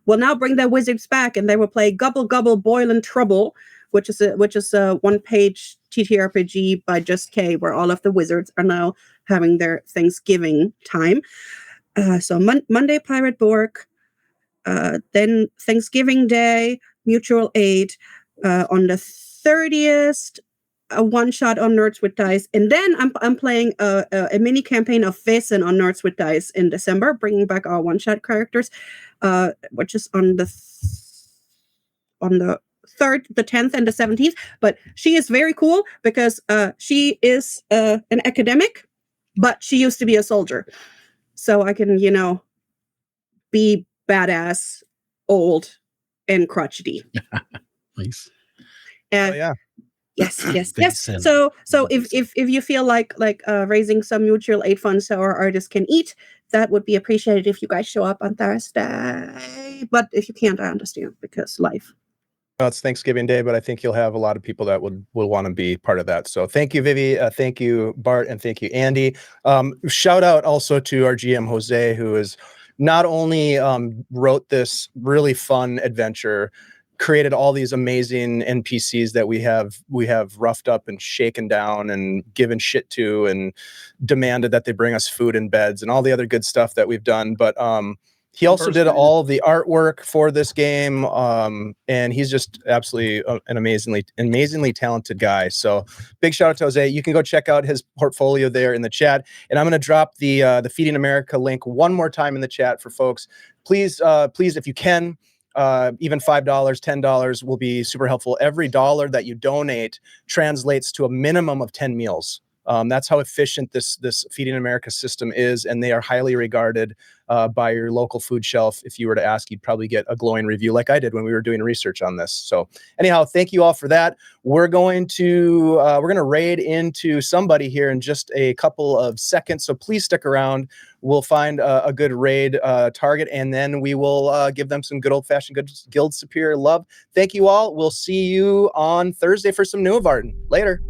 D: will now bring their wizards back, and they will play Gubble Gubble Boil and Trouble, which is a one-page TTRPG by Just K, where all of the wizards are now having their Thanksgiving time. So Monday, Pirate Borg, then Thanksgiving Day, mutual aid, on the 30th, a one-shot on Nerds with Dice, and then I'm playing a mini campaign of Vesen on Nerds with Dice in December, bringing back our one-shot characters, which is on the 3rd, the 10th, and the 17th. But she is very cool because she is an academic, but she used to be a soldier, so I can be badass, old, and crotchety.
C: Nice.
B: Yeah.
D: Yes.
C: Vesen.
D: So if you feel like raising some mutual aid funds so our artists can eat, that would be appreciated if you guys show up on Thursday. But if you can't, I understand, because life.
B: Well, it's Thanksgiving Day, but I think you'll have a lot of people that will want to be part of that. So thank you, Vivi. Thank you, Bart, and thank you, Andy. Shout out also to our GM, Jose, who is not only wrote this really fun adventure, created all these amazing NPCs that we have roughed up and shaken down and given shit to and demanded that they bring us food and beds and all the other good stuff that we've done. But he also did all of the artwork for this game, and he's just absolutely an amazingly talented guy. So big shout out to Jose. You can go check out his portfolio there in the chat, and I'm going to drop the Feeding America link one more time in the chat for folks. Please, if you can, even $5, $10 will be super helpful. Every dollar that you donate translates to a minimum of 10 meals. That's how efficient this Feeding America system is, and they are highly regarded by your local food shelf. If you were to ask, you'd probably get a glowing review like I did when we were doing research on this. So anyhow, thank you all for that. We're going to raid into somebody here in just a couple of seconds, so please stick around. We'll find a good raid target, and then we will give them some good old-fashioned Guild Superior love. Thank you all. We'll see you on Thursday for some new Varden. Later.